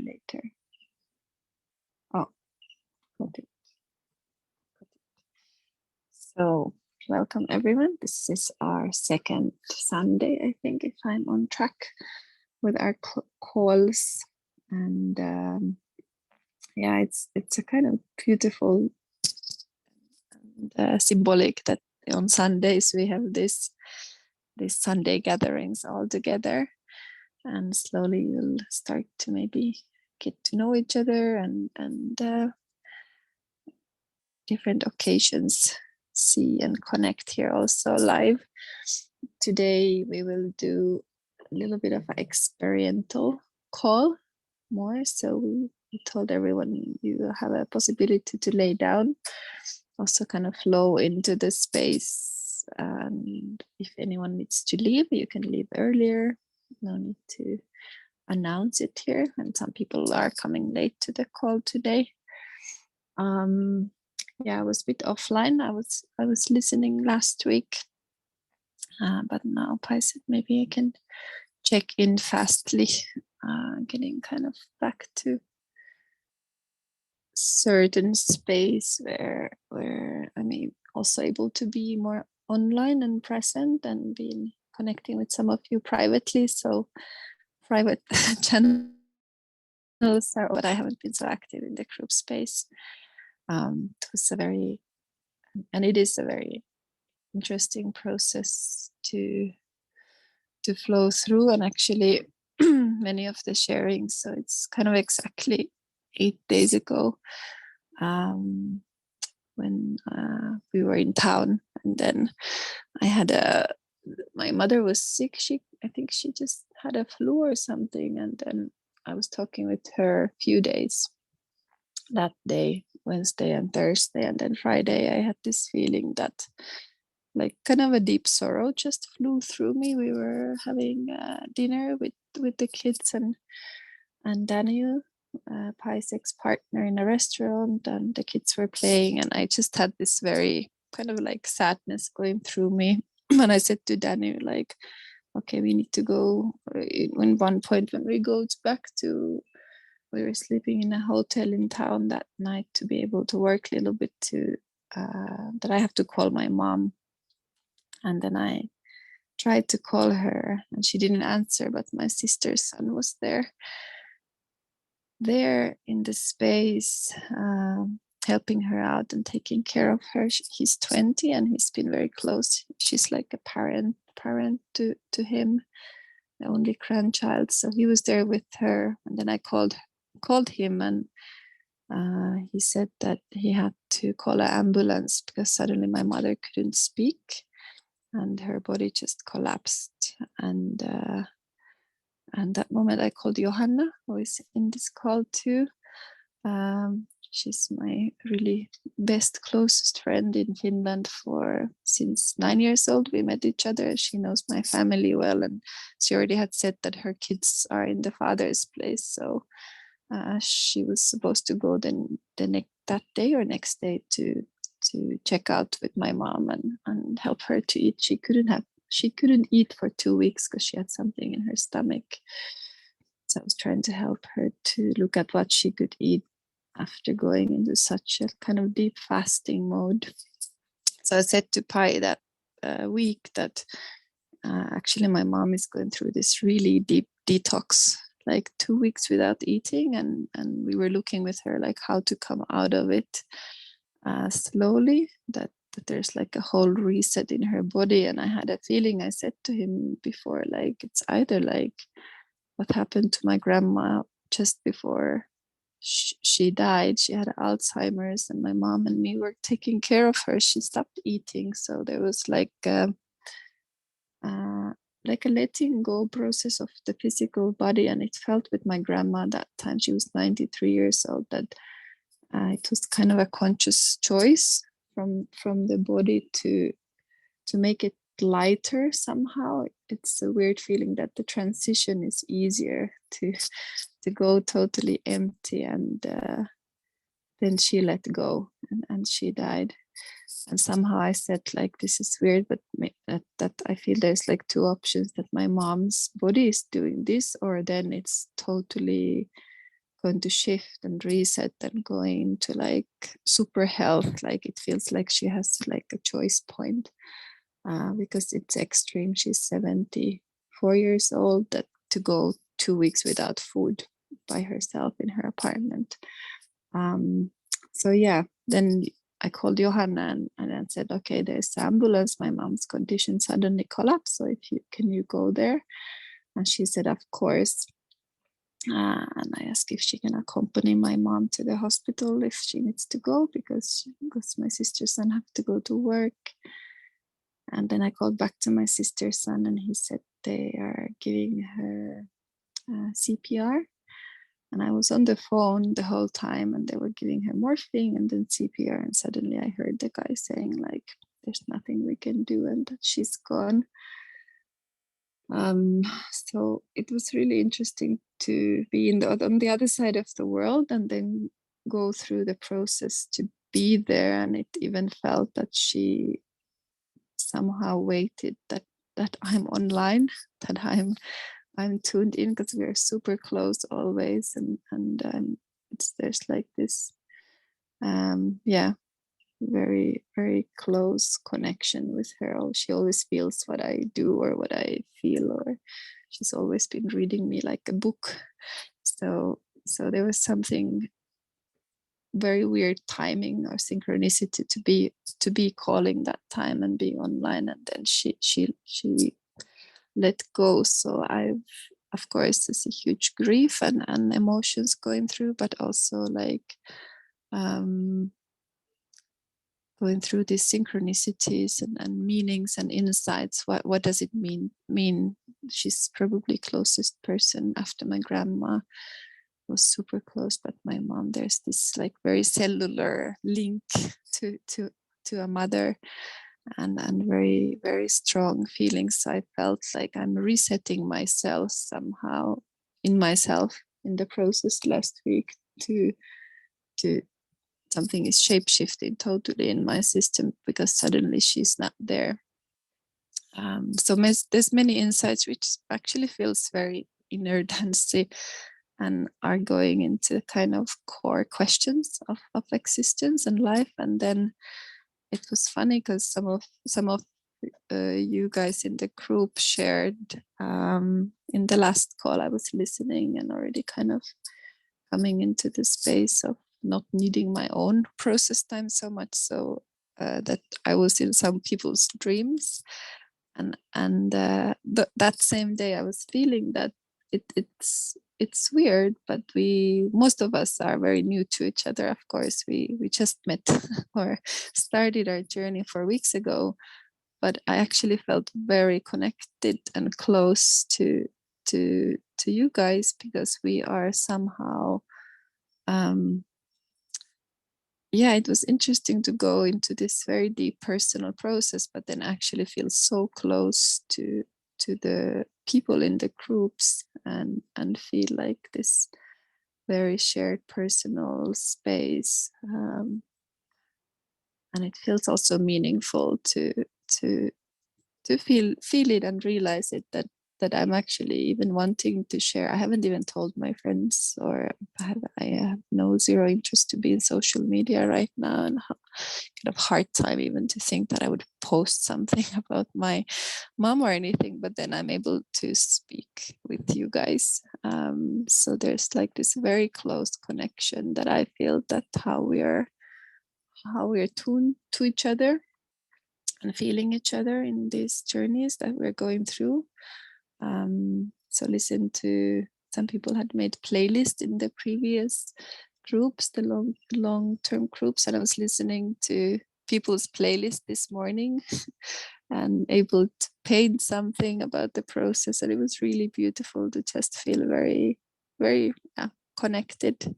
later. Oh, got it. So welcome everyone. This is our second Sunday, I think, if I'm on track with our calls. And yeah, it's a kind of beautiful and symbolic that on Sundays we have these Sunday gatherings all together, and slowly you'll start to maybe get to know each other and different occasions see and connect here also live. Today we will do a little bit of an experiential call more. So we told everyone you have a possibility to lay down, also kind of flow into the space. And if anyone needs to leave, you can leave earlier. No need to announce it here. And some people are coming late to the call today. Yeah, I was a bit offline. I was listening last week, but now Pai said maybe I can check in fastly, getting kind of back to certain space where I'm also able to be more online and present and being connecting with some of you privately. So private channels are what I haven't been so active in the group space. It was it is a very interesting process to flow through, and actually many of the sharings, so it's kind of exactly 8 days ago when we were in town, and then I had my mother was sick. I think she just had a flu or something, and then I was talking with her a few days that day, Wednesday and Thursday, and then Friday I had this feeling that like kind of a deep sorrow just flew through me. We were having dinner with the kids and Daniel, Pai's ex-partner, in a restaurant, and the kids were playing, and I just had this very kind of like sadness going through me. And I said to Daniel, like, okay, we need to go. In one point when we go back to, we were sleeping in a hotel in town that night to be able to work a little bit, to that I have to call my mom. And then I tried to call her and she didn't answer, but my sister's son was there in the space, helping her out and taking care of her. He's 20 and he's been very close. She's like a parent to him, the only grandchild. So he was there with her, and then I called him, and he said that he had to call an ambulance because suddenly my mother couldn't speak and her body just collapsed. And that moment I called Johanna, who is in this call too. She's my really best, closest friend in Finland since 9 years old. We met each other. She knows my family well, and she already had said that her kids are in the father's place. So she was supposed to go that day or next day to check out with my mom and help her to eat. She couldn't eat for 2 weeks because she had something in her stomach. So I was trying to help her to look at what she could eat after going into such a kind of deep fasting mode. So I said to Pai that week that actually my mom is going through this really deep detox, like 2 weeks without eating, and we were looking with her like how to come out of it slowly, that there's like a whole reset in her body. And I had a feeling, I said to him before, like it's either like what happened to my grandma just before she died. She had Alzheimer's, and my mom and me were taking care of her. She stopped eating, so there was like a letting go process of the physical body. And it felt with my grandma that time, she was 93 years old, that it was kind of a conscious choice from the body to make it lighter somehow. It's a weird feeling that the transition is easier to go totally empty, and then she let go and she died. And somehow I said, like, this is weird, but that I feel there's like two options, that my mom's body is doing this, or then it's totally going to shift and reset and going to like super health. Like it feels like she has like a choice point, because it's extreme. She's 74 years old, that to go 2 weeks without food by herself in her apartment. So yeah, then I called Johanna and said, okay, there's ambulance. My mom's condition suddenly collapsed. So can you go there? And she said, of course. And I asked if she can accompany my mom to the hospital if she needs to go, because my sister's son have to go to work. And then I called back to my sister's son, and he said they are giving her CPR. And I was on the phone the whole time, and they were giving her morphine and then CPR. And suddenly I heard the guy saying like, there's nothing we can do and that she's gone. So it was really interesting to be on the other side of the world and then go through the process to be there. And it even felt that she somehow waited that I'm online, that I'm tuned in, because we're super close always, and there's like this very, very close connection with her. She always feels what I do or what I feel, or she's always been reading me like a book. So there was something very weird timing or synchronicity to be calling that time and being online, and then she let go. So of course there's a huge grief and emotions going through, but also like going through these synchronicities and meanings and insights. What does it mean? She's probably closest person after my grandma was super close, but my mom, there's this like very cellular link to a mother, and very, very strong feelings. So I felt like I'm resetting myself somehow in the process last week to something is shape-shifting totally in my system, because suddenly she's not there. So there's many insights which actually feels very innerintensive and are going into kind of core questions of existence and life. And then it was funny because some of you guys in the group shared in the last call. I was listening and already kind of coming into the space of not needing my own process time so much, so that I was in some people's dreams, and that same day I was feeling that it's weird, but most of us are very new to each other. Of course, we just met or started our journey 4 weeks ago, but I actually felt very connected and close to you guys, because we are somehow it was interesting to go into this very deep personal process, but then actually feel so close to the people in the groups, and feel like this very shared personal space, and it feels also meaningful to feel it and realize it, that I'm actually even wanting to share. I haven't even told my friends, or I have zero interest to be in social media right now, and kind of hard time even to think that I would post something about my mom or anything, but then I'm able to speak with you guys. So there's like this very close connection that I feel, that how we're tuned to each other and feeling each other in these journeys that we're going through. So listen to, some people had made playlists in the previous groups, the long-term groups, and I was listening to people's playlist this morning and able to paint something about the process, and it was really beautiful to just feel very, very connected.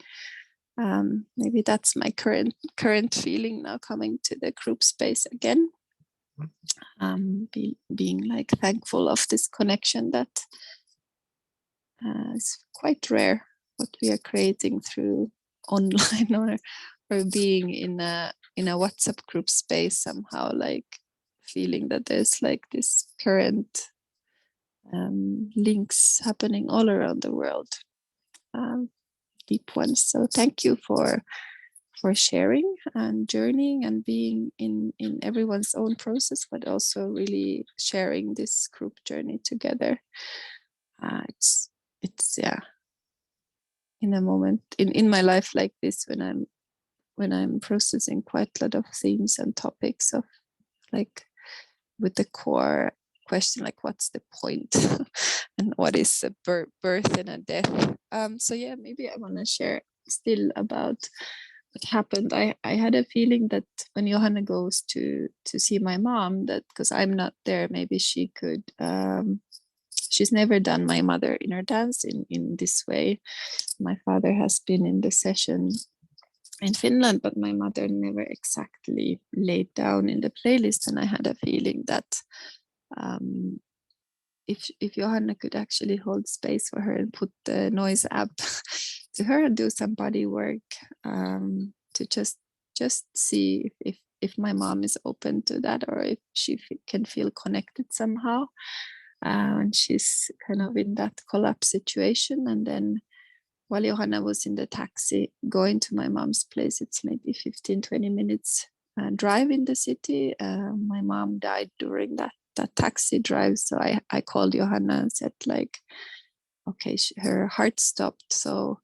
Maybe that's my current feeling now, coming to the group space again. Being like thankful of this connection that is quite rare, what we are creating through online, or being in a WhatsApp group space somehow, like feeling that there's like this current links happening all around the world. deep ones. So thank you for sharing and journeying and being in everyone's own process, but also really sharing this group journey together. It's yeah, in a moment in my life like this, when I'm processing quite a lot of themes and topics of like with the core question, like what's the point and what is a birth and a death. So yeah, maybe I want to share still about what happened. I had a feeling that when Johanna goes to see my mom, that because I'm not there, maybe she could. She's never done my mother inner dance in this way. My father has been in the session in Finland, but my mother never exactly laid down in the playlist. And I had a feeling that if Johanna could actually hold space for her and put the noise app to her and do some body work, to just see if my mom is open to that, or if she can feel connected somehow. And she's kind of in that collapse situation. And then while Johanna was in the taxi going to my mom's place, it's maybe 15-20 minutes drive in the city. My mom died during that taxi drive. So I called Johanna and said, like, okay, her heart stopped. So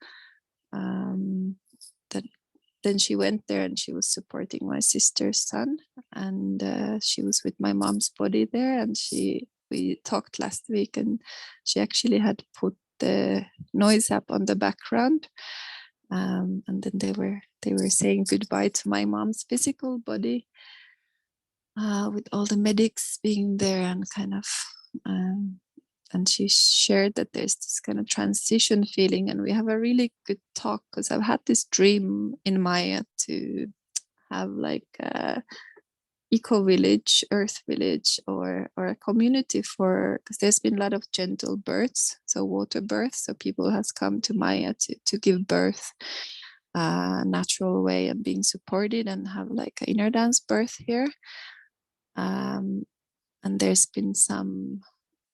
then she went there and she was supporting my sister's son, and she was with my mom's body there. And we talked last week, and she actually had put the noise app on the background, and then they were saying goodbye to my mom's physical body, with all the medics being there, and kind of and she shared that there's this kind of transition feeling. And we have a really good talk, because I've had this dream in Maya to have like a eco village, earth village, or a community for, because there's been a lot of gentle births, so water births. So people has come to Maya to give birth natural way and being supported, and have like an inner dance birth here. And there's been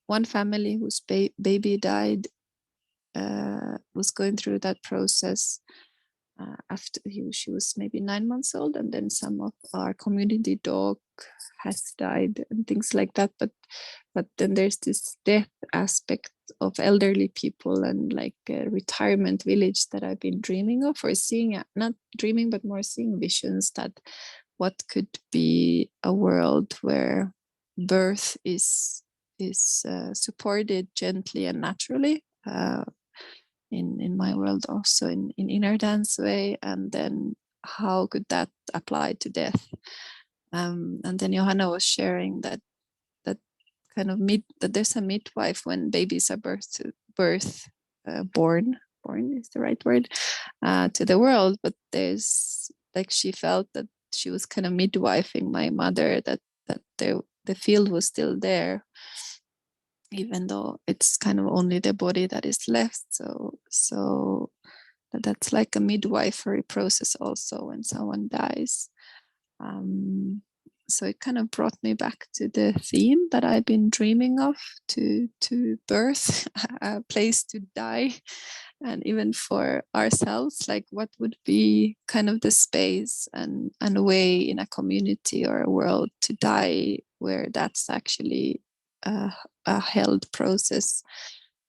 one family whose baby died, was going through that process after she was maybe 9 months old, and then some of our community dog has died and things like that. But then there's this death aspect of elderly people, and like a retirement village that I've been dreaming of, or seeing, not dreaming but more seeing visions, that what could be a world where birth is supported gently and naturally, in my world, also in inner dance way. And then how could that apply to death? And then Johanna was sharing that kind of that there's a midwife when babies are born is the right word, to the world. But there's like, she felt that she was kind of midwifing my mother, that the field was still there, even though it's kind of only the body that is left. So that's like a midwifery process also when someone dies. So it kind of brought me back to the theme that I've been dreaming of, to birth, a place to die. And even for ourselves, like what would be kind of the space and a way in a community or a world to die, where that's actually a held process,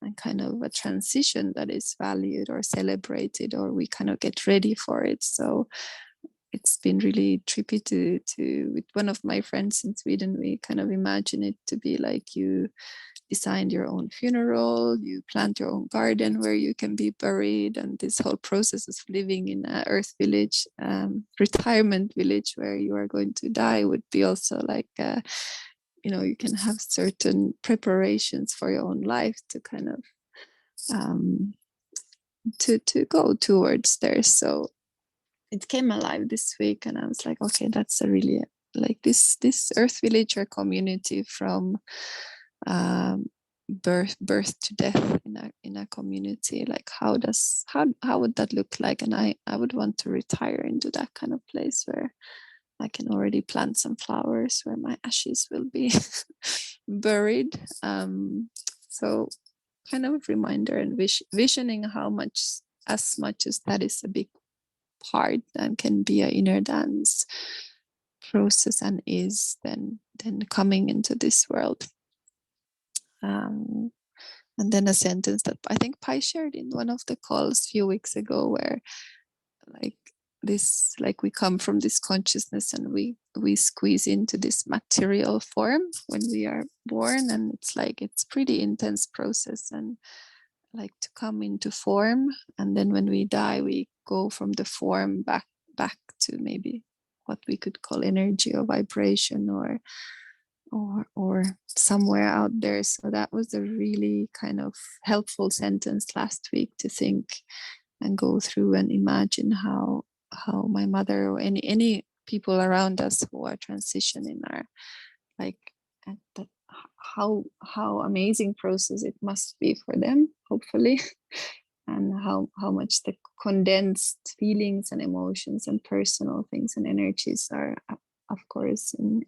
and kind of a transition that is valued or celebrated, or we kind of get ready for it. So it's been really trippy to with one of my friends in Sweden. We kind of imagine it to be like, you designed your own funeral, you plant your own garden where you can be buried, and this whole process of living in an earth village, retirement village where you are going to die, would be also like you can have certain preparations for your own life to kind of to go towards there. So it came alive this week, and I was like, okay, that's a really, like, this earth village or community, from birth to death in a community, like how would that look like? And I would want to retire into that kind of place where I can already plant some flowers, where my ashes will be buried. So kind of reminder and visioning how much as much as that is a big part and can be an inner dance process and is, then coming into this world. And then a sentence that I think Pai shared in one of the calls a few weeks ago, where like this, like we come from this consciousness and we squeeze into this material form when we are born, and it's like it's pretty intense process, and like to come into form, and then when we die we go from the form back to maybe what we could call energy or vibration or somewhere out there. So that was a really kind of helpful sentence last week to think and go through and imagine how my mother or any people around us who are transitioning are like at that, how amazing process it must be for them, hopefully, and how much the condensed feelings and emotions and personal things and energies are, of course, in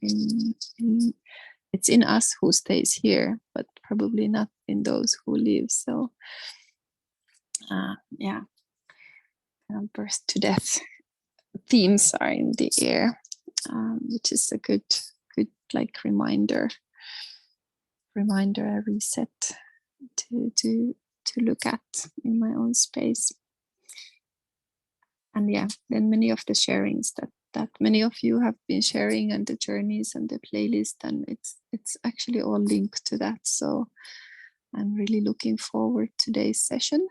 it's in us who stays here, but probably not in those who leave. So yeah, birth to death themes are in the air, which is a good like reminder, a reset to look at in my own space. And yeah, then many of the sharings that many of you have been sharing, and the journeys and the playlist, and it's actually all linked to that. So I'm really looking forward to today's session,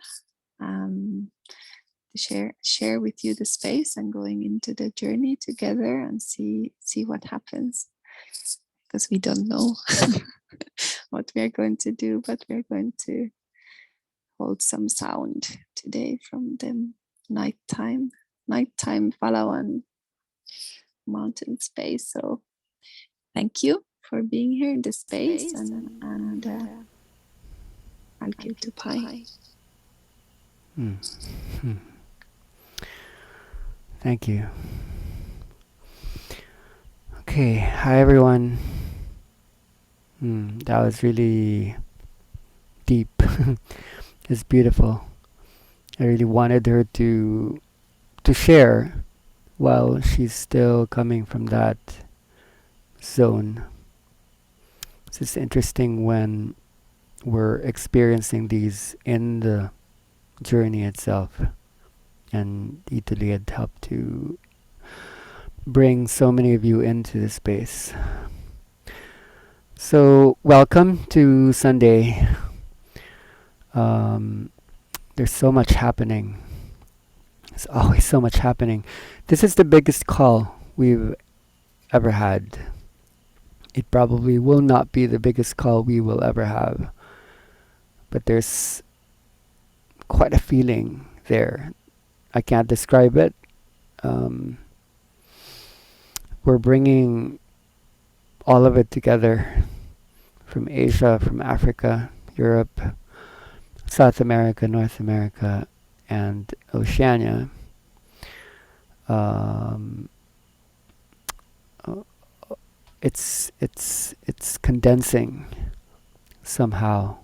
to share with you the space and going into the journey together and see what happens, because we don't know what we are going to do, but we're going to hold some sound today from the nighttime Palawan mountain space. So thank you for being here in the space, and I'll give to Pai. Thank you. Okay, hi everyone. That was really deep. It's beautiful. I really wanted her to share while she's still coming from that zone. It's just interesting when we're experiencing these in the journey itself. And Italy had helped to bring so many of you into this space. So, welcome to Sunday. There's so much happening. There's always so much happening. This is the biggest call we've ever had. It probably will not be the biggest call we will ever have. But there's quite a feeling there. I can't describe it. We're bringing all of it together, from Asia, from Africa, Europe, South America, North America, and Oceania. It's condensing somehow,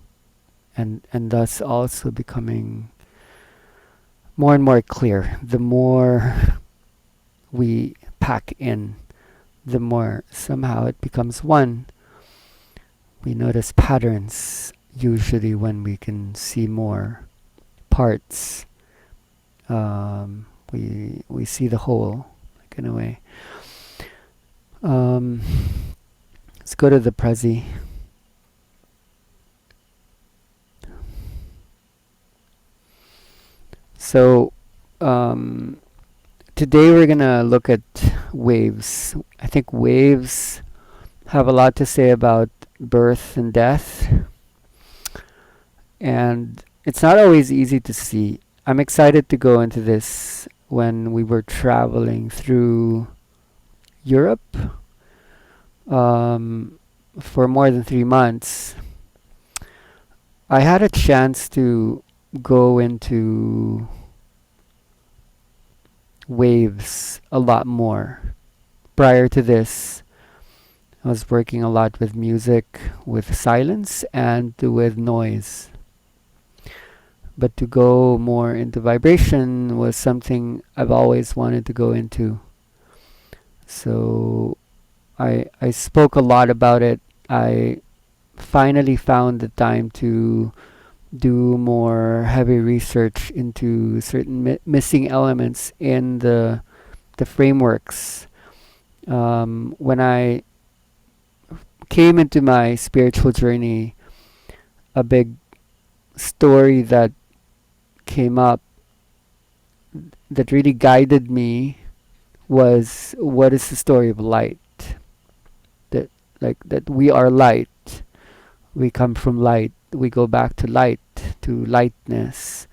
and thus also becoming more and more clear. The more we pack in, the more somehow it becomes one. We notice patterns usually when we can see more parts. We see the whole, like, in a way. Let's go to the Prezi. So today we're gonna look at waves. I think waves have a lot to say about birth and death, and it's not always easy to see. I'm excited to go into this. When we were traveling through Europe for more than 3 months, I had a chance to go into waves a lot more. Prior to this, I was working a lot with music, with silence, and with noise. But to go more into vibration was something I've always wanted to go into. So I spoke a lot about it. I finally found the time to do more heavy research into certain missing elements in the frameworks. When I came into my spiritual journey, a big story that came up that really guided me was, what is the story of light? That, like, that we are light. We come from light. We go back to light, to lightness.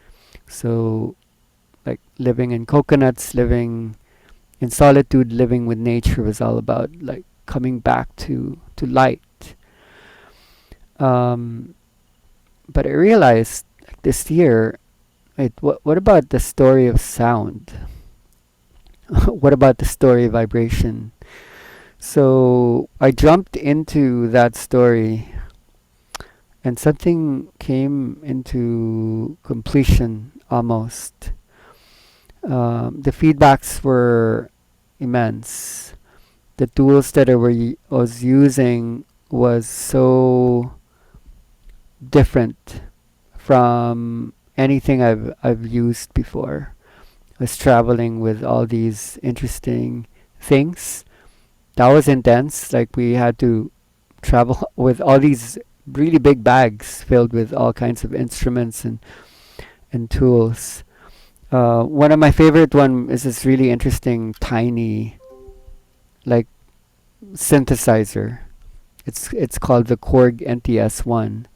So, like, living in coconuts, living in solitude, living with nature was all about, like, coming back to light. Um, but I realized, like, this year, wait, what about the story of sound? What about the story of vibration? So I jumped into that story, and something came into completion almost. The feedbacks were immense. The tools that was using was so different from anything I've used before. I was traveling with all these interesting things. That was intense. Like, we had to travel with all these really big bags filled with all kinds of instruments and tools. One of my favorite one is this really interesting tiny, like, synthesizer. It's called the Korg NTS1,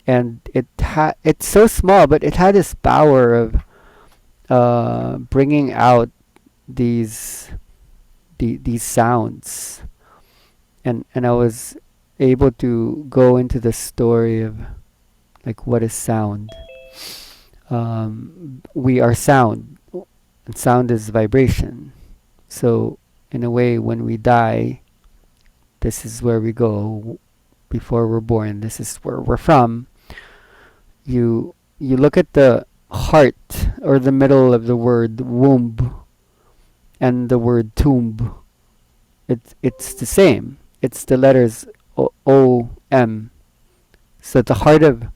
and it's so small, but it had this power of bringing out these these sounds, and I was able to go into the story of, like, what is sound. We are sound, and sound is vibration. So in a way, when we die, this is where we go. Before we're born, this is where we're from. You look at the heart, or the middle of the word womb, and the word tomb. It's the same. It's the letters O M. So the heart of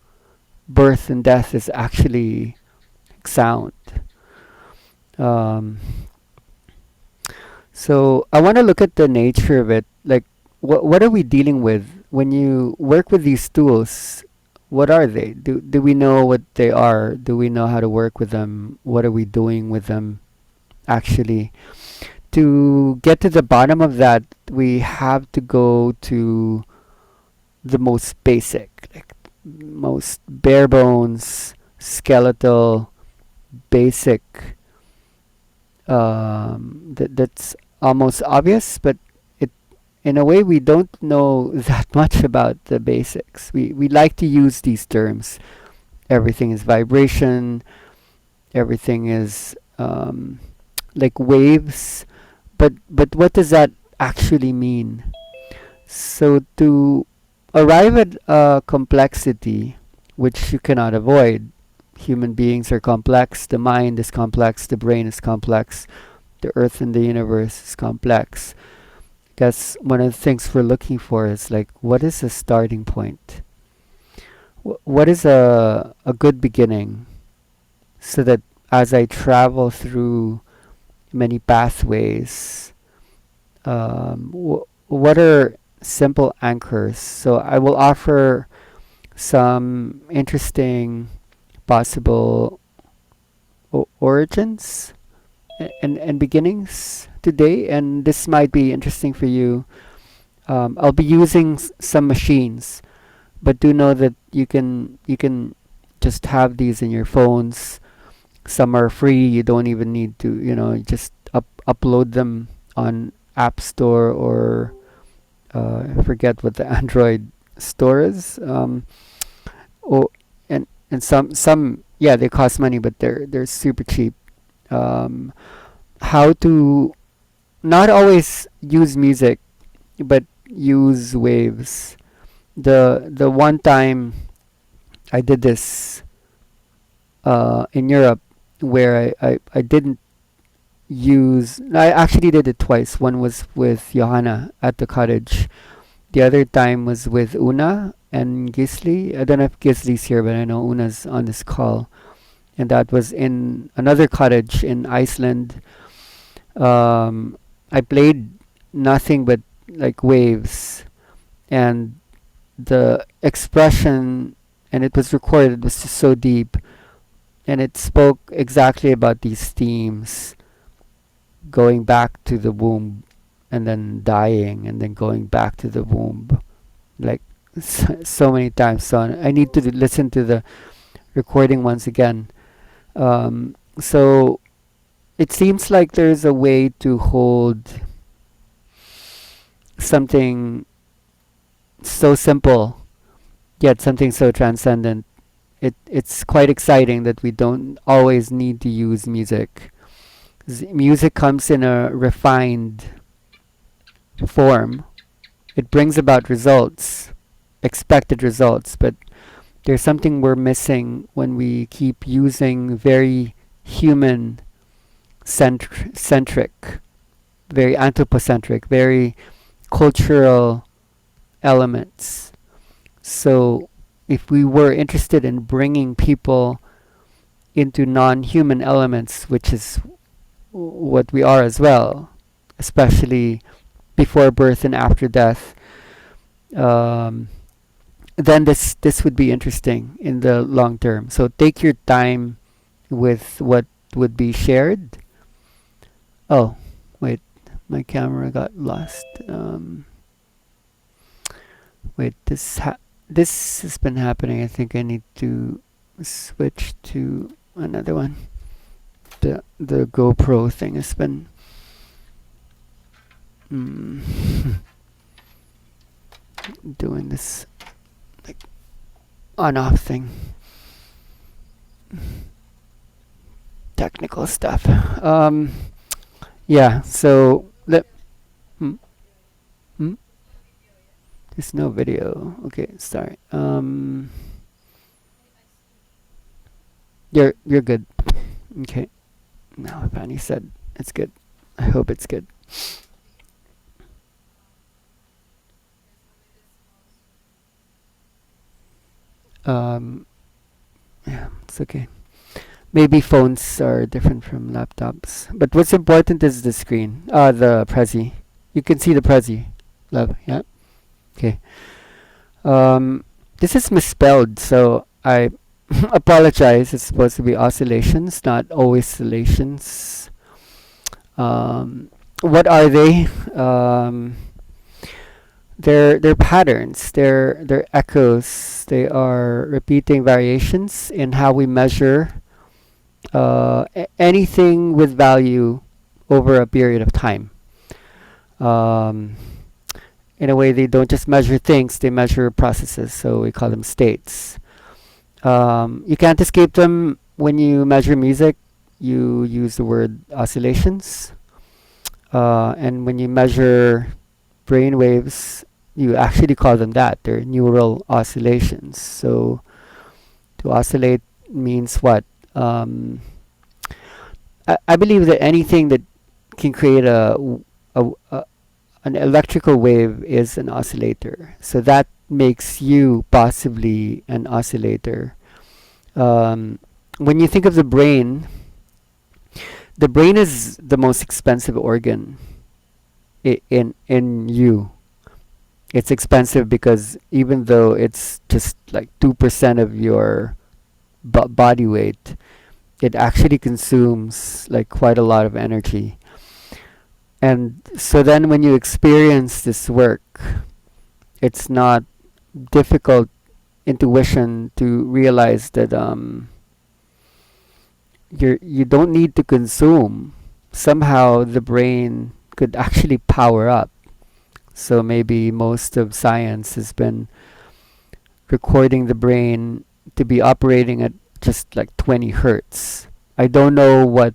birth and death is actually sound. Um, so I want to look at the nature of it. Like, what are we dealing with when you work with these tools? What are they? Do we know what they are? Do we know how to work with them? What are we doing with them actually? To get to the bottom of that, we have to go to the most basic, like, most bare bones, skeletal, basic. That's almost obvious, but it, in a way, we don't know that much about the basics. We like to use these terms. Everything is vibration. Everything is, like, waves. But what does that actually mean? So to arrive at complexity, which you cannot avoid, human beings are complex, the mind is complex, the brain is complex, the earth and the universe is complex. I guess one of the things we're looking for is, like, what is a starting point? What is a good beginning? So that as I travel through many pathways, what are simple anchors? So I will offer some interesting possible origins and beginnings today, and this might be interesting for you. I'll be using some machines, but do know that you can just have these in your phones. Some are free. You don't even need to, just upload them on App Store, or I forget what the Android store is. Oh, and some, yeah, they cost money, but they're super cheap. Um, how to not always use music, but use waves. The one time I did this, in Europe where I didn't use. I actually did it twice. One was with Johanna at the cottage. The other time was with Una and Gisli. I don't know if Gisli's here, but I know Una's on this call. And that was in another cottage in Iceland. I played nothing but like waves, and the expression, and it was recorded, was just so deep, and it spoke exactly about these themes, going back to the womb and then dying and then going back to the womb, like so many times. So I need to listen to the recording once again. So it seems like there's a way to hold something so simple yet something so transcendent. It's quite exciting that we don't always need to use music. Music comes in a refined form. It brings about results, expected results, but there's something we're missing when we keep using very human centric, very anthropocentric, very cultural elements. So if we were interested in bringing people into non-human elements, which is what we are as well, especially before birth and after death, um, then this would be interesting in the long term. So take your time with what would be shared. Oh, wait, my camera got lost. Wait, this has been happening. I think I need to switch to another one. The GoPro thing has been mm, doing this like on off thing. Technical stuff. Yeah. So let. Hmm, hmm? There's no video. Okay, sorry. You're good. Okay. Now Fanny said it's good. I hope it's good. Um, yeah, it's okay. Maybe phones are different from laptops, but what's important is the screen. The Prezi. You can see the Prezi. Love. Yeah. Okay. Um, this is misspelled, so I apologize. It's supposed to be oscillations, not oscillations. What are they? They're patterns. They're echoes. They are repeating variations in how we measure anything with value over a period of time. Um, in a way, they don't just measure things; they measure processes. So we call them states. You can't escape them when you measure music. You use the word oscillations, and when you measure brain waves, you actually call them that. They're neural oscillations. So to oscillate means what? I believe that anything that can create a an electrical wave is an oscillator. So that makes you possibly an oscillator. When you think of the brain is the most expensive organ in you. It's expensive because even though it's just like 2% of your body weight, it actually consumes like quite a lot of energy. And so then when you experience this work, it's not difficult intuition to realize that you don't need to consume. Somehow the brain could actually power up. So maybe most of science has been recording the brain to be operating at just like 20 hertz. I don't know what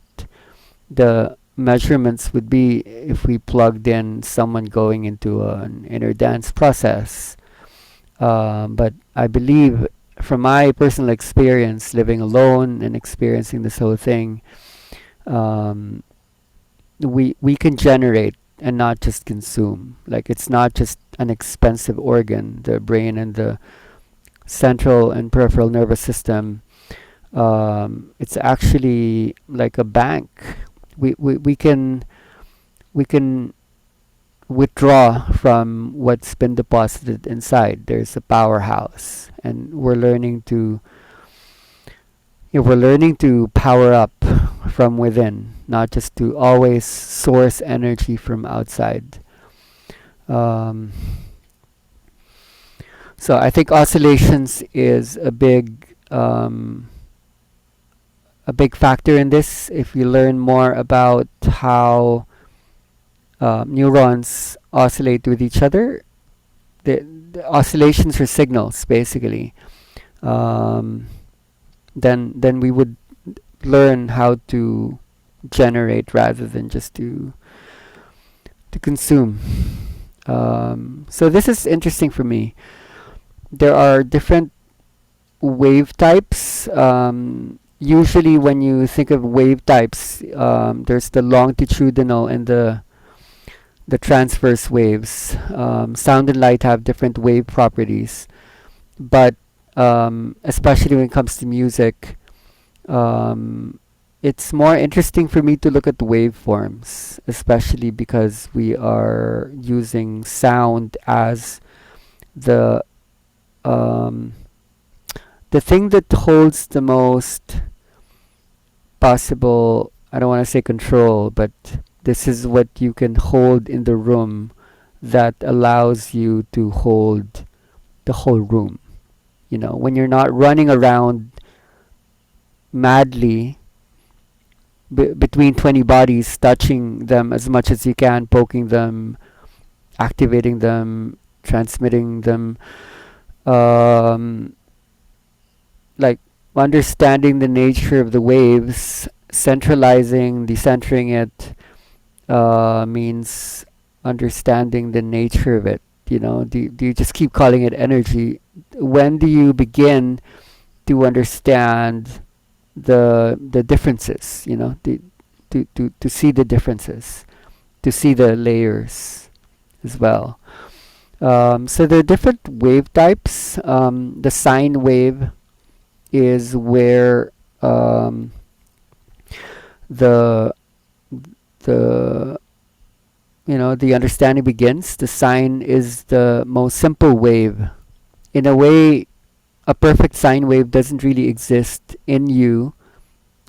the measurements would be if we plugged in someone going into an inner dance process. But I believe from my personal experience living alone and experiencing this whole thing, um, we can generate and not just consume. Like, it's not just an expensive organ, the brain and the central and peripheral nervous system. It's actually like a bank. We can withdraw from what's been deposited inside. There's a powerhouse, and we're learning to power up from within, not just to always source energy from outside. Um, so I think oscillations is a big factor in this. If you learn more about how neurons oscillate with each other, the oscillations are signals basically. Um, then we would learn how to generate rather than just to consume. So this is interesting for me. There are different wave types. Usually, when you think of wave types, there's the longitudinal and the transverse waves. Sound and light have different wave properties, but especially when it comes to music, um, it's more interesting for me to look at waveforms, especially because we are using sound as the um, the thing that holds the most possible. I don't want to say control, but this is what you can hold in the room that allows you to hold the whole room. When you're not running around madly between 20 bodies, touching them as much as you can, poking them, activating them, transmitting them, um, like understanding the nature of the waves, centralizing, decentering it, means understanding the nature of it. Do you just keep calling it energy? When do you begin to understand the differences? To see the differences, to see the layers as well. So there are different wave types. The sine wave is where the the the understanding begins. The sine is the most simple wave. In a way, a perfect sine wave doesn't really exist in you.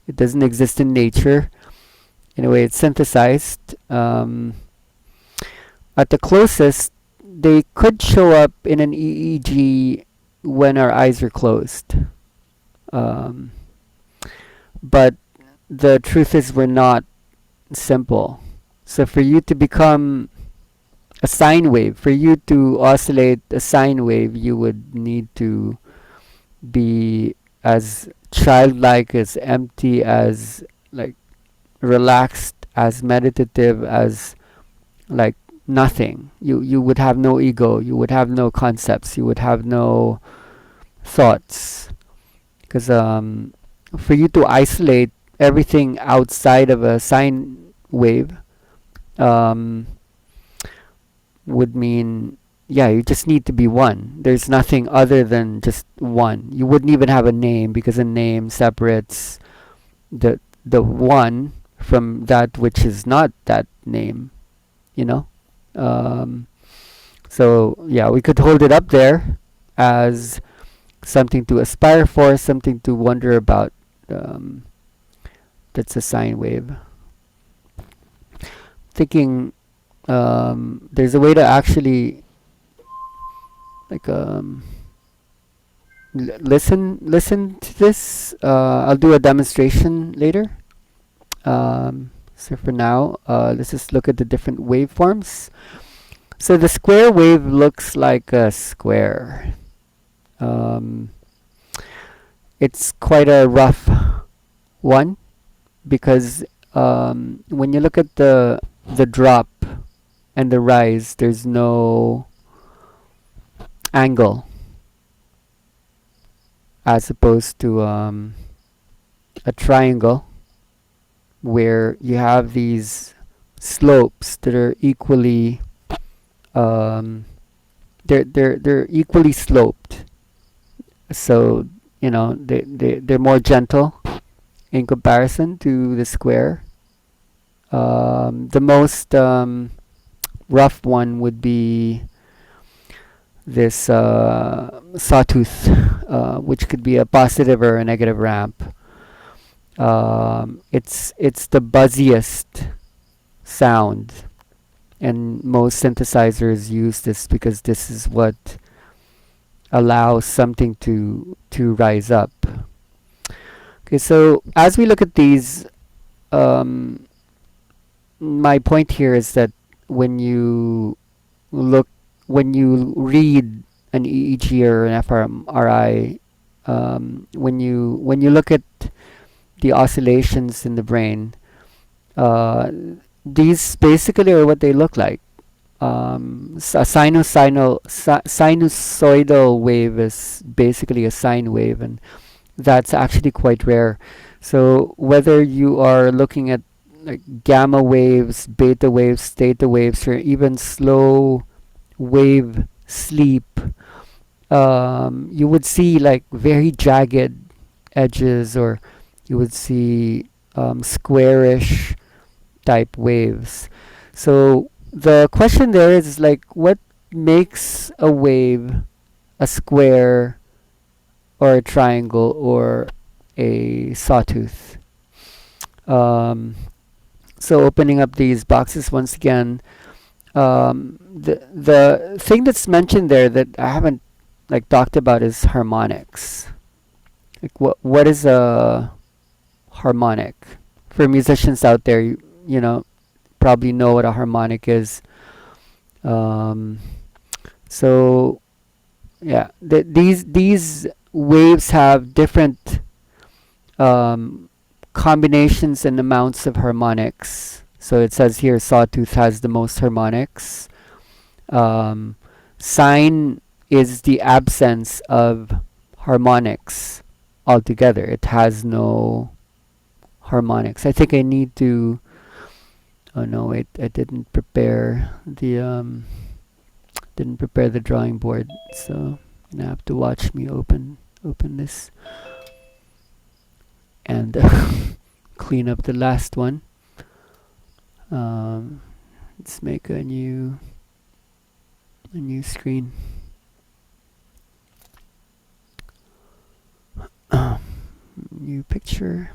It doesn't exist in nature. In a way, it's synthesized. At the closest, they could show up in an EEG when our eyes are closed. Um, but the truth is, we're not simple. So for you to become a sine wave, for you to oscillate a sine wave, you would need to be as childlike, as empty, as like relaxed, as meditative, as like nothing. You would have no ego, you would have no concepts, you would have no thoughts. Because for you to isolate everything outside of a sine wave, um, would mean, yeah, you just need to be one. There's nothing other than just one. You wouldn't even have a name, because a name separates the one from that which is not that name. You know. Um, so yeah, we could hold it up there as something to aspire for, something to wonder about. Um, that's a sine wave. Thinking there's a way to actually like listen to this. I'll do a demonstration later. So for now, let's just look at the different waveforms. So the square wave looks like a square. Um, it's quite a rough one, because when you look at the drop and the rise, there's no angle. as opposed to a triangle where you have these slopes that are equally um, they're equally sloped. So they're more gentle in comparison to the square. The most rough one would be this sawtooth, which could be a positive or a negative ramp. It's the buzziest sound, and most synthesizers use this because this is what allows something to rise up. Okay, so as we look at these, um, my point here is that when you look when you read an EEG or an fMRI, when you look at the oscillations in the brain, uh, these basically are what they look like. A sinusoidal wave is basically a sine wave, and that's actually quite rare. So whether you are looking at like gamma waves, beta waves, theta waves, or even slow wave sleep, you would see like very jagged edges, or you would see squarish type waves. So the question there is like, what makes a wave a square or a triangle or a sawtooth? Um, so opening up these boxes once again, the thing that's mentioned there that I haven't like talked about is harmonics. Like what is a harmonic? For musicians out there, probably know what a harmonic is. Um, so yeah, these waves have different um, combinations and amounts of harmonics. So it says here sawtooth has the most harmonics. Um, Sine is the absence of harmonics altogether. It has no harmonics. I think I need to. Oh no, wait! I didn't prepare the drawing board, so you're gonna have to watch me open this and clean up the last one. Um, let's make a new screen. New picture.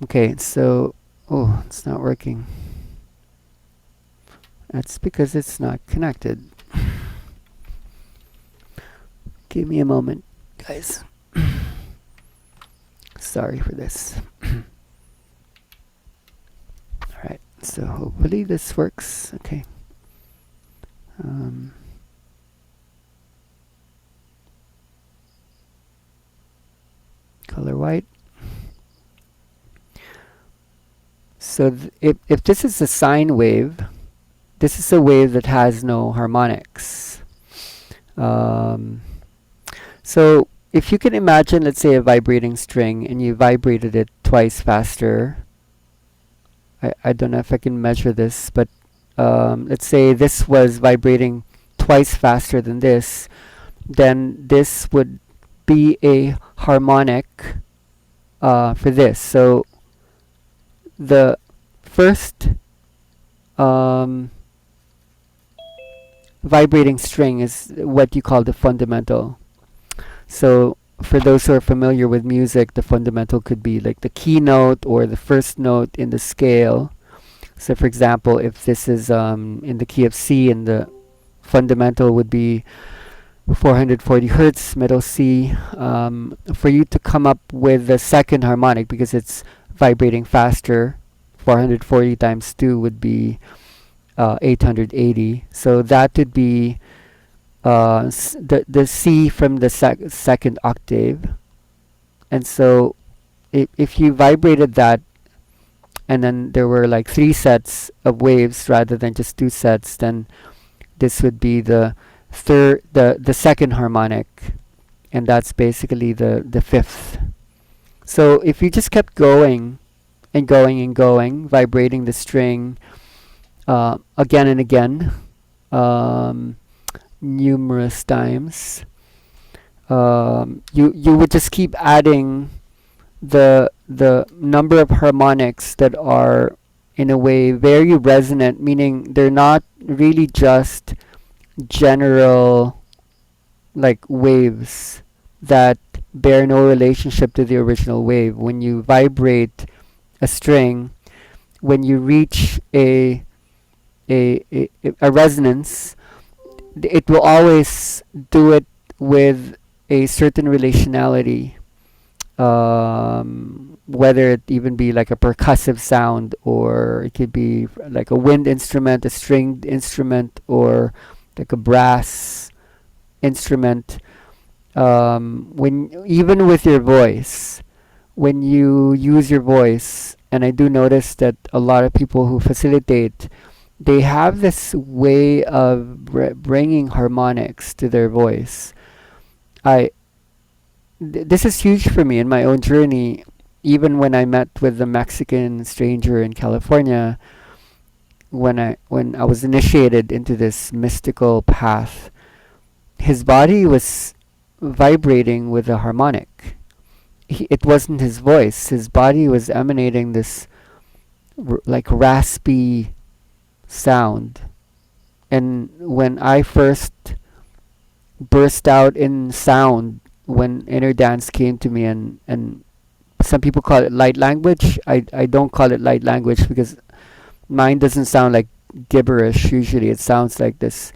Okay, so it's not working. That's because it's not connected. Give me a moment, guys. Sorry for this. Alright, so hopefully this works. Okay. Color white. So if this is a sine wave, this is a wave that has no harmonics. So if you can imagine, let's say, a vibrating string, and you vibrated it twice faster. I don't know if I can measure this, but let's say this was vibrating twice faster than this, then this would be a harmonic for this. So the first vibrating string is what you call the fundamental. So for those who are familiar with music, the fundamental could be like the keynote or the first note in the scale. So for example, if this is in the key of C, and the fundamental would be 440 hertz, middle C, for you to come up with the second harmonic, because it's vibrating faster, 440 times 2 would be 880. So that would be the C from the second octave. And so if you vibrated that, and then there were like 3 sets of waves rather than just 2 sets, then this would be the second harmonic, and that's basically the fifth. So if you just kept going and going and going, vibrating the string again and again, um, numerous times, you would just keep adding the number of harmonics that are in a way very resonant, meaning they're not really just general like waves that bear no relationship to the original wave. When you vibrate a string, when you reach a resonance, it will always do it with a certain relationality, whether it even be like a percussive sound, or it could be like a wind instrument, a stringed instrument, or like a brass instrument. When even with your voice, when you use your voice, and I do notice that a lot of people who facilitate, they have this way of bringing harmonics to their voice. I this is huge for me in my own journey. Even when I met with the Mexican stranger in California, when I was initiated into this mystical path, his body was vibrating with a harmonic. It wasn't his voice. His body was emanating this like raspy sound. And when I first burst out in sound, when inner dance came to me, and some people call it light language, I don't call it light language because mine doesn't sound like gibberish. Usually it sounds like this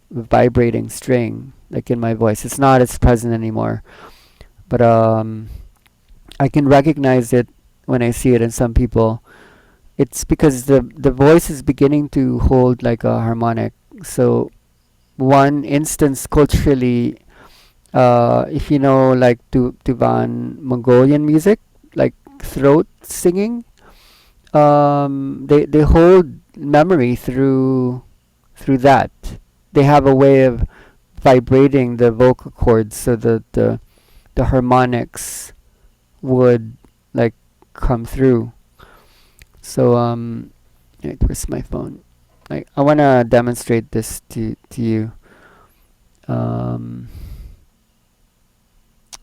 vibrating string, like in my voice. It's not as present anymore, but I can recognize it when I see it in some people. It's because the voice is beginning to hold like a harmonic. So one instance culturally, if you know like Tuvan Mongolian music, like throat singing, they hold memory through that. They have a way of vibrating the vocal cords so that the harmonics would like come through. So wait, where's my phone? Like I wanna demonstrate this to you. Um, I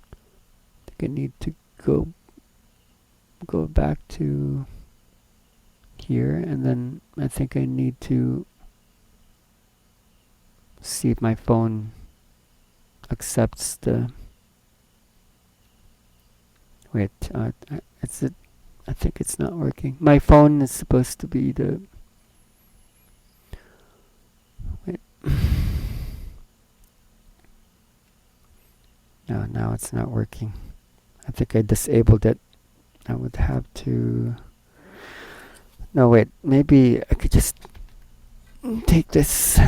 think I need to go back to here, and then I think I need to see if my phone accepts the. Wait, it's it. I think it's not working. My phone is supposed to be the. Wait. No, now it's not working. I think I disabled it. I would have to. No, wait. Maybe I could just take this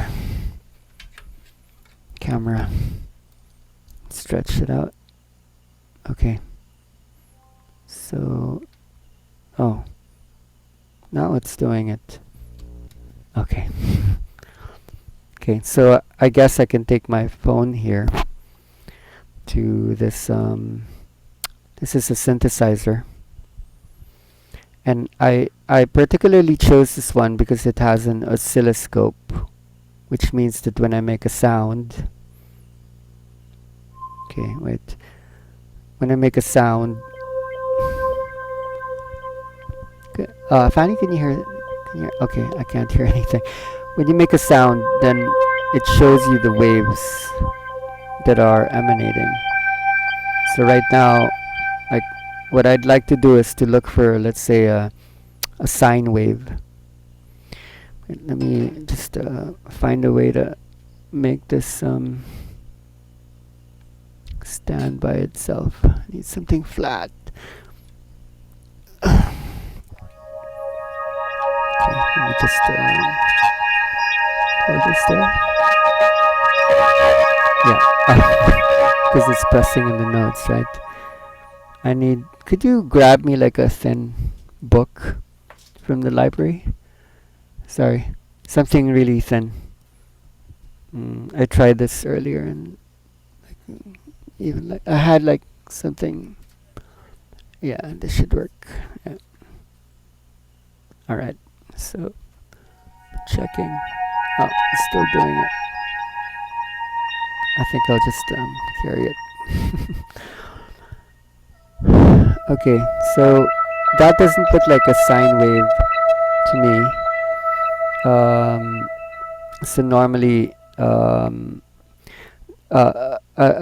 camera, stretch it out. Okay. So, oh, now it's doing it. Okay. Okay, so I guess I can take my phone here to this. This is a synthesizer, and I particularly chose this one because it has an oscilloscope, which means that when I make a sound. Okay, wait. When I make a sound. Fanny, can you hear? Can you, okay, I can't hear anything. When you make a sound, then it shows you the waves that are emanating. So right now, like, what I'd like to do is to look for, let's say, a sine wave. Wait, let me just find a way to make this stand by itself. I need something flat. Okay, let me just hold this there. Yeah, because it's pressing in the notes, right? I need. Could you grab me like a thin book from the library? Sorry, something really thin. I tried this earlier and even like I had like something. Yeah, this should work. Yeah. All right. So checking. Oh, it's still doing it. I think I'll just carry it. Okay, so that doesn't look like a sine wave to me. So normally, a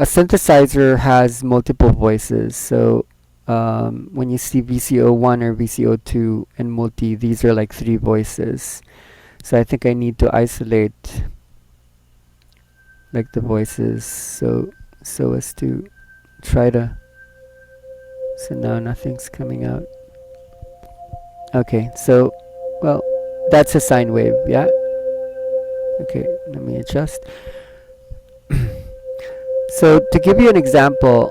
synthesizer has multiple voices. So when you see VCO1 or VCO2 and multi, these are like three voices. So I think I need to isolate like the voices so as to try to. So now nothing's coming out. Okay, so well, that's a sine wave. Yeah. Okay, let me adjust. So to give you an example,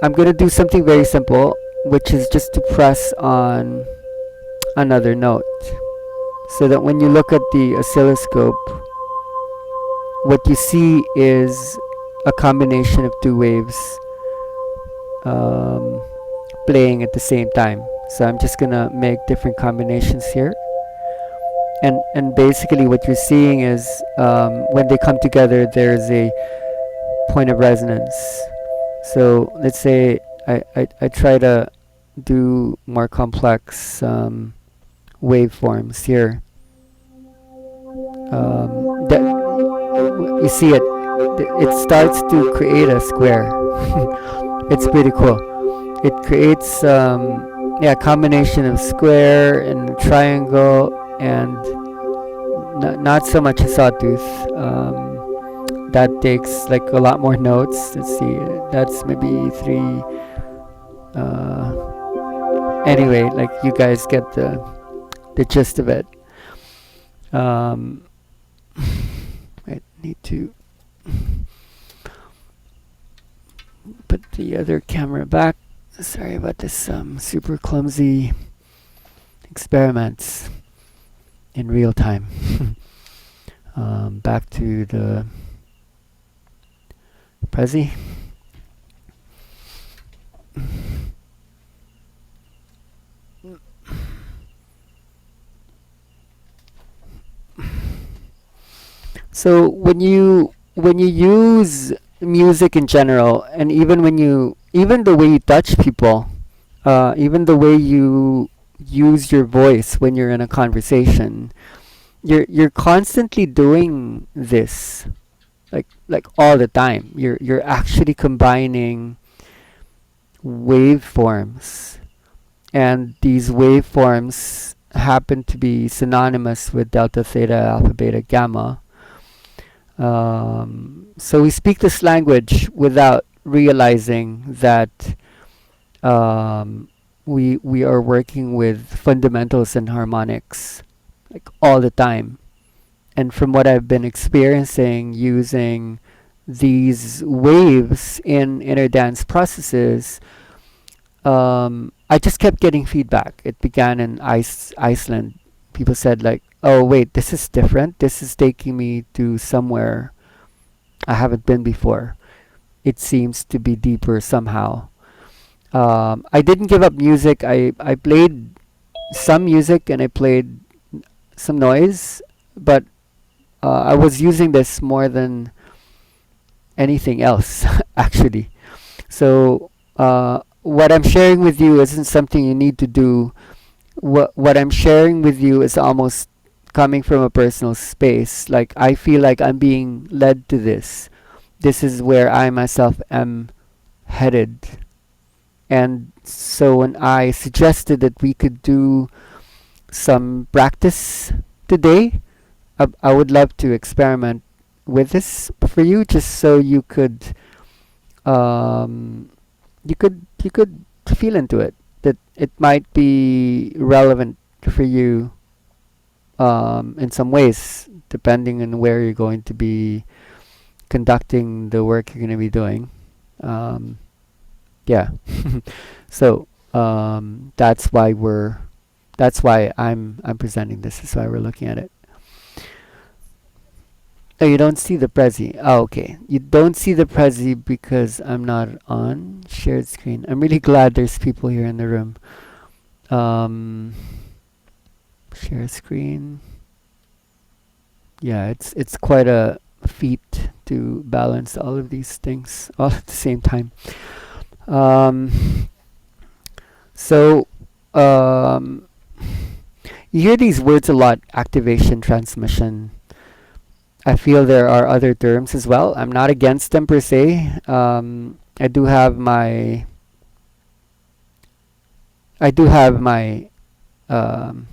I'm going to do something very simple, which is just to press on another note. So that when you look at the oscilloscope, what you see is a combination of two waves um, playing at the same time. So I'm just going to make different combinations here. And basically what you're seeing is when they come together, there's a point of resonance. So let's say I try to do more complex waveforms here. That you see it. It starts to create a square. It's pretty cool. It creates yeah, combination of square and triangle and not so much a sawtooth. That takes like a lot more notes. Let's see, that's maybe three. Anyway, like you guys get the gist of it. Um, I need to put the other camera back. Sorry about this super clumsy experiments in real time. Back to the Prezi. So when you use music in general, and even the way you touch people, even the way you use your voice when you're in a conversation, you're constantly doing this, like all the time. You're actually combining waveforms, and these waveforms happen to be synonymous with delta, theta, alpha, beta, gamma. So we speak this language without realizing that we are working with fundamentals and harmonics like all the time. And from what I've been experiencing using these waves in inner dance processes, I just kept getting feedback. It began in Iceland. People said like, "Oh wait, this is different. This is taking me to somewhere I haven't been before. It seems to be deeper somehow." I didn't give up music. I played some music and I played some noise, but I was using this more than anything else, actually. So what I'm sharing with you isn't something you need to do. What I'm sharing with you is almost coming from a personal space. Like I feel like I'm being led to this. This is where I myself am headed. And so when I suggested that we could do some practice today, I would love to experiment with this for you, just so um, you could feel into it. That it might be relevant for you in some ways, depending on where you're going to be conducting the work you're going to be doing. Um, yeah. So that's why I'm presenting this. That's why we're looking at it. Oh, you don't see the Prezi. Oh, okay. You don't see the Prezi because I'm not on shared screen. I'm really glad there's people here in the room. Um, share screen. Yeah, it's quite a feat to balance all of these things all at the same time. Um, so, um, you hear these words a lot: activation, transmission. I feel there are other terms as well. I'm not against them per se. I do have my I do have um,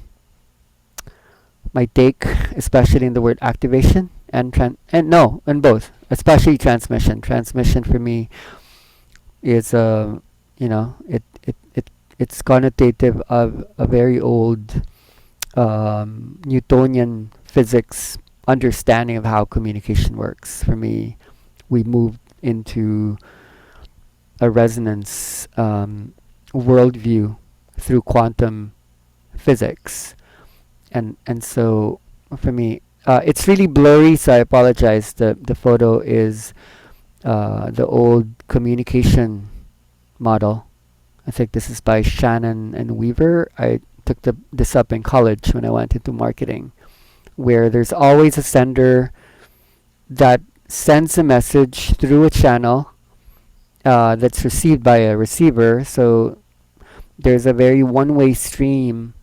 my take, especially in the word activation and no, and both, especially transmission. Transmission for me is you know it's connotative of a very old Newtonian physics understanding of how communication works. For me, we moved into a resonance worldview through quantum physics, and so for me, it's really blurry. So I apologize. The photo is the old communication model. I think this is by Shannon and Weaver. I took this up in college when I went into marketing, where there's always a sender that sends a message through a channel that's received by a receiver. So there's a very one-way stream,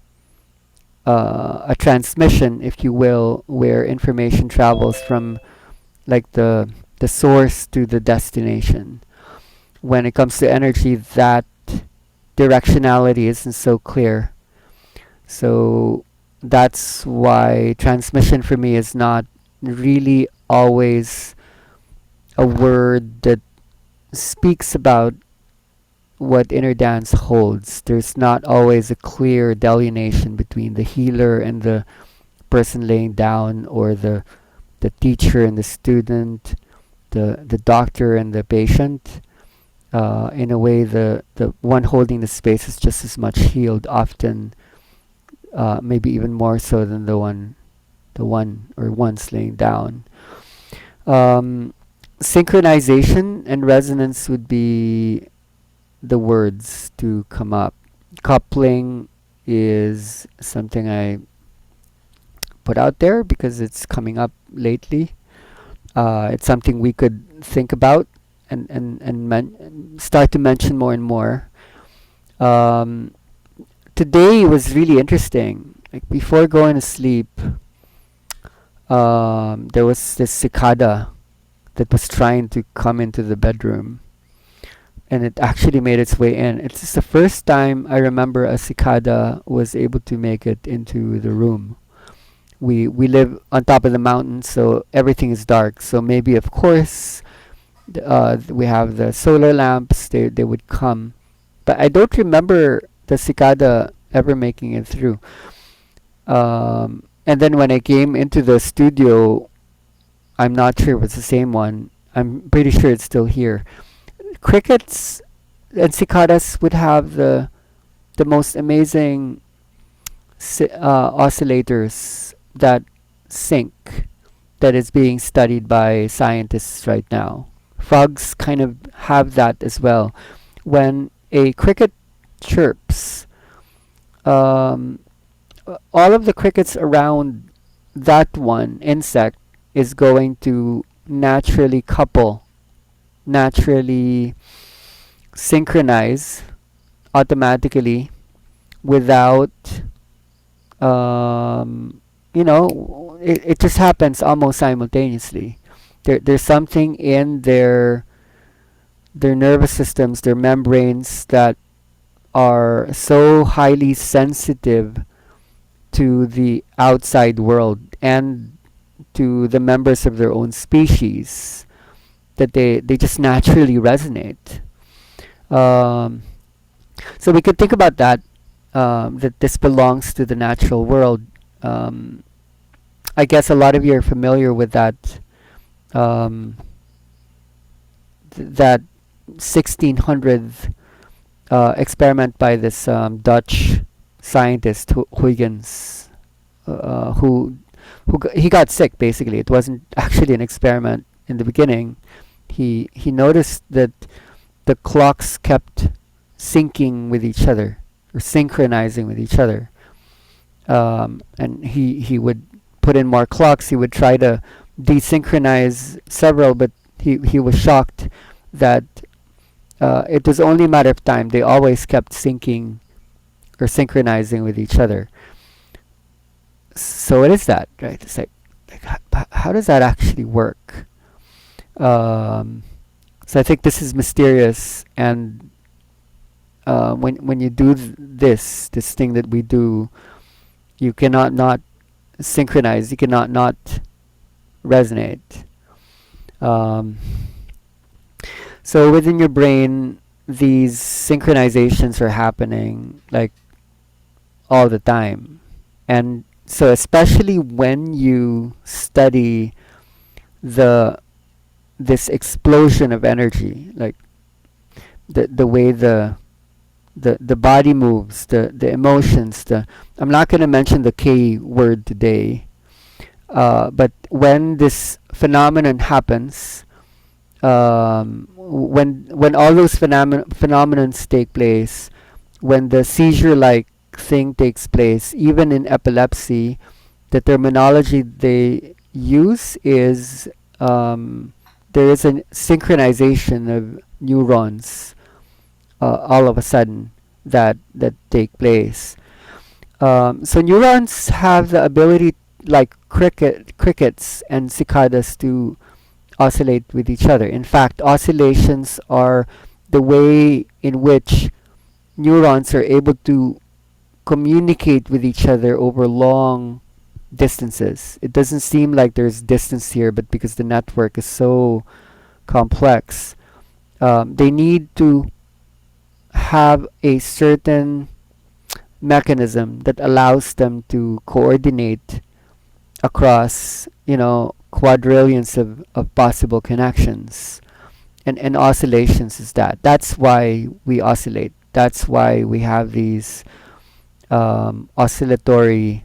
a transmission, if you will, where information travels from like the source to the destination. When it comes to energy, that directionality isn't so clear. So that's why transmission for me is not really always a word that speaks about what inner dance holds. There's not always a clear delineation between the healer and the person laying down, or the teacher and the student, the doctor and the patient. In a way, the one holding the space is just as much healed, often maybe even more so than the one or ones laying down. Um, Synchronization and resonance would be the words to come up. Coupling is something I put out there because it's coming up lately. It's something we could think about and start to mention more and more. Um, Today was really interesting. Like before going to sleep, there was this cicada that was trying to come into the bedroom, and it actually made its way in. It's just the first time I remember a cicada was able to make it into the room. We live on top of the mountain, so everything is dark. So maybe, of course, we have the solar lamps. They would come, but I don't remember the cicada ever making it through. And then when I came into the studio, I'm not sure if it's the same one. I'm pretty sure it's still here. Crickets and cicadas would have the most amazing oscillators that sync, that is being studied by scientists right now. Frogs kind of have that as well. When a cricket chirps, um, all of the crickets around that one insect is going to naturally couple, naturally synchronize automatically without, it just happens almost simultaneously. There's something in their nervous systems, their membranes, that are so highly sensitive to the outside world and to the members of their own species, that they just naturally resonate. Um, so we could think about that, that this belongs to the natural world. Um, I guess a lot of you are familiar with um, that 1600th experiment by this Dutch scientist Huygens, who he got sick. Basically, it wasn't actually an experiment in the beginning. He noticed that the clocks kept syncing with each other or synchronizing with each other, and he would put in more clocks. He would try to desynchronize several, but he was shocked that it was only a matter of time. They always kept syncing or synchronizing with each other. So what is that, right? It's like how does that actually work? Um, so I think this is mysterious, and when you do this thing that we do, you cannot not synchronize. You cannot not resonate. Um, so within your brain, these synchronizations are happening like all the time, and so especially when you study the this explosion of energy, like the way the body moves, the emotions, the I'm not going to mention the K word today, but when this phenomenon happens, when all those phenomenons take place, when the seizure like thing takes place, even in epilepsy, the terminology they use is there is a synchronization of neurons all of a sudden that take place. So neurons have the ability, like crickets and cicadas, to oscillate with each other. In fact, oscillations are the way in which neurons are able to communicate with each other over long distances. It doesn't seem like there's distance here, but because the network is so complex, they need to have a certain mechanism that allows them to coordinate across, quadrillions of possible connections. And oscillations is that. That's why we oscillate. That's why we have these oscillatory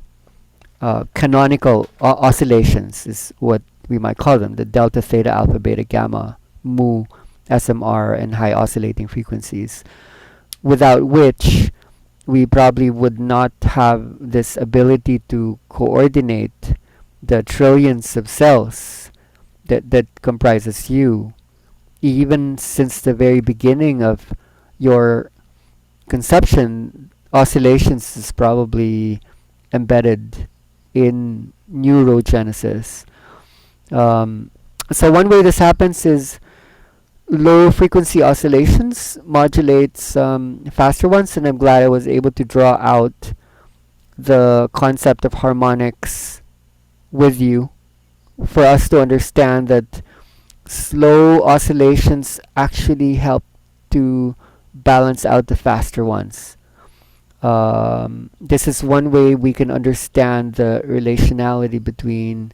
canonical oscillations is what we might call them, the delta, theta, alpha, beta, gamma, mu, SMR, and high oscillating frequencies, without which we probably would not have this ability to coordinate the trillions of cells that comprises you. Even since the very beginning of your conception, oscillations is probably embedded in neurogenesis. Um, so one way this happens is low frequency oscillations modulates faster ones, and I'm glad I was able to draw out the concept of harmonics with you for us to understand that slow oscillations actually help to balance out the faster ones. This is one way we can understand the relationality between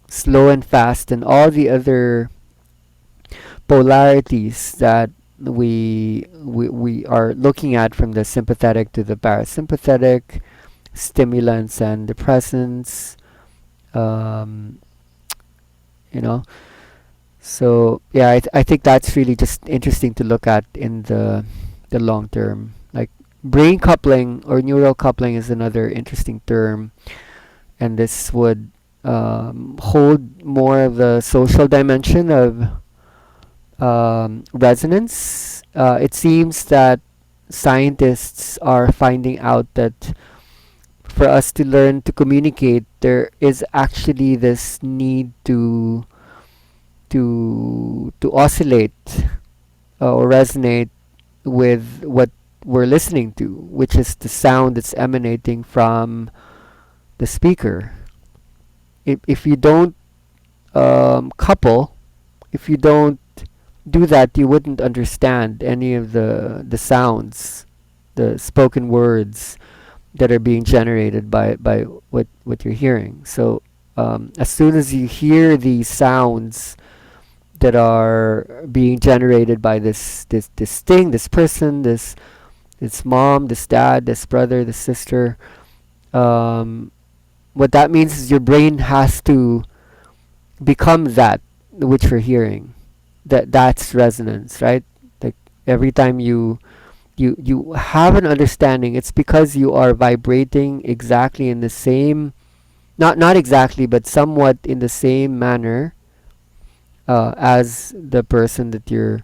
slow and fast and all the other polarities that we are looking at, from the sympathetic to the parasympathetic, stimulants and depressants, um, you know. So yeah, I think that's really just interesting to look at in the long term. Like brain coupling or neural coupling is another interesting term, and this would hold more of the social dimension of resonance. It seems that scientists are finding out that for us to learn to communicate, there is actually this need to oscillate or resonate with what we're listening to, which is the sound that's emanating from the speaker. If you don't couple, if you don't do that, you wouldn't understand any of the sounds, the spoken words that are being generated by what you're hearing. So as soon as you hear these sounds that are being generated by this thing, this person, this mom, this dad, this brother, this sister, um, what that means is your brain has to become that which you're hearing. That's resonance, right? Like every time you have an understanding, it's because you are vibrating exactly in the same, not exactly, but somewhat in the same manner as the person that you're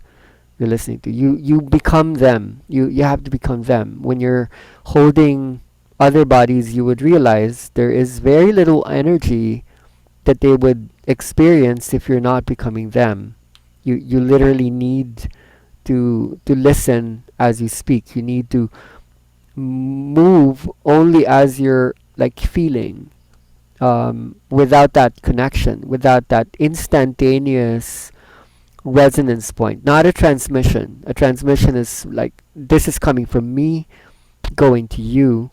listening to. You become them. You have to become them. When you're holding other bodies, you would realize there is very little energy that they would experience if you're not becoming them. You literally need to listen as you speak. You need to move only as you're like feeling, without that connection, without that instantaneous resonance point, not a transmission. A transmission is like, this is coming from me going to you.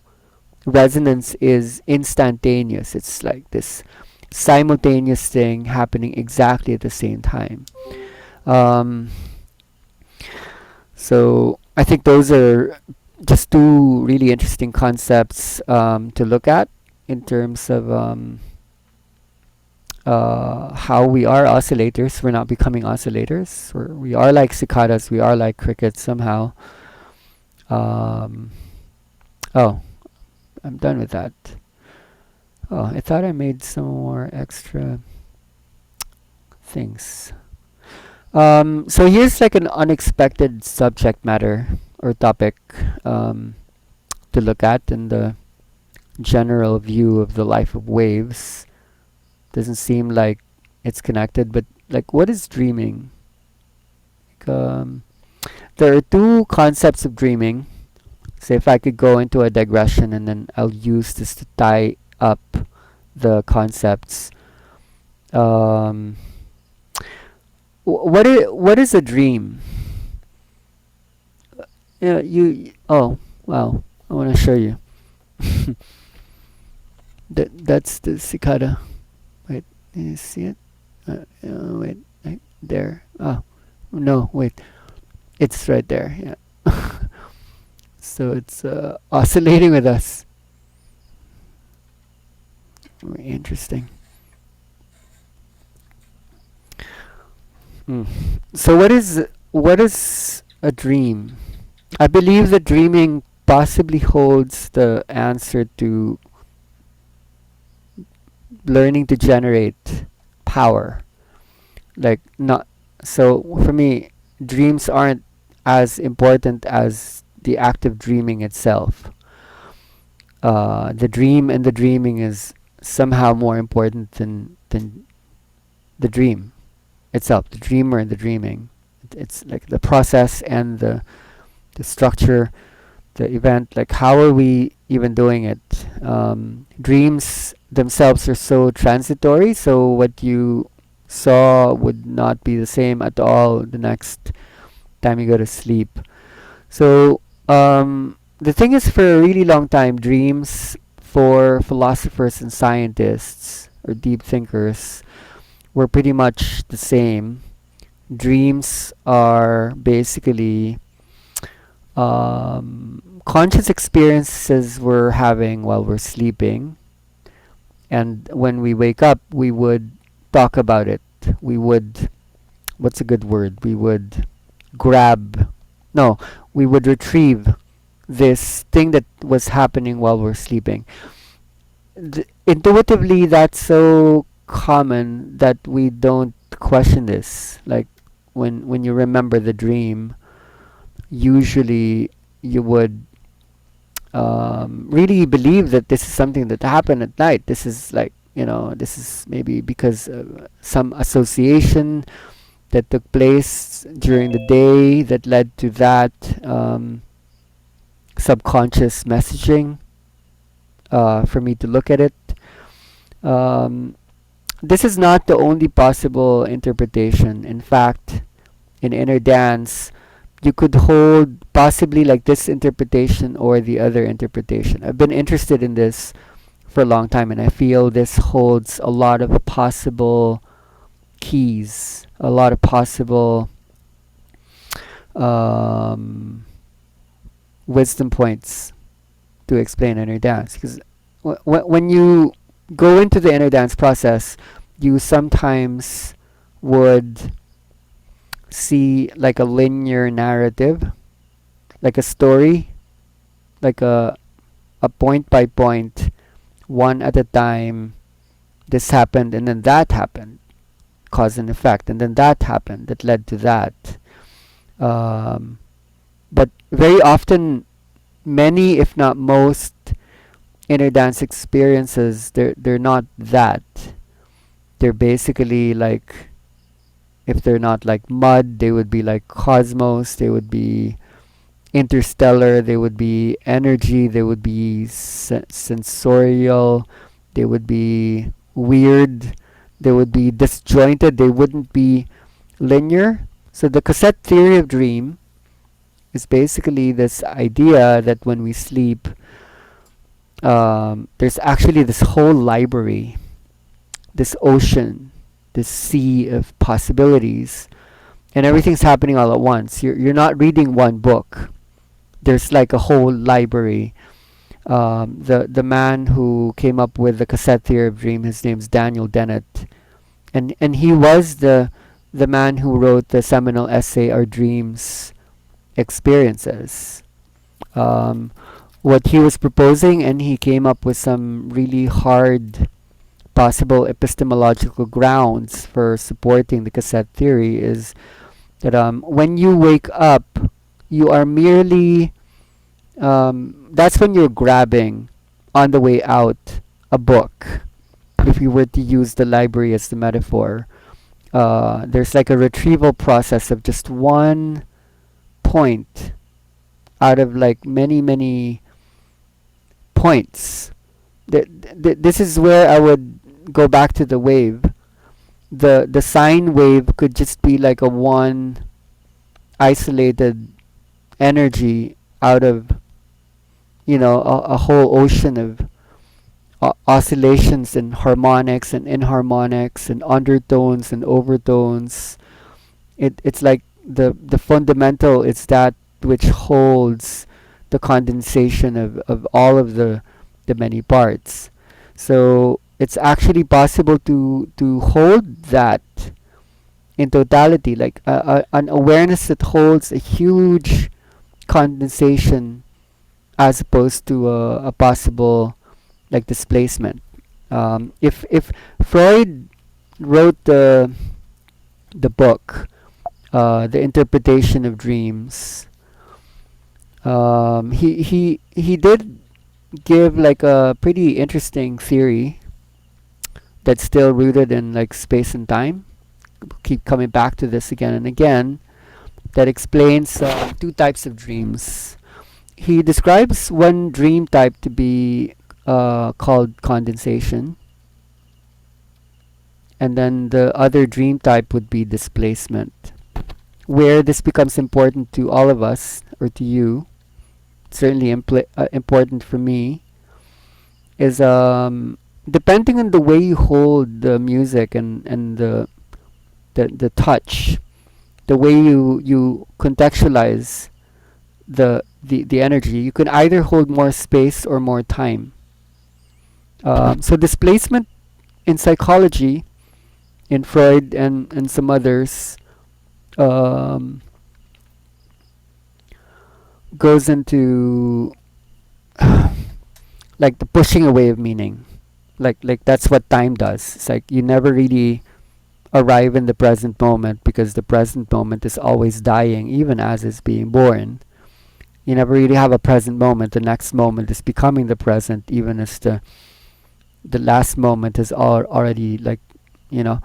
Resonance is instantaneous. It's like this simultaneous thing happening exactly at the same time. Um, so I think those are just two really interesting concepts to look at in terms of how we are oscillators. We're not becoming oscillators. We are like cicadas. We are like crickets somehow. Um, oh, I'm done with that. Oh, I thought I made some more extra things. So here's like an unexpected subject matter or topic um, to look at in the general view of the life of waves. Doesn't seem like it's connected, but like, what is dreaming? Like, there are two concepts of dreaming. So if I could go into a digression and then I'll use this to tie up the concepts. Um, what is a dream? Yeah, oh wow, I want to show you. That's the cicada. Wait, can you see it? Wait, there. Oh no, wait, it's right there. Yeah. So it's oscillating with us. Very interesting. Hmm. So what is a dream? I believe that dreaming possibly holds the answer to learning to generate power. Like, not so for me, dreams aren't as important as the act of dreaming itself. The dream and the dreaming is somehow more important than the dream itself, the dreamer and the dreaming. It's like the process and the structure, the event. Like, how are we even doing it? Dreams themselves are so transitory, so what you saw would not be the same at all the next time you go to sleep. So, the thing is, for a really long time, dreams for philosophers and scientists or deep thinkers were pretty much the same. Dreams are basically conscious experiences we're having while we're sleeping, and when we wake up, we would talk about it. We would, what's a good word? We would grab, no, we would retrieve this thing that was happening while we're sleeping. Intuitively, that's so common that we don't question this. Like, when you remember the dream, usually you would really believe that this is something that happened at night. This is like, this is maybe because of some association that took place during the day that led to that subconscious messaging, for me to look at it. Um, this is not the only possible interpretation. In fact, in inner dance, you could hold possibly like this interpretation or the other interpretation. I've been interested in this for a long time, and I feel this holds a lot of possible keys, a lot of possible um, wisdom points to explain inner dance. Because when you go into the inner dance process, you sometimes would see like a linear narrative, like a story, like a point by point, one at a time. This happened, and then that happened, cause and effect, and then that happened that led to that. Um, but very often, many, if not most, inner dance experiences, they're not that. They're basically like, if they're not like mud, they would be like cosmos. They would be interstellar. They would be energy. They would be sensorial. They would be weird. They would be disjointed. They wouldn't be linear. So the cassette theory of dream is basically this idea that when we sleep, there's actually this whole library, this ocean, this sea of possibilities, and everything's happening all at once. You're not reading one book. There's like a whole library. The man who came up with the cassette theory of dream, his name's Daniel Dennett, and he was the man who wrote the seminal essay Our Dreams Experiences. Um, what he was proposing, and he came up with some really hard possible epistemological grounds for supporting the cassette theory, is that when you wake up, you are merely that's when you're grabbing on the way out a book. If you were to use the library as the metaphor, there's like a retrieval process of just one point out of like many, many points. This is where I would go back to the wave. The sine wave could just be like a one isolated energy out of, a whole ocean of oscillations and harmonics and inharmonics and undertones and overtones. It's like the fundamental is that which holds the condensation of all of the many parts. So it's actually possible to hold that in totality, like an awareness that holds a huge condensation as opposed to a possible like displacement. If Freud wrote the book, The Interpretation of Dreams, he did give like a pretty interesting theory that's still rooted in like space and time. Keep coming back to this again and again. That explains two types of dreams. He describes one dream type to be called condensation, and then the other dream type would be displacement. Where this becomes important to all of us, or to you, certainly important for me, is depending on the way you hold the music and the touch, the way you contextualize the energy, you can either hold more space or more time. So displacement in psychology, in Freud and some others, um, goes into like the pushing away of meaning. Like that's what time does. It's like you never really arrive in the present moment because the present moment is always dying, even as it's being born. You never really have a present moment. The next moment is becoming the present, even as the last moment is already like, you know.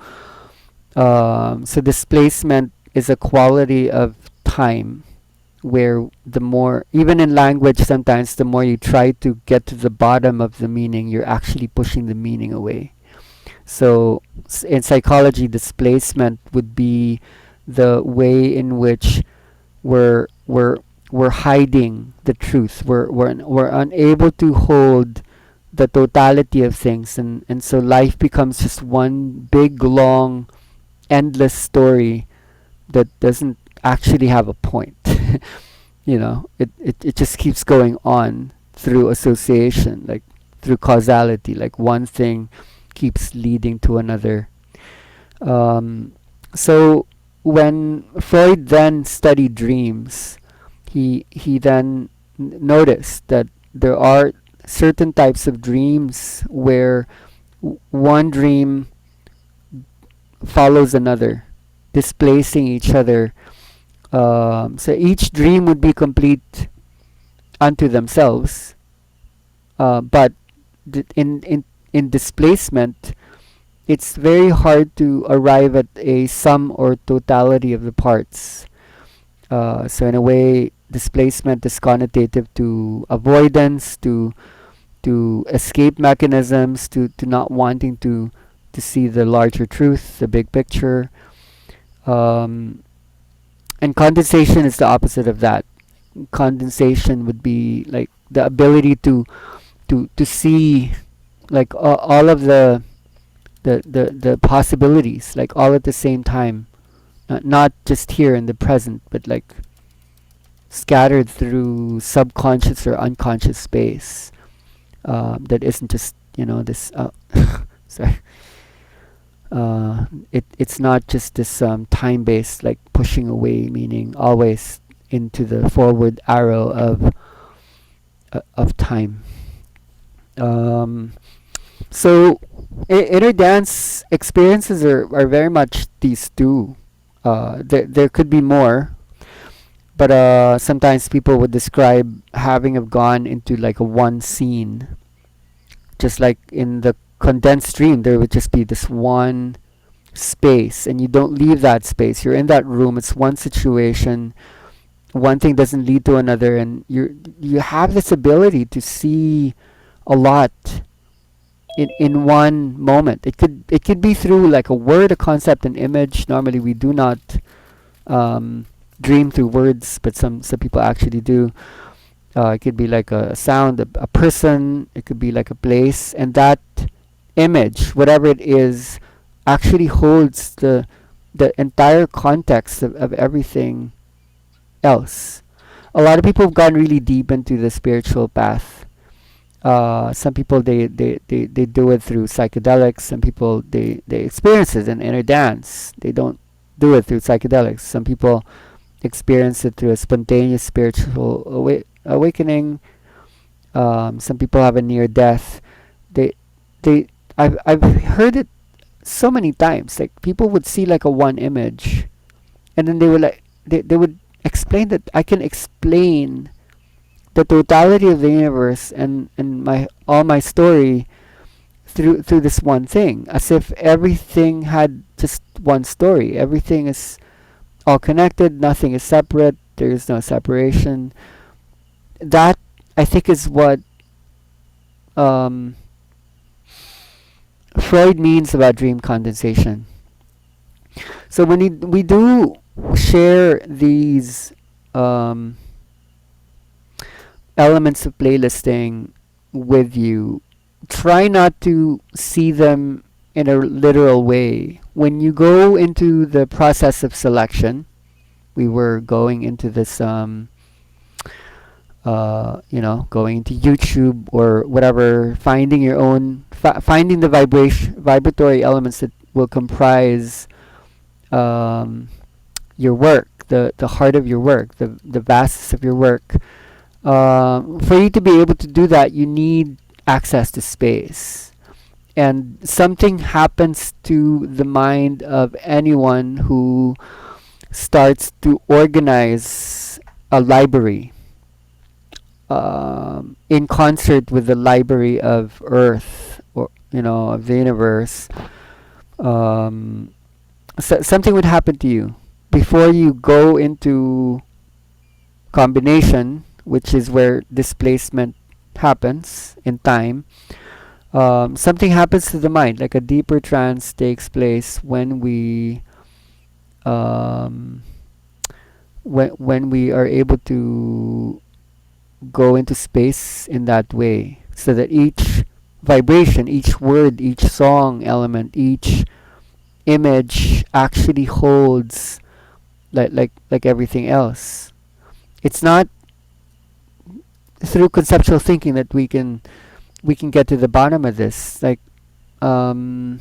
So displacement is a quality of time where the more, even in language, sometimes the more you try to get to the bottom of the meaning, you're actually pushing the meaning away. So in psychology, displacement would be the way in which we're we're we're hiding the truth. We're unable to hold the totality of things, and so life becomes just one big long endless story that doesn't actually have a point. It just keeps going on through association, like through causality, like one thing keeps leading to another. Um, so when Freud then studied dreams, he then noticed that there are certain types of dreams where one dream follows another, displacing each other. So each dream would be complete unto themselves, but in displacement, it's very hard to arrive at a sum or totality of the parts. So in a way, displacement is connotative to avoidance, to escape mechanisms, to not wanting to see the larger truth, the big picture. Um, and condensation is the opposite of that. Condensation would be like the ability to see like all of the possibilities like all at the same time, not just here in the present, but like scattered through subconscious or unconscious space, that isn't just this sorry, it's not just this time based like pushing away, meaning always into the forward arrow of time. um, So, inner dance experiences are very much these two. There could be more, but sometimes people would describe having have gone into like a one scene, just like in the condensed dream, there would just be this one space, and you don't leave that space. You're in that room. It's one situation. One thing doesn't lead to another, and you have this ability to see a lot in one moment. It could be through like a word, a concept, an image. Normally we do not um, dream through words, but some people actually do. It could be like a sound, a person. It could be like a place, and that image, whatever it is, actually holds the entire context of everything else. A lot of people have gone really deep into the spiritual path. Some people they do it through psychedelics. Some people they experience it in inner dance. They don't do it through psychedelics. Some people experience it through a spontaneous spiritual awakening. Some people have a near death. They they I've heard it so many times. Like people would see like a one image, and then they would they would explain that I can explain the totality of the universe and my all my story through this one thing, as if everything had just one story. Everything is all connected, nothing is separate, there is no separation. That, I think, is what um, Freud means about dream condensation. So when we do share these um, elements of playlisting with you, try not to see them in a literal way. When you go into the process of selection, we were going into this, going into YouTube or whatever, finding your own, finding the vibratory elements that will comprise um, your work, the heart of your work, the vastness of your work. For you to be able to do that, you need access to space. And something happens to the mind of anyone who starts to organize a library in concert with the library of Earth, or of the universe. Um, something would happen to you before you go into combination, which is where displacement happens in time. Something happens to the mind, like a deeper trance takes place um, when we are able to go into space in that way, so that each vibration, each word, each song element, each image actually holds like everything else. It's not through conceptual thinking that we can we can get to the bottom of this. Like, um,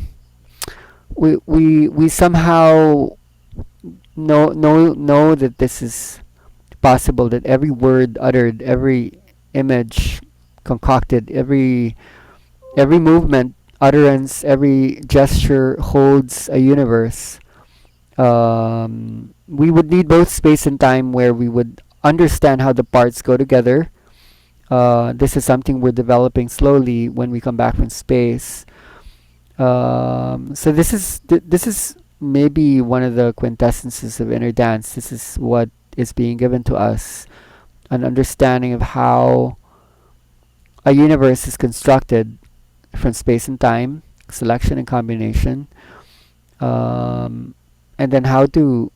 we somehow know that this is possible. That every word uttered, every image concocted, every movement, utterance, every gesture holds a universe. We would need both space and time where we would understand how the parts go together. This is something we're developing slowly when we come back from space. So this is maybe one of the quintessences of inner dance. This is what is being given to us, an understanding of how a universe is constructed from space and time, selection and combination, um, and then how to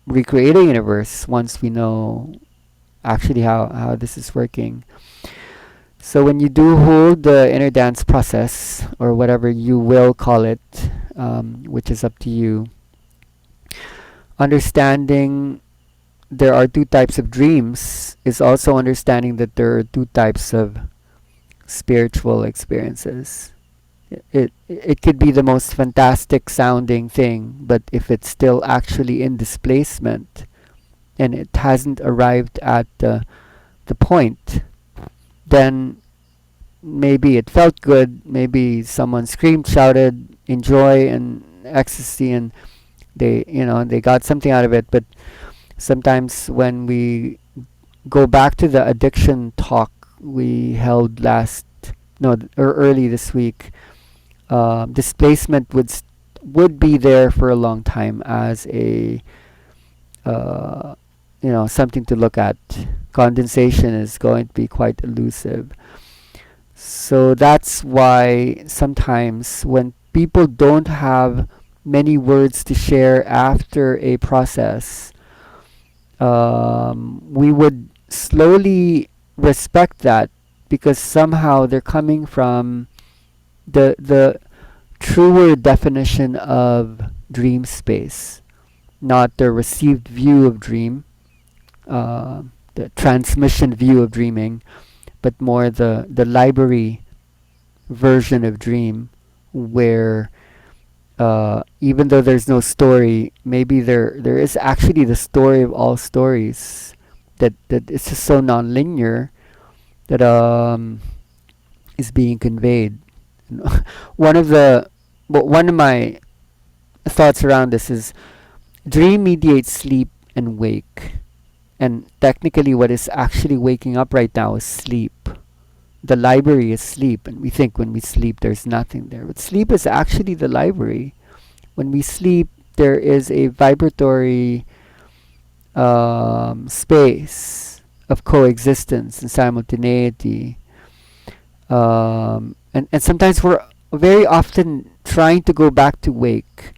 recreate a universe once we know actually how this is working. So when you do hold the inner dance process, or whatever you will call it, which is up to you, understanding there are two types of dreams is also understanding that there are two types of spiritual experiences. It could be the most fantastic sounding thing, but if it's still actually in displacement and it hasn't arrived at the point, then maybe it felt good, maybe someone screamed, shouted in joy and ecstasy, and they got something out of it. But sometimes when we go back to the addiction talk we held last no or early this week, displacement would be there for a long time as a uh, something to look at. Condensation is going to be quite elusive. So that's why sometimes when people don't have many words to share after a process, we would slowly respect that, because somehow they're coming from the truer definition of dream space, not the received view of dream, uh, the transmission view of dreaming, but more the library version of dream, where even though there's no story, maybe there is actually the story of all stories. That it's just so non-linear that is being conveyed. one of the One of my thoughts around this is dream mediates sleep and wake, and technically what is actually waking up right now is sleep. The library is sleep, and we think when we sleep there's nothing there, but sleep is actually the library. When we sleep, there is a vibratory space of coexistence and simultaneity. And sometimes we're very often trying to go back to wake,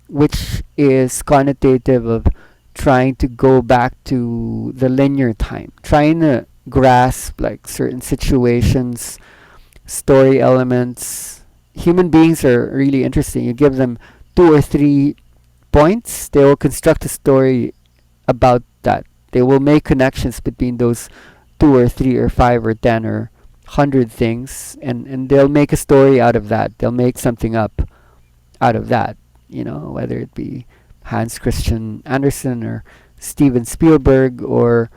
which is connotative of trying to go back to the linear time, trying to grasp like certain situations, story elements. Human beings are really interesting. You give them 2 or 3 points, they will construct a story about that. They will make connections between those 2 or 3 or 5 or 10 or 100 things, and they'll make a story out of that. They'll make something up out of that. Whether it be Hans Christian Andersen or Steven Spielberg or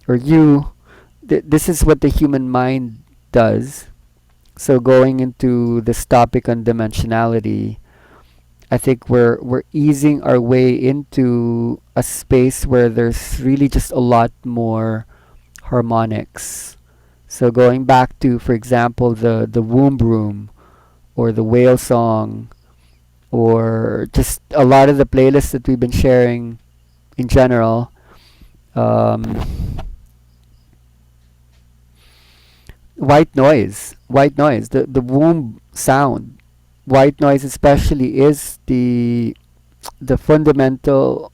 you. This is what the human mind does. So going into this topic on dimensionality, I think we're easing our way into a space where there's really just a lot more harmonics. So going back to, for example, the womb room, or the whale song, or just a lot of the playlists that we've been sharing in general. Um, white noise, the womb sound. White noise especially is the fundamental,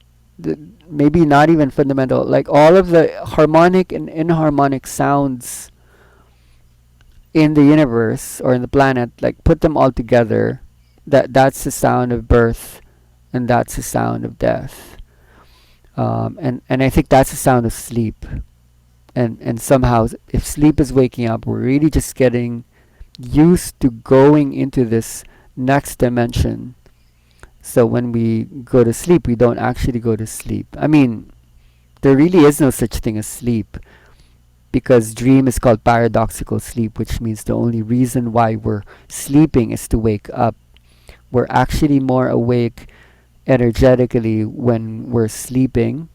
maybe not even fundamental, like all of the harmonic and inharmonic sounds in the universe or in the planet, like put them all together, that's the sound of birth, and that's the sound of death. And I think that's the sound of sleep. and somehow if sleep is waking up, we're really just getting used to going into this next dimension. So when we go to sleep, we don't actually go to sleep. I mean, there really is no such thing as sleep, because dream is called paradoxical sleep, which means the only reason why we're sleeping is to wake up. We're actually more awake energetically when we're sleeping.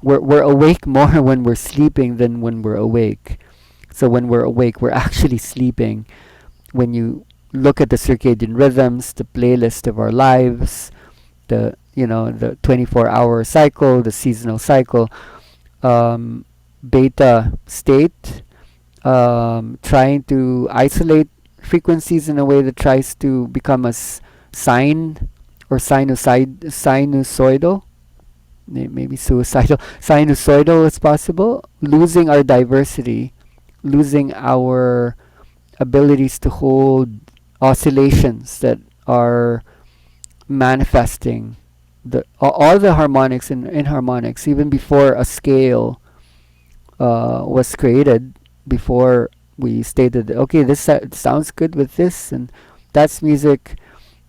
We're awake more when we're sleeping than when we're awake. So when we're awake, we're actually sleeping. When you look at the circadian rhythms, the playlist of our lives, the 24-hour cycle, the seasonal cycle, beta state, trying to isolate frequencies in a way that tries to become as sine or sinusoidal, maybe suicidal, sinusoidal as possible, losing our diversity, losing our abilities to hold oscillations that are manifesting all the harmonics and inharmonics even before a scale was created, before we stated, okay, this sounds good with this, and that's music.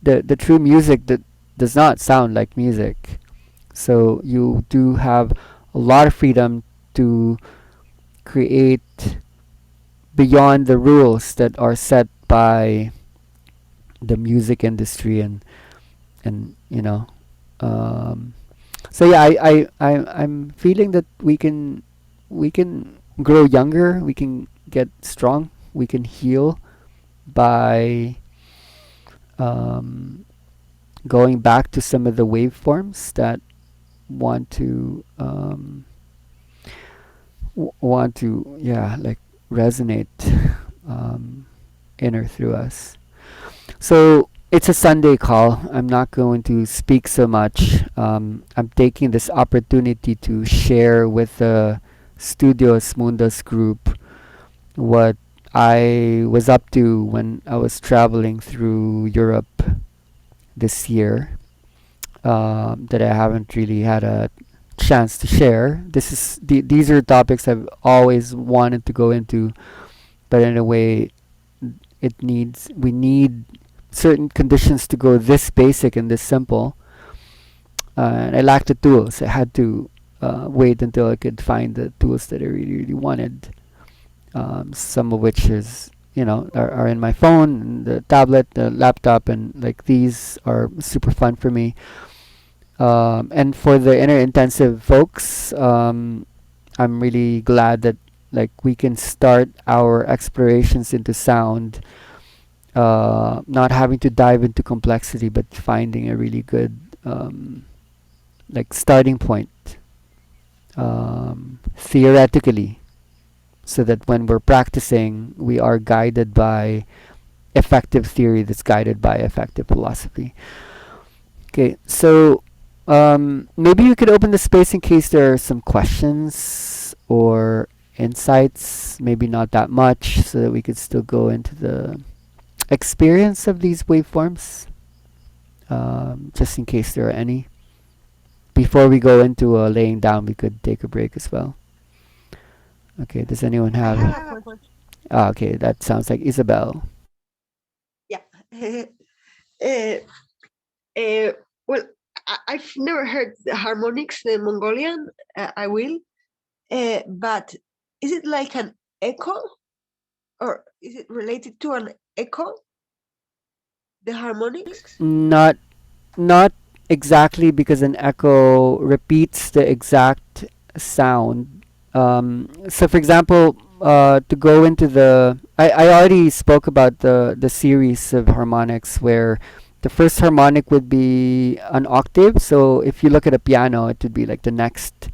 The true music that does not sound like music. So you do have a lot of freedom to create beyond the rules that are set by the music industry, and um, so yeah, I'm feeling that we can grow younger, we can get strong, we can heal by um, going back to some of the waveforms that want to want to, yeah, like resonate um, inner through us. So it's a Sunday call. I'm not going to speak so much. I'm taking this opportunity to share with the Studios Mundos group what I was up to when I was traveling through Europe this year, that I haven't really had a chance to share. These are topics I've always wanted to go into, but in a way, we need certain conditions to go this basic and this simple, and I lacked the tools. I had to wait until I could find the tools that I really really wanted. Some of which is are in my phone, and the tablet, the laptop, and like these are super fun for me. And for the inner intensive folks, I'm really glad that like we can start our explorations into sound, not having to dive into complexity, but finding a really good like starting point, theoretically, so that when we're practicing, we are guided by effective theory that's guided by effective philosophy. Okay, so maybe you could open the space in case there are some questions or insights, maybe not that much, so that we could still go into the experience of these waveforms, just in case there are any. Before we go into laying down, we could take a break as well. Okay, does anyone I have? have a question. Ah, okay, that sounds like Isabel. Yeah. uh, uh, well, I've never heard the harmonics, the Mongolian. I will. But is it like an echo, or is it related to an echo? The harmonics? Not not exactly, because an echo repeats the exact sound. So, for example, to go into I already spoke about the series of harmonics where the first harmonic would be an octave. So, if you look at a piano, it would be like the next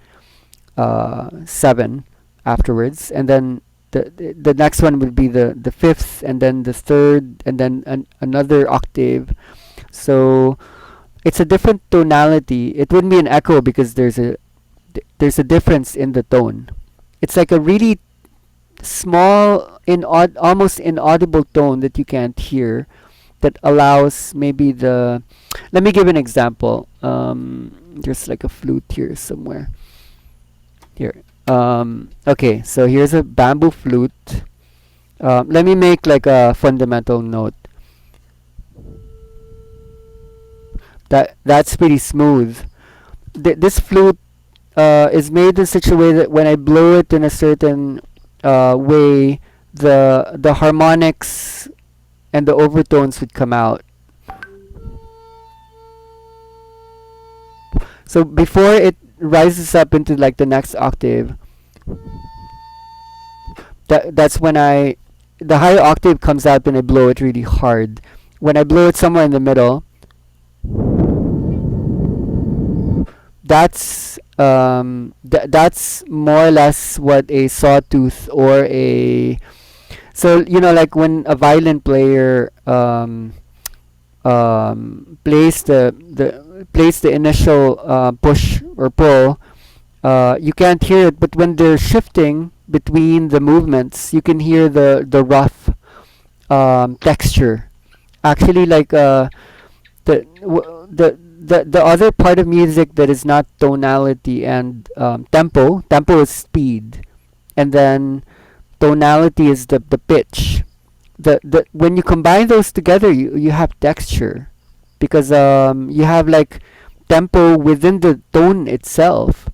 seven afterwards, and then the next one would be the fifth, and then the third, and then another octave. So it's a different tonality. It wouldn't be an echo because there's a difference in the tone. It's like a really small, almost inaudible tone that you can't hear. That allows maybe the. Let me give an example. There's like a flute here somewhere. Here. Okay, so here's a bamboo flute. Let me make like a fundamental note. That's pretty smooth. This flute is made in such a way that when I blow it in a certain way, the harmonics and the overtones would come out. So before it rises up into like the next octave, that's when the higher octave comes out when I blow it really hard. When I blow it somewhere in the middle, that's more or less what a sawtooth or a, so like when a violin player plays the initial push or pull, you can't hear it, but when they're shifting between the movements, you can hear the rough texture. Actually, like the other part of music that is not tonality and tempo. Tempo is speed, and then tonality is the pitch. The when you combine those together, you have texture, because you have like tempo within the tone itself.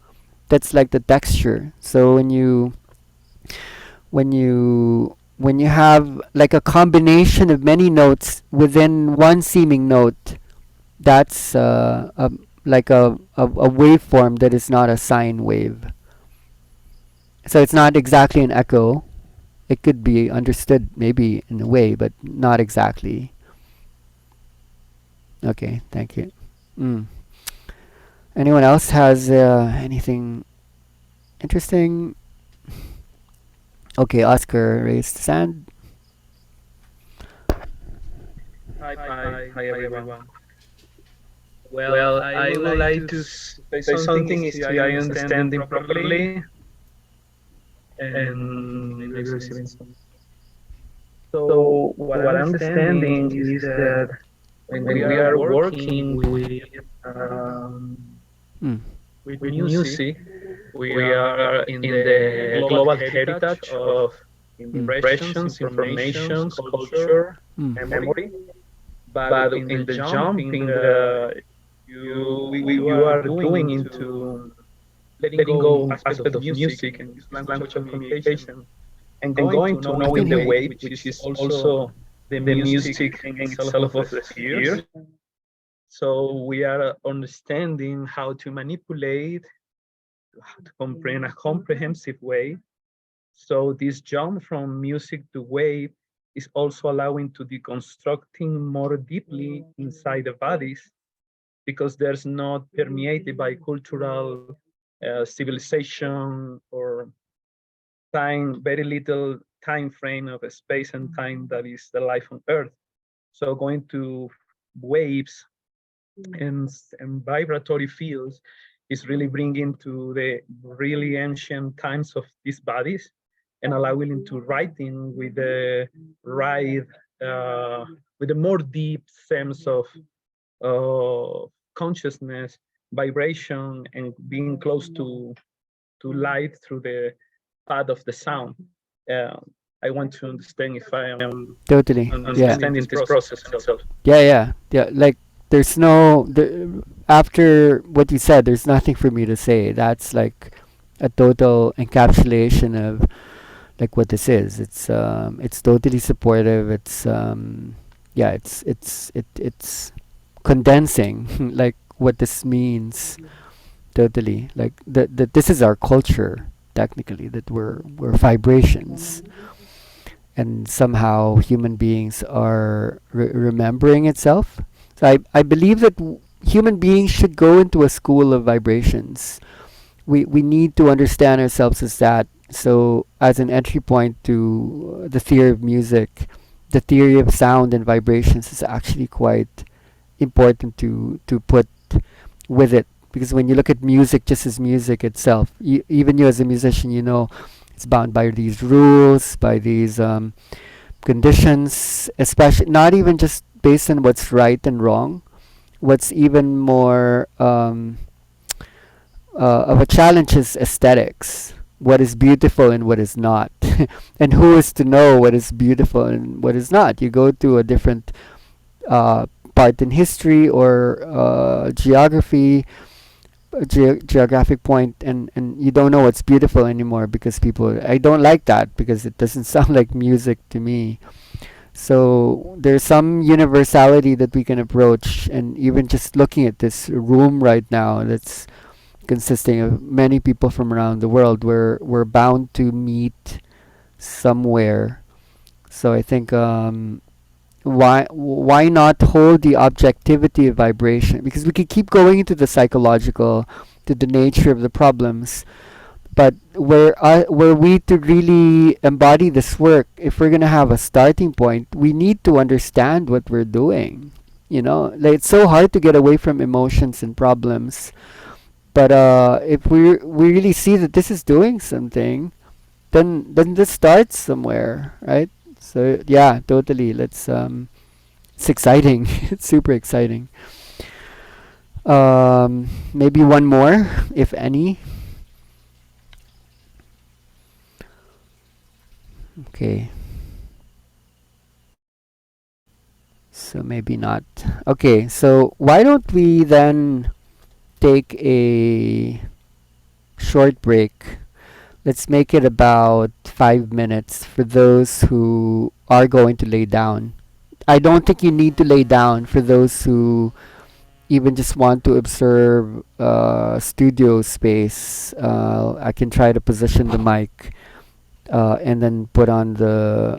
That's like the texture. So when you have like a combination of many notes within one seeming note, that's like a waveform that is not a sine wave. So it's not exactly an echo. It could be understood maybe in a way, but not exactly. Okay, thank you. Mm. Anyone else has anything interesting? Okay, Oscar raised his hand. Hi everyone. Well, I would like to say something if I understand it properly and maybe receiving some. So what I'm understanding is that when we are working um, Mm. with music, we are in the global heritage of Mm. impressions, informations, culture, Mm. memory. But in the jumping, you are doing into letting go aspect of music and this language of communication and going to I can knowing the hear you. weight, which is also the music in itself of the spheres. So we are understanding how to manipulate, how to comprehend a comprehensive way. So this jump from music to wave is also allowing to deconstructing more deeply inside the bodies because there's not permeated by cultural civilization or time, very little time frame of space and time that is the life on Earth. So going to waves and vibratory fields is really bringing to the really ancient times of these bodies and allowing to writing with the right with a more deep sense of consciousness, vibration, and being close to light through the path of the sound. Uh, I want to understand if I am Totally. Yeah. understanding this process itself. Yeah. Like there's no after what you said, there's nothing for me to say. That's like a total encapsulation of like what this is. It's totally supportive. It's yeah, it's condensing like what this means. Totally. Like that this is our culture technically, that we're vibrations, and somehow human beings are remembering itself. So I believe that human beings should go into a school of vibrations. We need to understand ourselves as that. So as an entry point to the theory of music, the theory of sound and vibrations is actually quite important to put with it, because when you look at music just as music itself, even you as a musician, it's bound by these rules, by these conditions, especially not even just based on what's right and wrong. What's even more of a challenge is aesthetics. what is beautiful and what is not. And who is to know what is beautiful and what is not? You go to a different uh, part in history or geography, geographic point, and you don't know what's beautiful anymore because people. I don't like that because it doesn't sound like music to me. So there's some universality that we can approach, and even just looking at this room right now, that's consisting of many people from around the world. We're bound to meet somewhere. So I think why not hold the objectivity of vibration? Because we could keep going into the psychological, to the nature of the problems, but were we to really embody this work, if we're gonna have a starting point, we need to understand what we're doing. You know, like it's so hard to get away from emotions and problems. But if we really see that this is doing something, then this starts somewhere, right? So yeah, totally. Let's it's exciting. It's super exciting. Maybe one more, if any. Okay. So maybe not. Okay, so why don't we then take a short break? Let's make it about 5 minutes for those who are going to lay down. I don't think you need to lay down for those who even just want to observe studio space. I can try to position the mic and then put on the,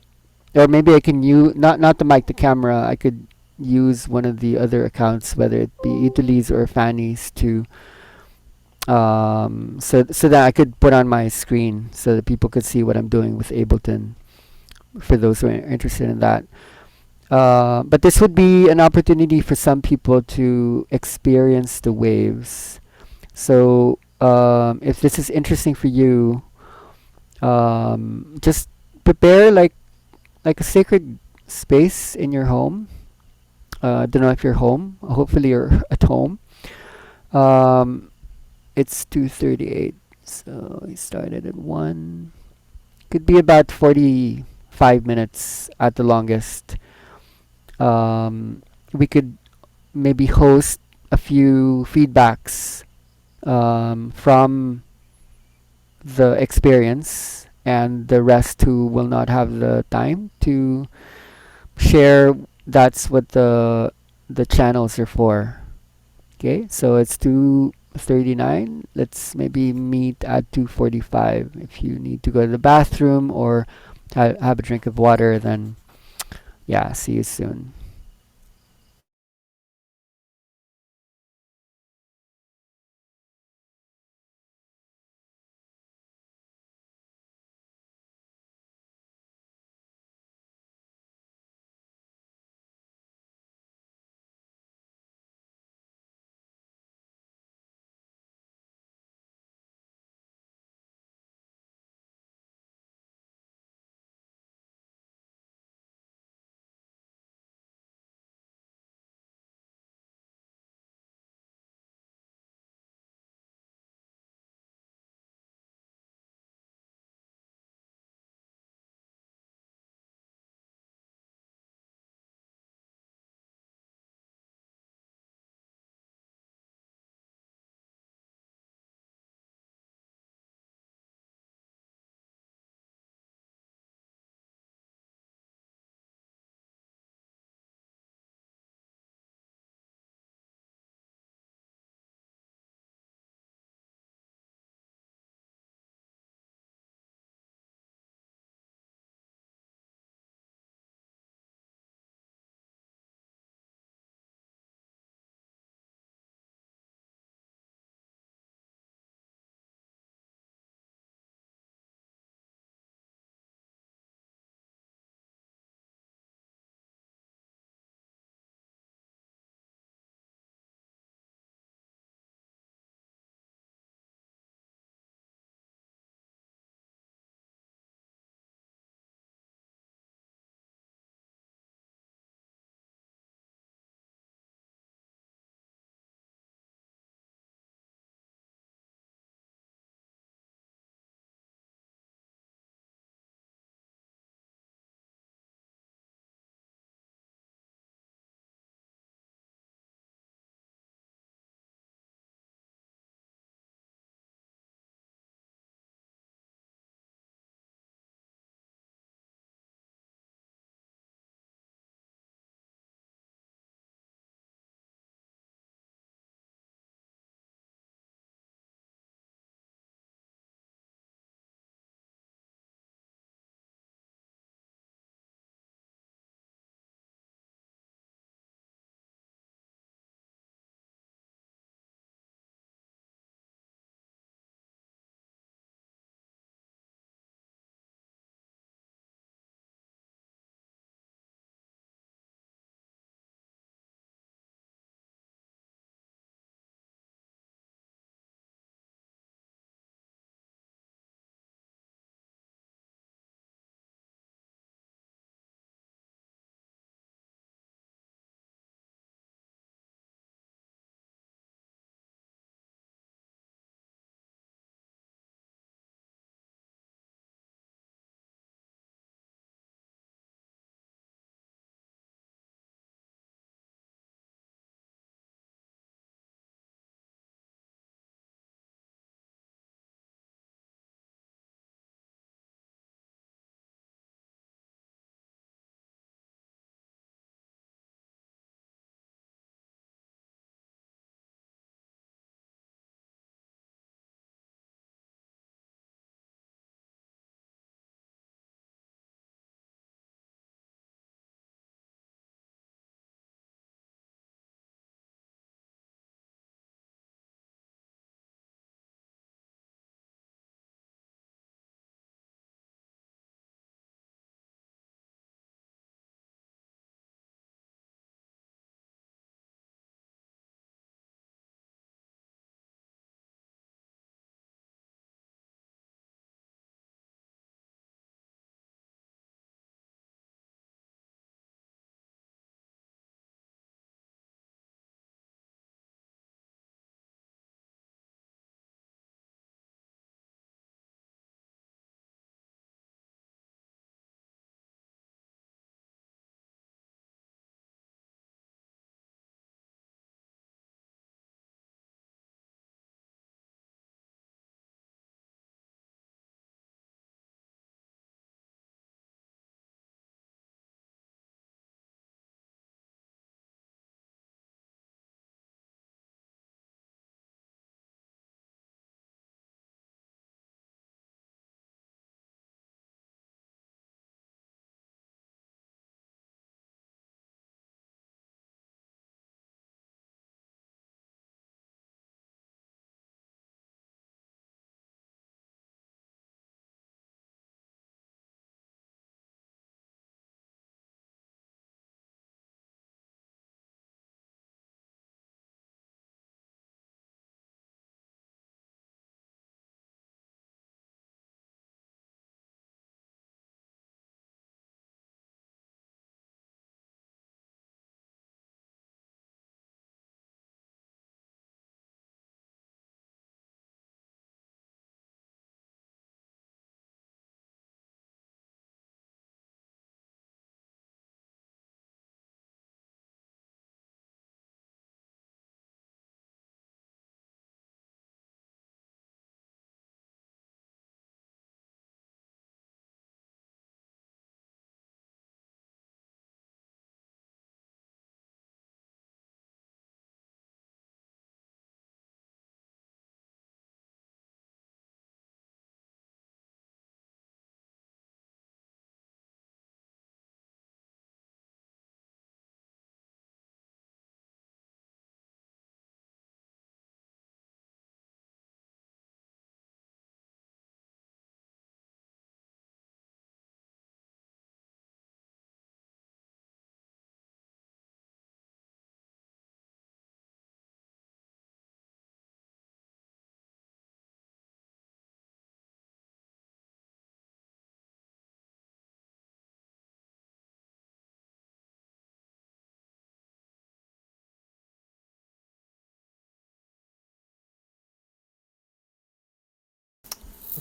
or maybe I can use not the mic, the camera. I could use one of the other accounts, whether it be Italy's or Fanny's, to so that I could put on my screen so that people could see what I'm doing with Ableton. For those who are interested in that. But this would be an opportunity for some people to experience the waves. So if this is interesting for you, just prepare like a sacred space in your home. I don't know if you're home. Hopefully you're at home. Um, it's 2:38, so we started at 1. Could be about 45 minutes at the longest. We could maybe host a few feedbacks from the experience, and the rest who will not have the time to share. That's what the channels are for. Okay, so it's 2:39. Let's maybe meet at 2:45. If you need to go to the bathroom or have a drink of water, then yeah, see you soon.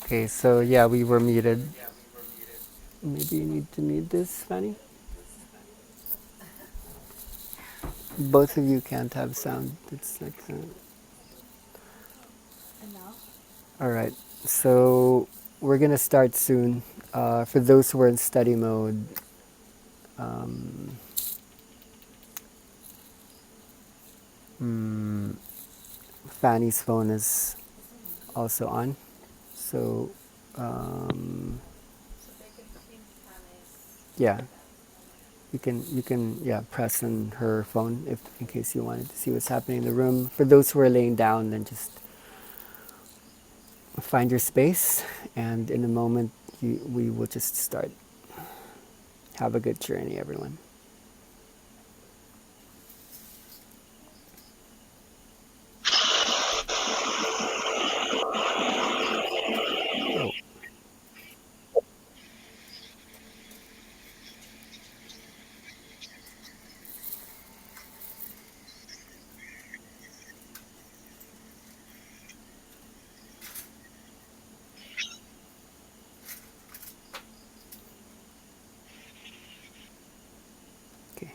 Okay, so yeah, we were muted. Maybe you need to mute this, Fanny. Both of you can't have sound. It's like, all right. So we're gonna start soon. For those who are in study mode, um, mm, Fanny's phone is also on. So um, yeah, you can yeah press on her phone if in case you wanted to see what's happening in the room. For those who are laying down, then just find your space, and in a moment we will just start. Have a good journey, everyone. Oh, okay.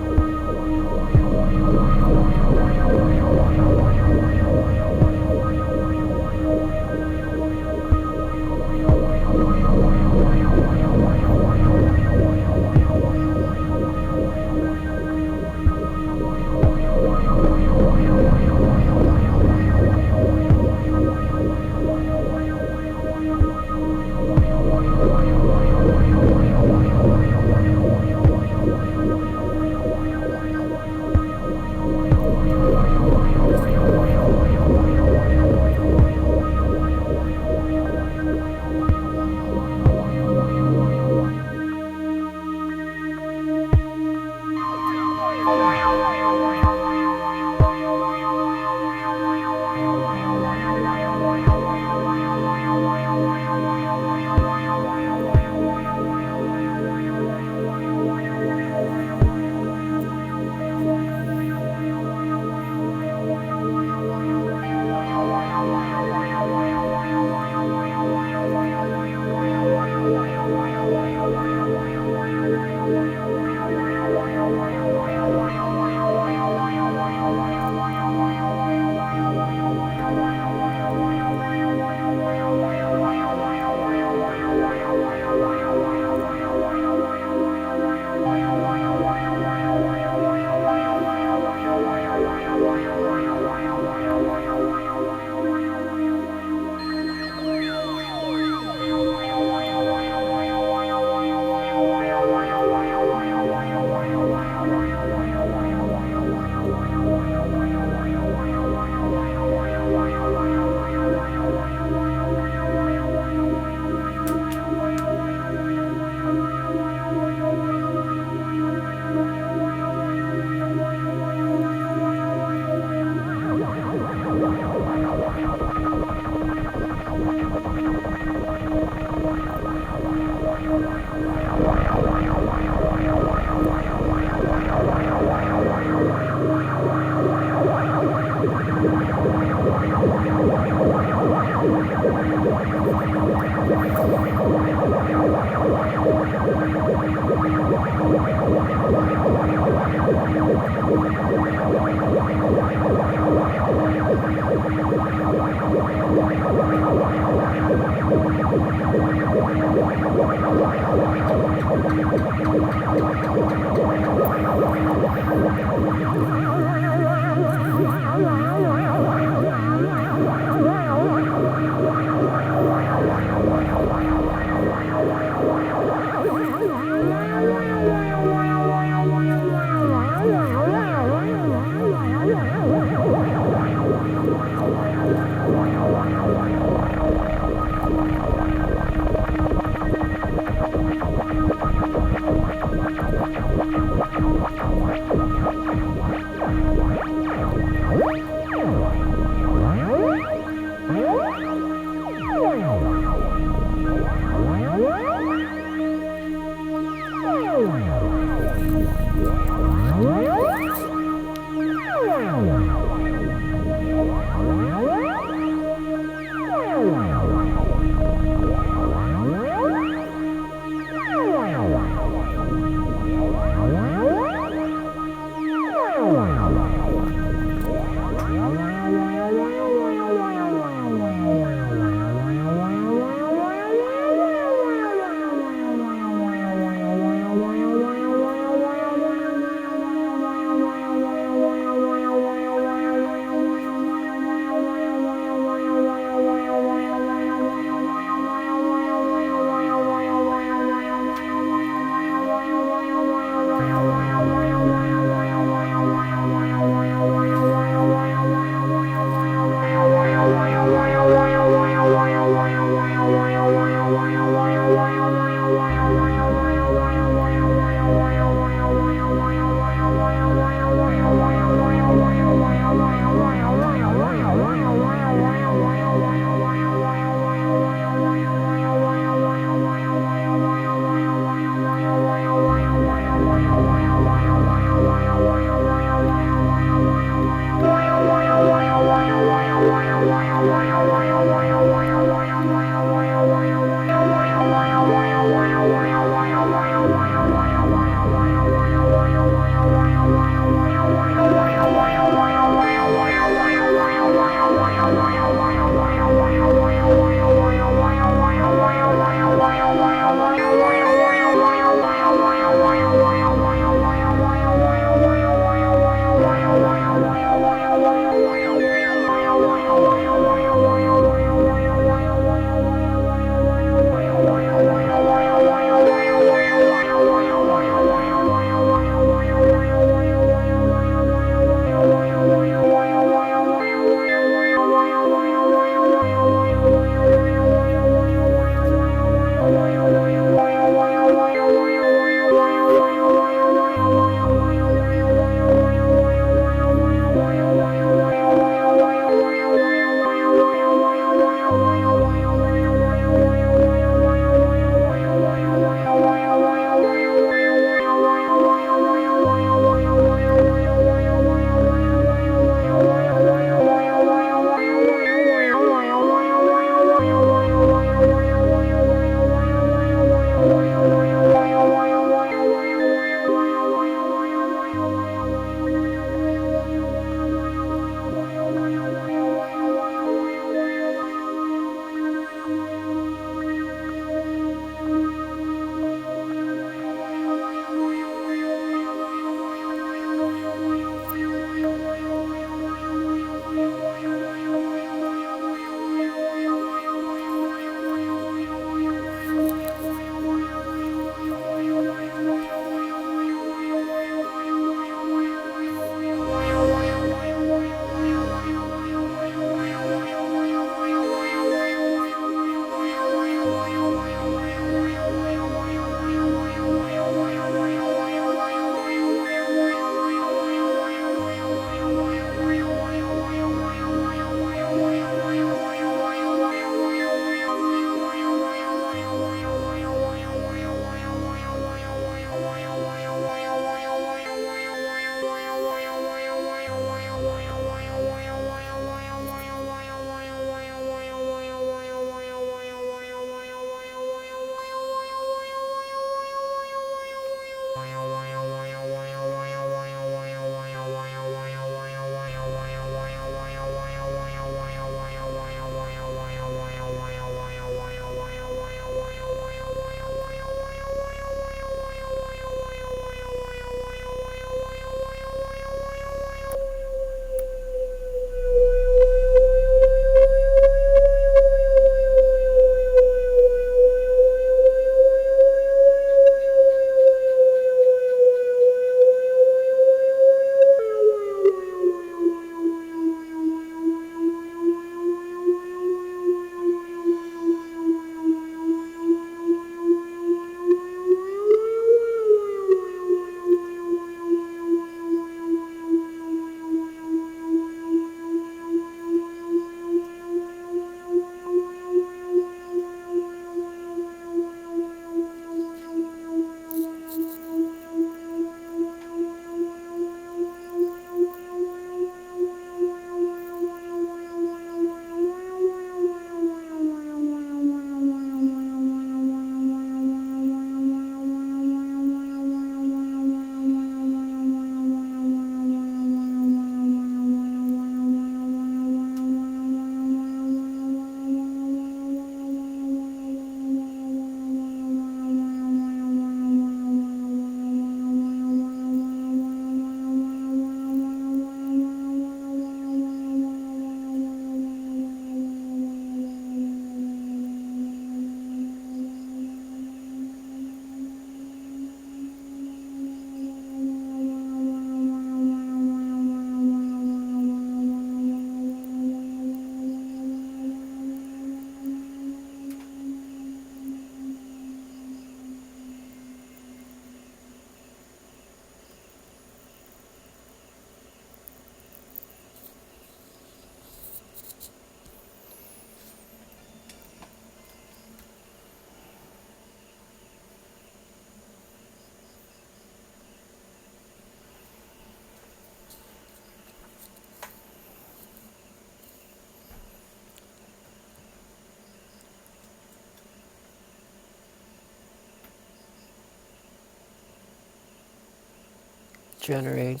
generate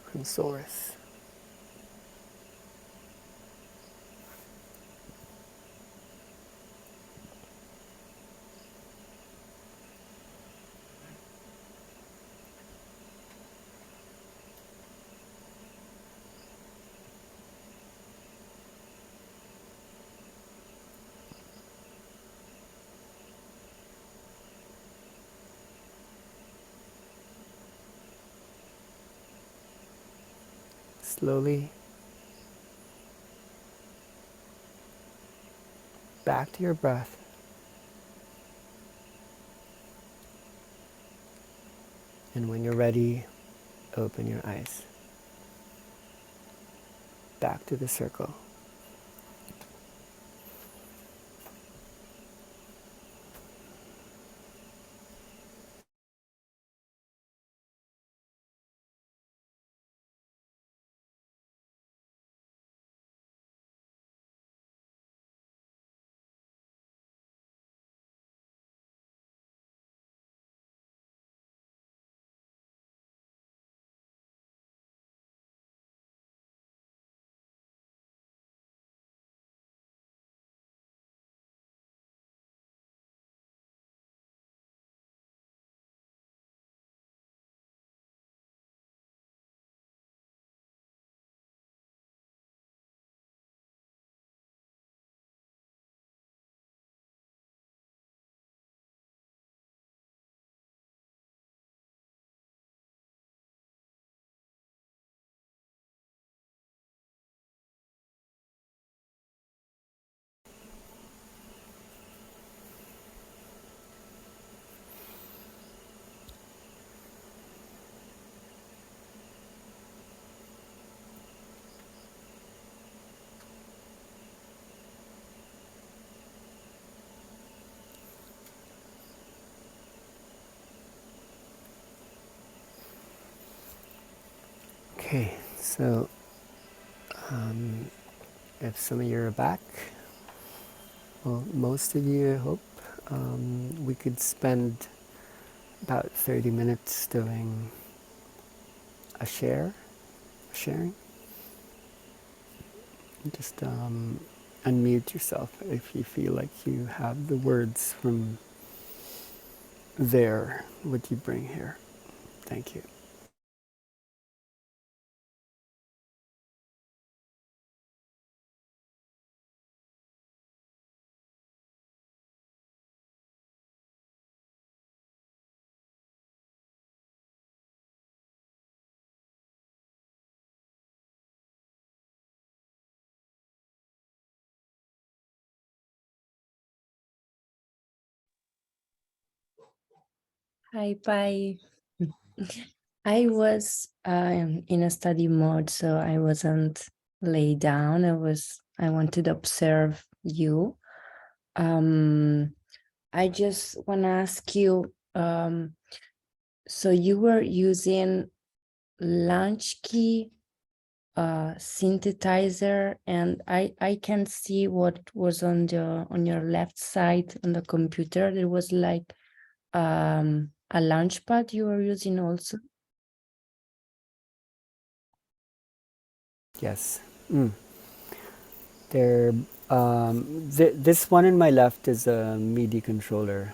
from source. Slowly back to your breath. And when you're ready, open your eyes. Back to the circle. Okay, so if some of you are back, well, most of you, I hope, we could spend about 30 minutes doing a sharing. Just unmute yourself if you feel like you have the words from there, what you bring here. Thank you. Hi, bye. I was in a study mode, so I wasn't laid down. I wanted to observe you. I just want to ask you, so you were using launch key synthesizer, and I can see what was on your left side on the computer. There was like a launch pad you were using also. Yes. There. This one in my left is a MIDI controller.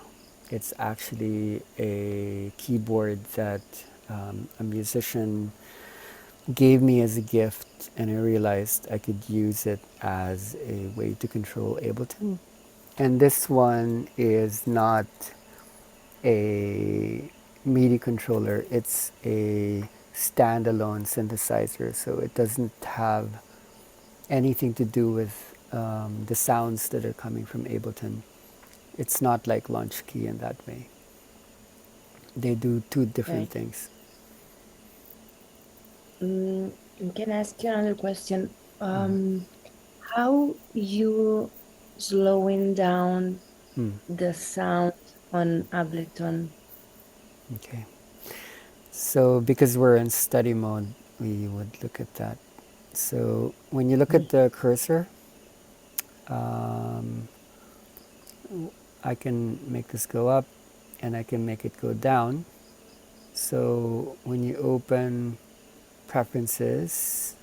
It's actually a keyboard that a musician gave me as a gift, and I realized I could use it as a way to control Ableton. And this one is not a MIDI controller, it's a standalone synthesizer, so it doesn't have anything to do with the sounds that are coming from Ableton. It's not like Launch Key in that way. They do two different Okay. things. Can I ask you another question? How you slowing down Mm. the sound on Ableton? Okay. So because we're in study mode, we would look at that. So when you look at the cursor, um, I can make this go up and I can make it go down. So when you open preferences,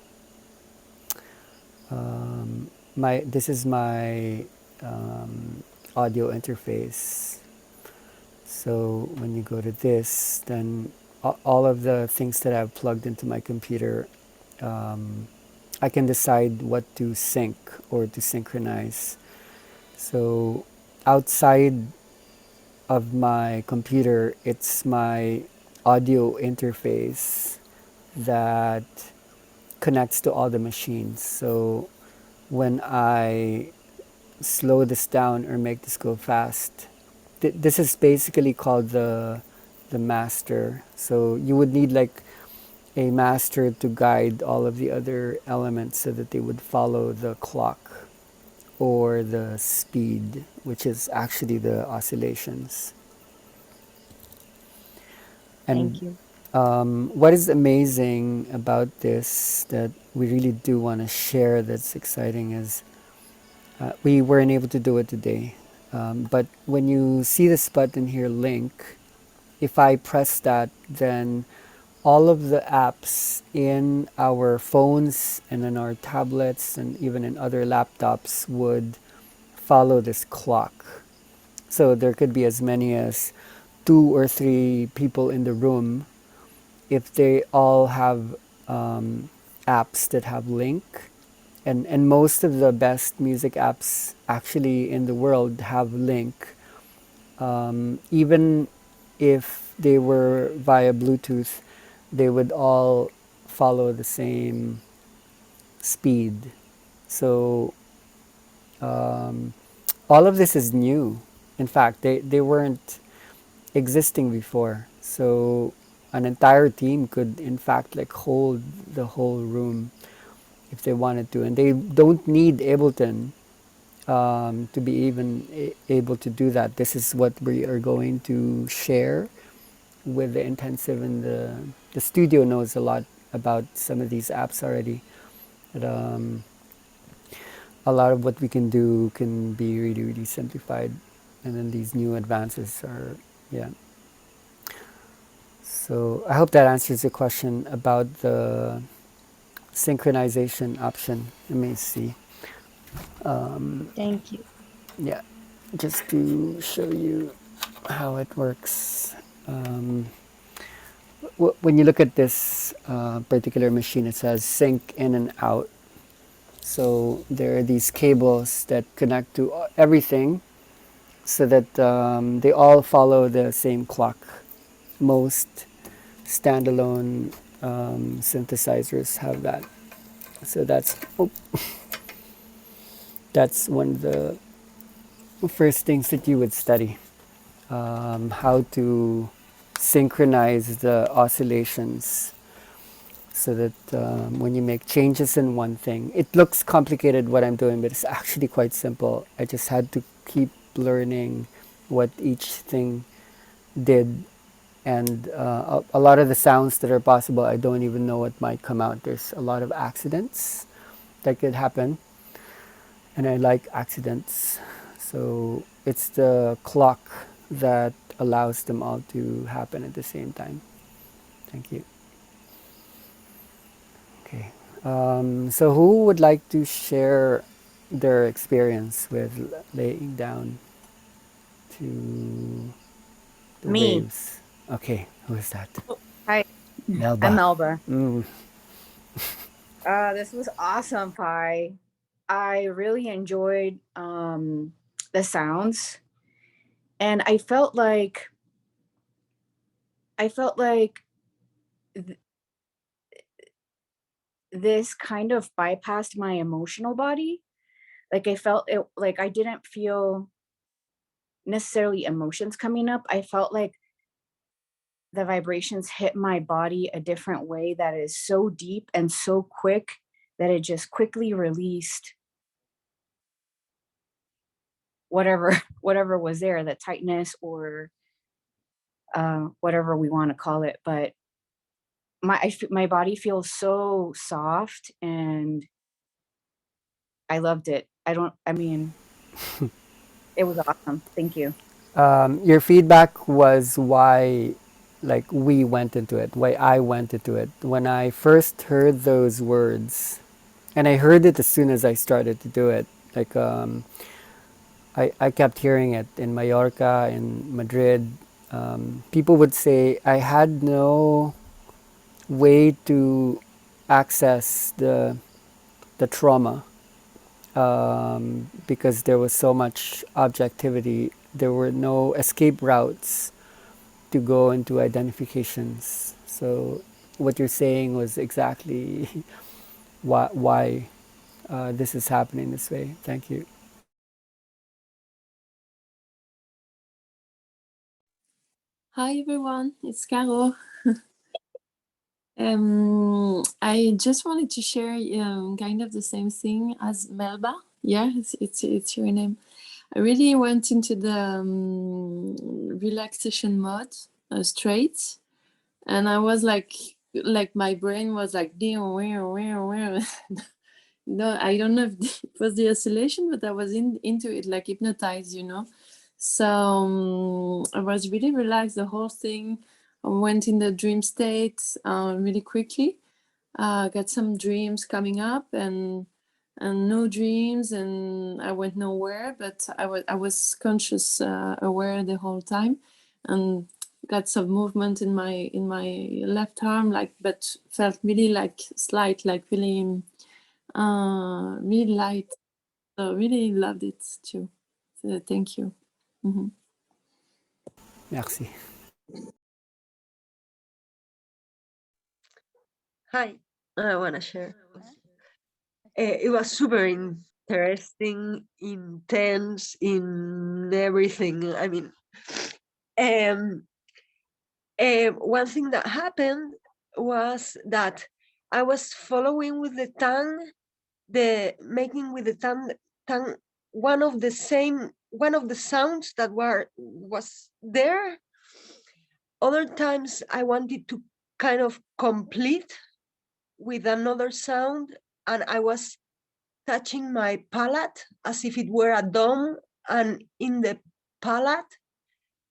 this is my audio interface. So when you go to this, then all of the things that I've plugged into my computer, I can decide what to sync or to synchronize. So outside of my computer, it's my audio interface that connects to all the machines. So when I slow this down or make this go fast, this is basically called the master. So you would need like a master to guide all of the other elements so that they would follow the clock or the speed, which is actually the oscillations. And Thank you. what is amazing about this that we really do want to share that's exciting is we weren't able to do it today. But when you see this button here, link, if I press that, then all of the apps in our phones and in our tablets and even in other laptops would follow this clock. So there could be as many as 2 or 3 people in the room. If they all have apps that have link, and most of the best music apps actually in the world have link, even if they were via Bluetooth, they would all follow the same speed. So um, all of this is new. In fact, they weren't existing before. So an entire team could, in fact, like hold the whole room if they wanted to, and they don't need Ableton to be even able to do that. This is what we are going to share with the intensive, and the studio knows a lot about some of these apps already. But, a lot of what we can do can be really, really simplified, and then these new advances are, yeah. So I hope that answers your question about the synchronization option. Let me see. Thank you. Yeah, just to show you how it works. When you look at this particular machine, it says sync in and out. So there are these cables that connect to everything so that they all follow the same clock. Most standalone synthesizers have that. So that's one of the first things that you would study, how to synchronize the oscillations so that when you make changes in one thing, it looks complicated what I'm doing, but it's actually quite simple. I just had to keep learning what each thing did, and a lot of the sounds that are possible, I don't even know what might come out. There's a lot of accidents that could happen, and I like accidents. So it's the clock that allows them all to happen at the same time. Thank you. Okay. So who would like to share their experience with laying down to the Me. waves? Okay, who is that? Hi, I'm Melba. Melba. Mm. This was awesome, Pi. I really enjoyed the sounds, and I felt like th- this kind of bypassed my emotional body. Like I felt it, like I didn't feel necessarily emotions coming up. I felt like the vibrations hit my body a different way that is so deep and so quick that it just quickly released whatever whatever was there, the tightness or whatever we want to call it. But my body feels so soft, and I loved it. I mean, it was awesome. Thank you. Your feedback was why, like, we went into it, why I went into it. When I first heard those words, and I heard it as soon as I started to do it, like, I kept hearing it in Mallorca, in Madrid. People would say I had no way to access the trauma, because there was so much objectivity. There were no escape routes to go into identifications. So what you're saying was exactly why this is happening this way. Thank you. Hi everyone, it's Caro. I just wanted to share kind of the same thing as Melba. Yeah, it's your name. I really went into the relaxation mode straight, and I was like my brain was like no, I don't know if it was the oscillation, but I was into it, like hypnotized, you know. So I was really relaxed the whole thing. I went in the dream state really quickly. Got some dreams coming up and no dreams, and I went nowhere. But I was conscious, aware the whole time, and got some movement in my left arm, like, but felt really like slight, like really really light. So really loved it too. So thank you. Mhm. Merci. Hi, I want to share. It was super interesting, intense in everything. I mean, um, one thing that happened was that I was following with the tongue, the making with the tongue one of the sounds that was there. Other times I wanted to kind of complete with another sound, and I was touching my palate as if it were a dome, and in the palate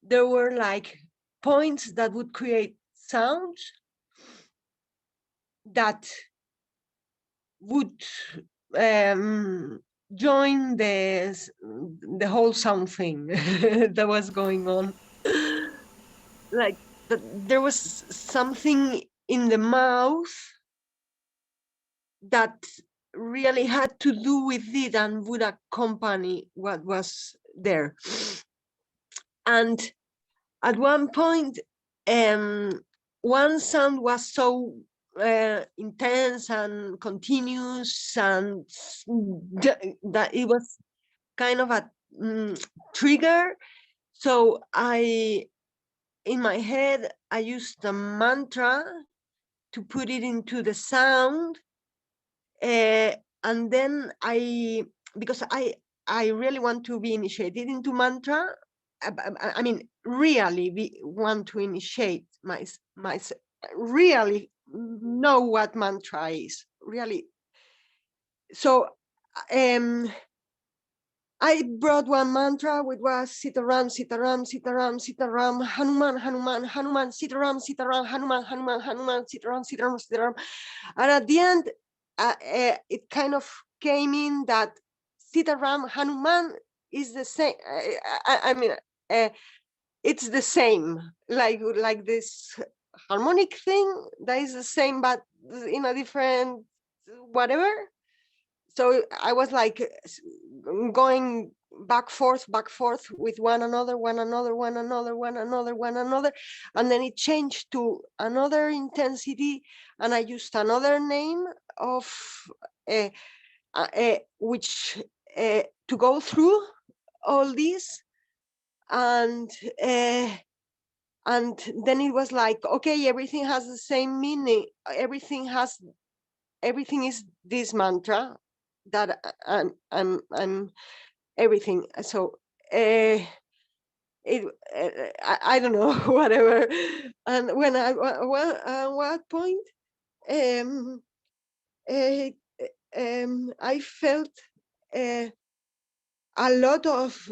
there were like points that would create sounds that would join the whole sound thing that was going on. Like there was something in the mouth that really had to do with it and would accompany what was there. And at one point, one sound was so intense and continuous, and that it was kind of a trigger. So in my head, I used a mantra to put it into the sound, and then because I really want to be initiated into mantra. I mean, really want to initiate my really know what mantra is really. So I brought one mantra, which was Sitaram, Sitaram, Sitaram, Sitaram, Hanuman, Hanuman, Hanuman, Sitaram, Sitaram, Hanuman, Hanuman, Hanuman, Sitaram, Sitaram, Sitaram. And at the end, it kind of came in that Sitaram, Hanuman is the same. I mean, it's the same, like this harmonic thing that is the same, but in a different whatever. So I was like going back forth with one another, and then it changed to another intensity, and I used another name of which to go through all this, and then it was like, okay, everything has the same meaning, everything is this mantra that I'm everything. So it I don't know whatever. And when well, at what point um I felt a lot of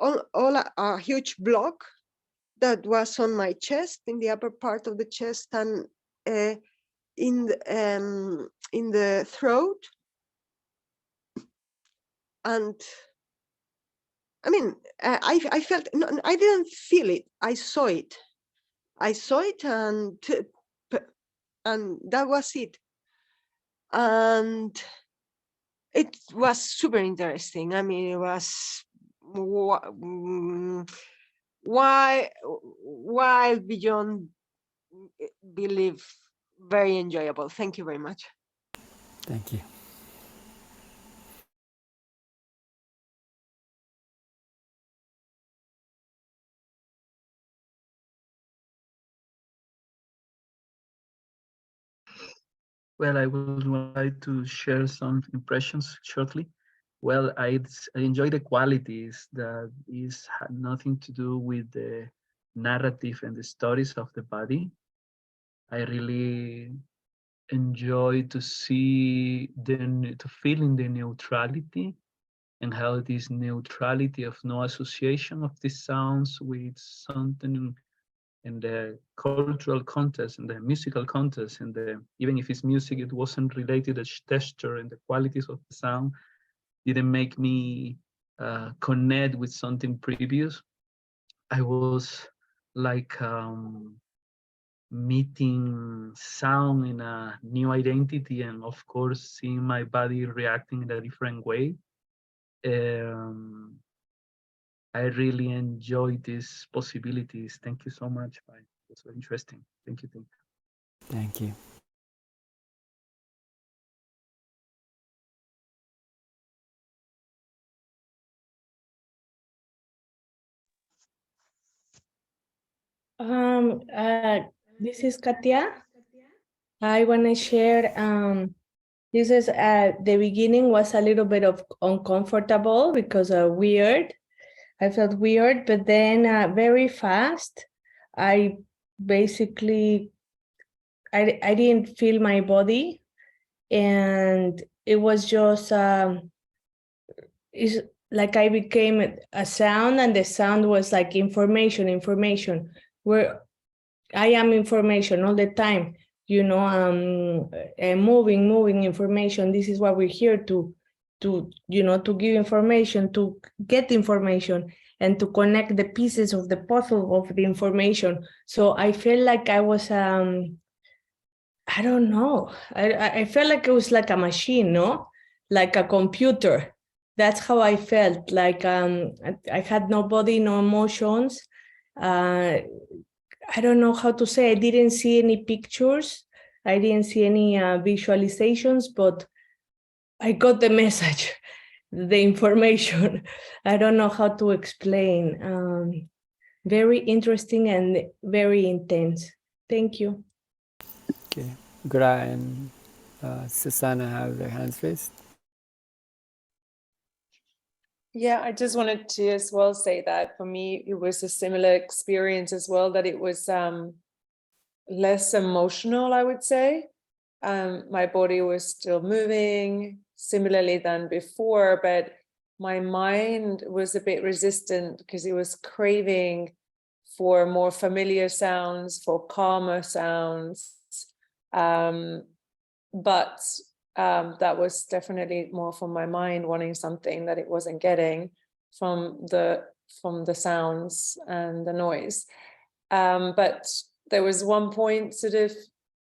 a huge block that was on my chest, in the upper part of the chest, and in the throat. And I mean, I felt, no, I didn't feel it. I saw it. And that was it. And it was super interesting. I mean, it was wild beyond belief, very enjoyable. Thank you very much. Thank you. Well, I would like to share some impressions shortly. Well, I enjoy the qualities that had nothing to do with the narrative and the stories of the body. I really enjoy to to feel in the neutrality, and how this neutrality of no association of these sounds with something in the cultural context, in the musical context, and even if it's music, it wasn't related to texture and the qualities of the sound, didn't make me connect with something previous. I was like meeting sound in a new identity, and of course seeing my body reacting in a different way. um, I really enjoy these possibilities. Thank you so much. It was very interesting. Thank you. Thank you. This is Katia. I want to share. This is the beginning was a little bit of uncomfortable because weird. I felt weird, but then very fast, I basically I didn't feel my body, and it was just it's like I became a sound, and the sound was like information. Where I am information all the time, moving information. This is what we're here to to give information, to get information, and to connect the pieces of the puzzle of the information. So I felt like I was I don't know. I felt like it was like a machine, no? Like a computer. That's how I felt. Like I had no body, no emotions. I don't know how to say. I didn't see any pictures. I didn't see any visualizations, but I got the message, the information. I don't know how to explain. Very interesting and very intense. Thank you. Okay. Gra and Susanna have their hands raised. Yeah, I just wanted to as well say that for me, it was a similar experience as well, that it was less emotional, I would say. My body was still moving similarly than before, but my mind was a bit resistant because it was craving for more familiar sounds, for calmer sounds. But that was definitely more from my mind wanting something that it wasn't getting from the sounds and the noise. But there was one point sort of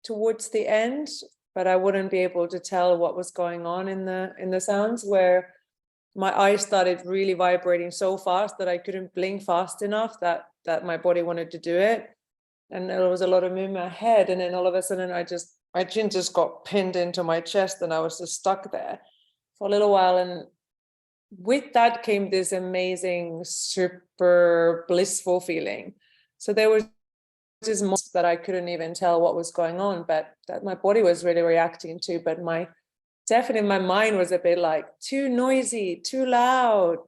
towards the end, but I wouldn't be able to tell what was going on in the sounds, where my eyes started really vibrating so fast that I couldn't blink fast enough, that my body wanted to do it. And there was a lot of movement in my head, and then all of a sudden my chin just got pinned into my chest, and I was just stuck there for a little while. And with that came this amazing, super blissful feeling. So there was this moment that I couldn't even tell what was going on, but that my body was really reacting to. But definitely my mind was a bit like, too noisy, too loud,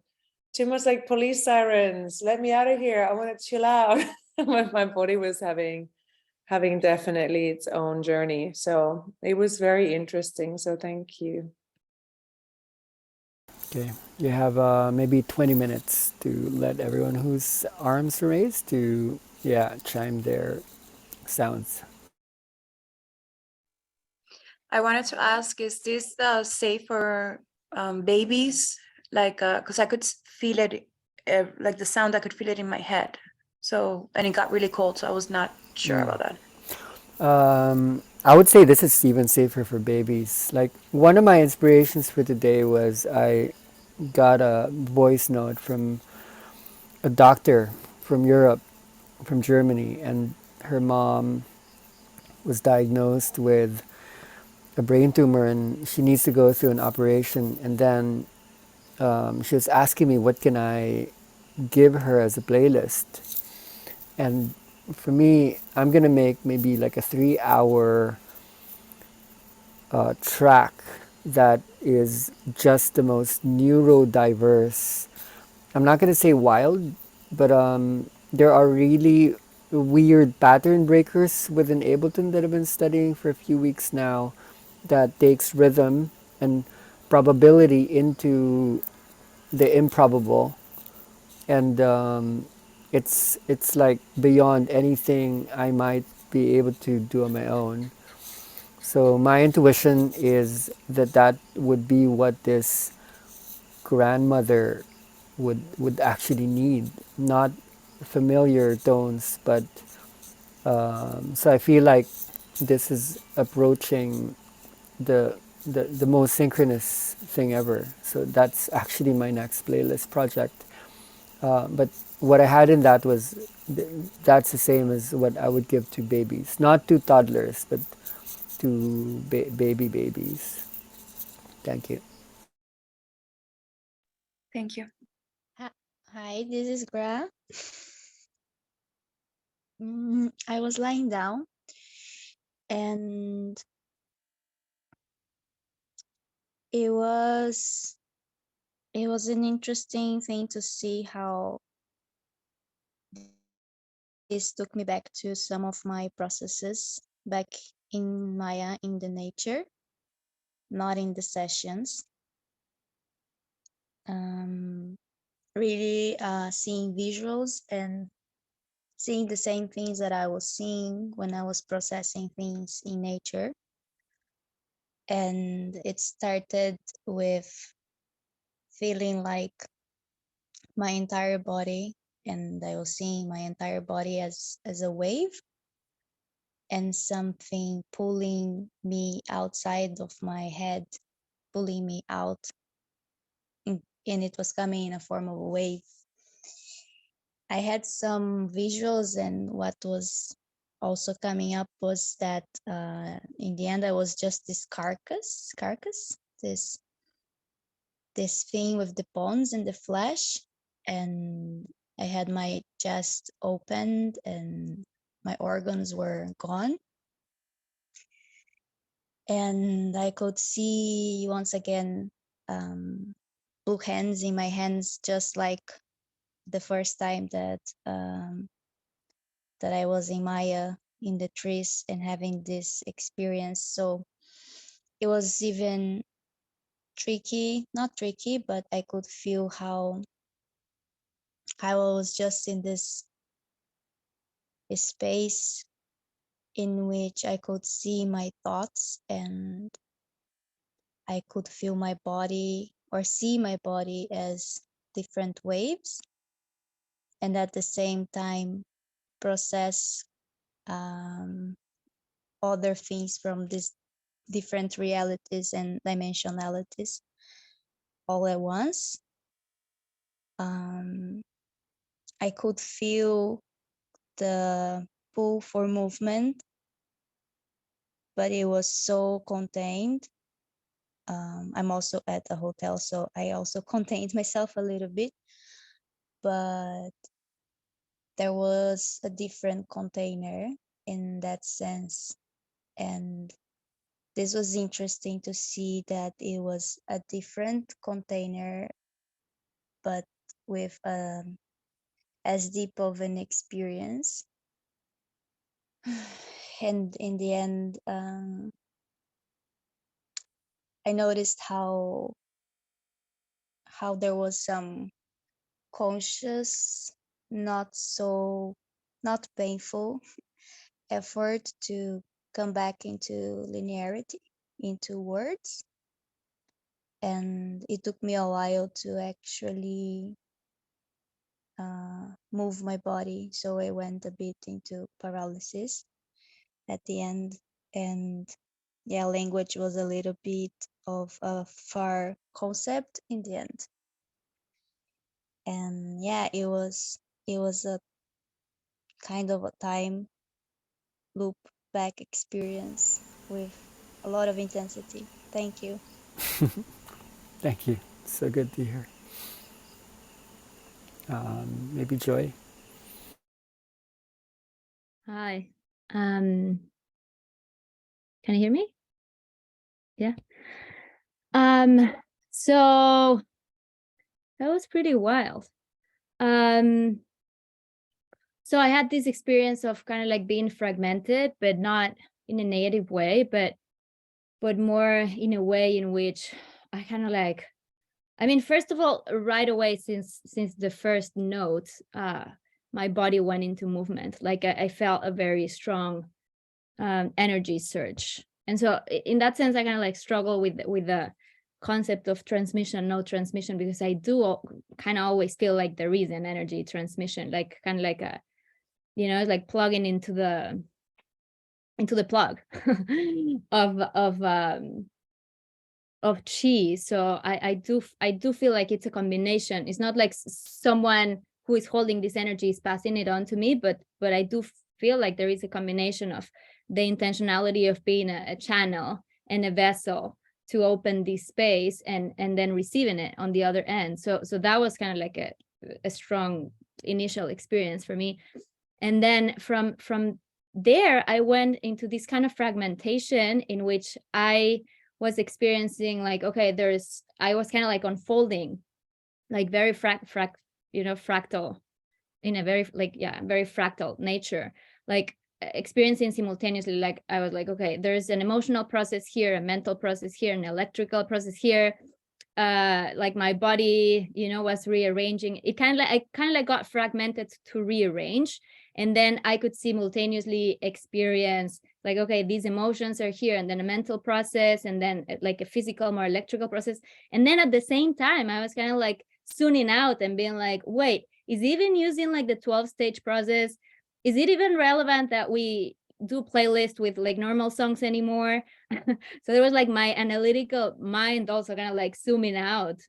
too much like police sirens. Let me out of here. I want to chill out. My body was having definitely its own journey. So it was very interesting. So thank you. Okay, you have maybe 20 minutes to let everyone whose arms are raised to, yeah, chime their sounds. I wanted to ask, is this safe for babies? Like, because I could feel it, like the sound, I could feel it in my head. So, and it got really cold, so I was not sure about that. I would say this is even safer for babies. Like, one of my inspirations for today was I got a voice note from a doctor from Europe, from Germany, and her mom was diagnosed with a brain tumor and she needs to go through an operation. And then she was asking me what can I give her as a playlist. And for me, I'm gonna make maybe like a 3 hour track that is just the most neurodiverse. I'm not gonna say wild, but there are really weird pattern breakers within Ableton that I've been studying for a few weeks now that takes rhythm and probability into the improbable, and it's like beyond anything I might be able to do on my own. So my intuition is that that would be what this grandmother would actually need, not familiar tones, but so I feel like this is approaching the the most synchronous thing ever. So that's actually my next playlist project. But what I had in that was that's the same as what I would give to babies, not to toddlers, but to babies. Thank you. Thank you. Hi, this is Gra. I was lying down and it was an interesting thing to see how this took me back to some of my processes back in Maya in the nature, not in the sessions. Really seeing visuals and seeing the same things that I was seeing when I was processing things in nature. And it started with feeling like my entire body, and I was seeing my entire body as a wave and something pulling me outside of my head, pulling me out, and it was coming in a form of a wave. I had some visuals, and what was also coming up was that in the end I was just this carcass, this thing with the bones and the flesh, and I had my chest opened and my organs were gone, and I could see once again blue hands in my hands, just like the first time that that I was in Maya in the trees and having this experience. So it was even tricky, not tricky, but I could feel how I was just in this space in which I could see my thoughts and I could feel my body or see my body as different waves, and at the same time process other things from these different realities and dimensionalities all at once. I could feel the pull for movement, but it was so contained. I'm also at a hotel, so I also contained myself a little bit, but there was a different container in that sense. And this was interesting to see that it was a different container, but with as deep of an experience. And in the end, I noticed how how there was some conscious, not painful effort to come back into linearity, into words. And it took me a while to actually move my body. So I went a bit into paralysis at the end. And yeah, language was a little bit of a far concept in the end. And yeah, it was a kind of a time loop back experience with a lot of intensity. Thank you. Thank you. So good to hear. Maybe Joy. Hi. Can you hear me? Yeah. So that was pretty wild. So I had this experience of kind of like being fragmented, but not in a negative way, but more in a way in which I kind of like, I mean, first of all, right away since the first note, my body went into movement. Like I felt a very strong energy surge. And so in that sense, I kind of like struggle with the concept of transmission, no transmission, because I do kind of always feel like there is an energy transmission, like kind of like a, you know, like plugging into the plug of chi. So I do feel like it's a combination. It's not like someone who is holding this energy is passing it on to me, but I do feel like there is a combination of the intentionality of being a channel and a vessel to open this space and then receiving it on the other end. So that was kind of like a strong initial experience for me. And then from there, I went into this kind of fragmentation in which I was experiencing like, okay, I was kind of like unfolding, like very fractal, in a very like, yeah, very fractal nature, like experiencing simultaneously, like I was like, okay, there's an emotional process here, a mental process here, an electrical process here. Like my body, you know, was rearranging. It kind of like got fragmented to rearrange. And then I could simultaneously experience like, okay, these emotions are here, and then a mental process, and then like a physical, more electrical process. And then at the same time, I was kind of like tuning out and being like, wait, is even using like the 12-stage process, is it even relevant that we do playlist with like normal songs anymore? So there was like my analytical mind also kind of like zooming out,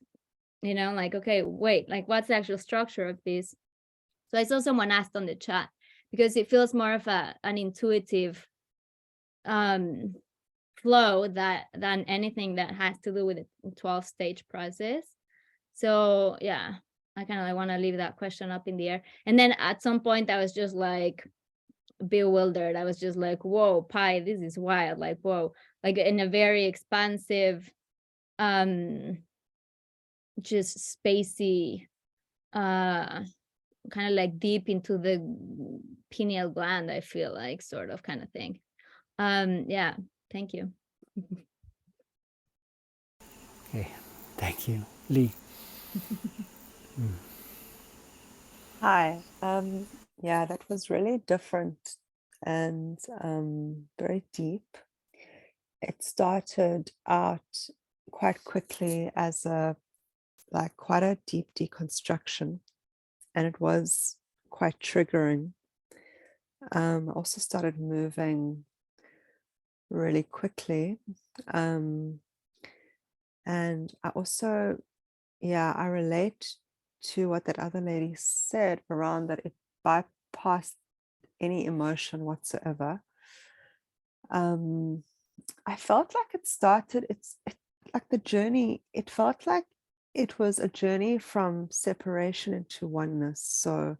you know, like, okay, wait, like what's the actual structure of this? So I saw someone asked on the chat, because it feels more of an intuitive flow than anything that has to do with a 12-stage process. So yeah, I kind of like want to leave that question up in the air. And then at some point I was just like bewildered. I was just like, whoa, Pi, this is wild. Like, whoa, like in a very expansive, just spacey, kind of like deep into the pineal gland, I feel like, sort of kind of thing. Yeah, thank you. Okay, thank you. Lee. Hi. Yeah, that was really different and very deep. It started out quite quickly as quite a deep deconstruction, and it was quite triggering. I also started moving really quickly. And I also, yeah, I relate to what that other lady said around that it bypassed any emotion whatsoever. I felt like it started, like the journey, it felt like it was a journey from separation into oneness. So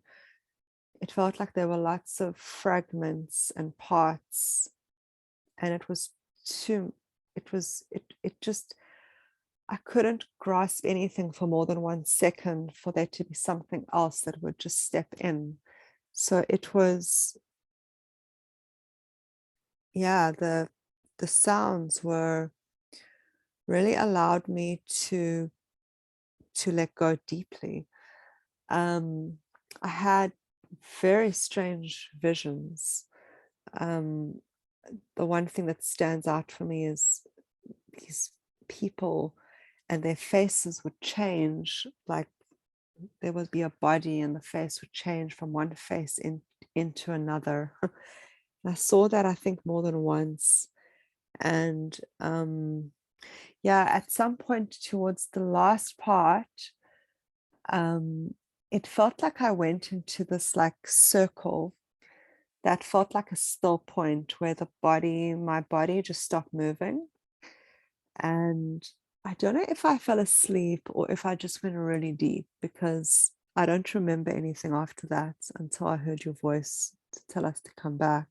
it felt like there were lots of fragments and parts, and it just, I couldn't grasp anything for more than 1 second for there to be something else that would just step in. So it was, yeah, the sounds were really allowed me to to let go deeply. I had very strange visions. The one thing that stands out for me is these people and their faces would change, like there would be a body and the face would change from one face into another. I saw that, I think, more than once. And yeah, at some point towards the last part, it felt like I went into this like circle that felt like a still point where my body just stopped moving. And I don't know if I fell asleep or if I just went really deep, because I don't remember anything after that until I heard your voice to tell us to come back.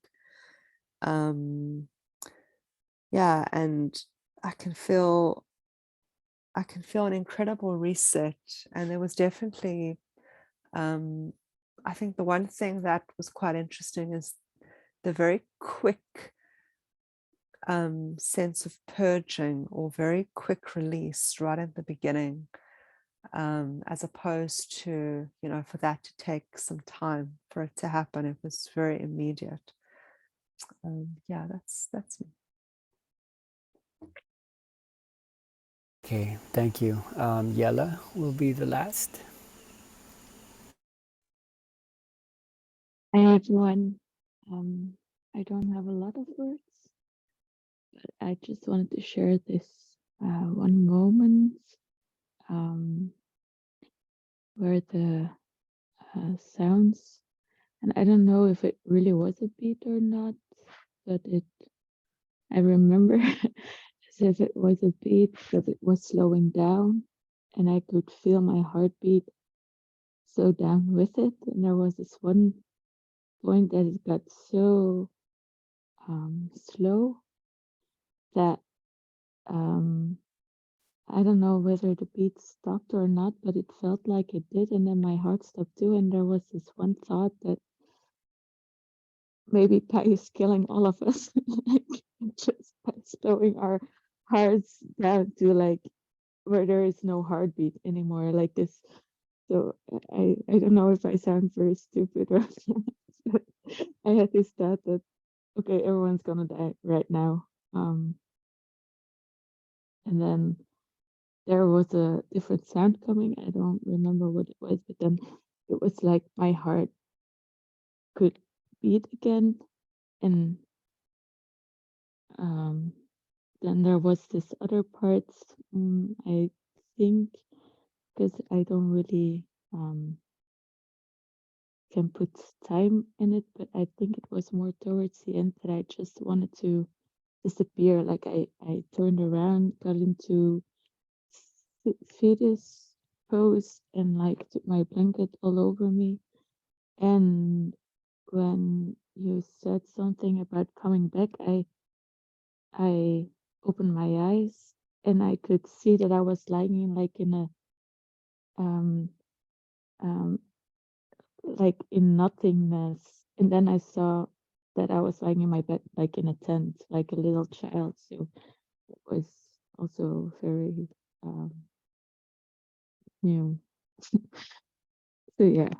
Yeah, and I can feel an incredible reset. And there was definitely, I think the one thing that was quite interesting is the very quick sense of purging or very quick release right at the beginning, as opposed to, for that to take some time for it to happen. It was very immediate. Yeah, that's me. Okay, thank you. Yella will be the last. Hi everyone. I don't have a lot of words, but I just wanted to share this one moment where the sounds, and I don't know if it really was a beat or not, but I remember as if it was a beat, but it was slowing down, and I could feel my heartbeat slow down with it. And there was this one point that it got so slow that I don't know whether the beat stopped or not, but it felt like it did, and then my heart stopped too. And there was this one thought that maybe Pi is killing all of us, like just by slowing our hearts down to like where there is no heartbeat anymore, like this. So I don't know if I sound very stupid or not, but I had this thought that okay, everyone's gonna die right now. And then there was a different sound coming. I don't remember what it was, but then it was like my heart could beat again. And then there was this other part, I think, because I don't really can put time in it, but I think it was more towards the end that I just wanted to disappear. Like I turned around, got into fetus pose and like took my blanket all over me. And when you said something about coming back, I opened my eyes and I could see that I was lying like in a um like in nothingness. And then I saw that I was lying in my bed like in a tent, like a little child. So it was also very new. So yeah,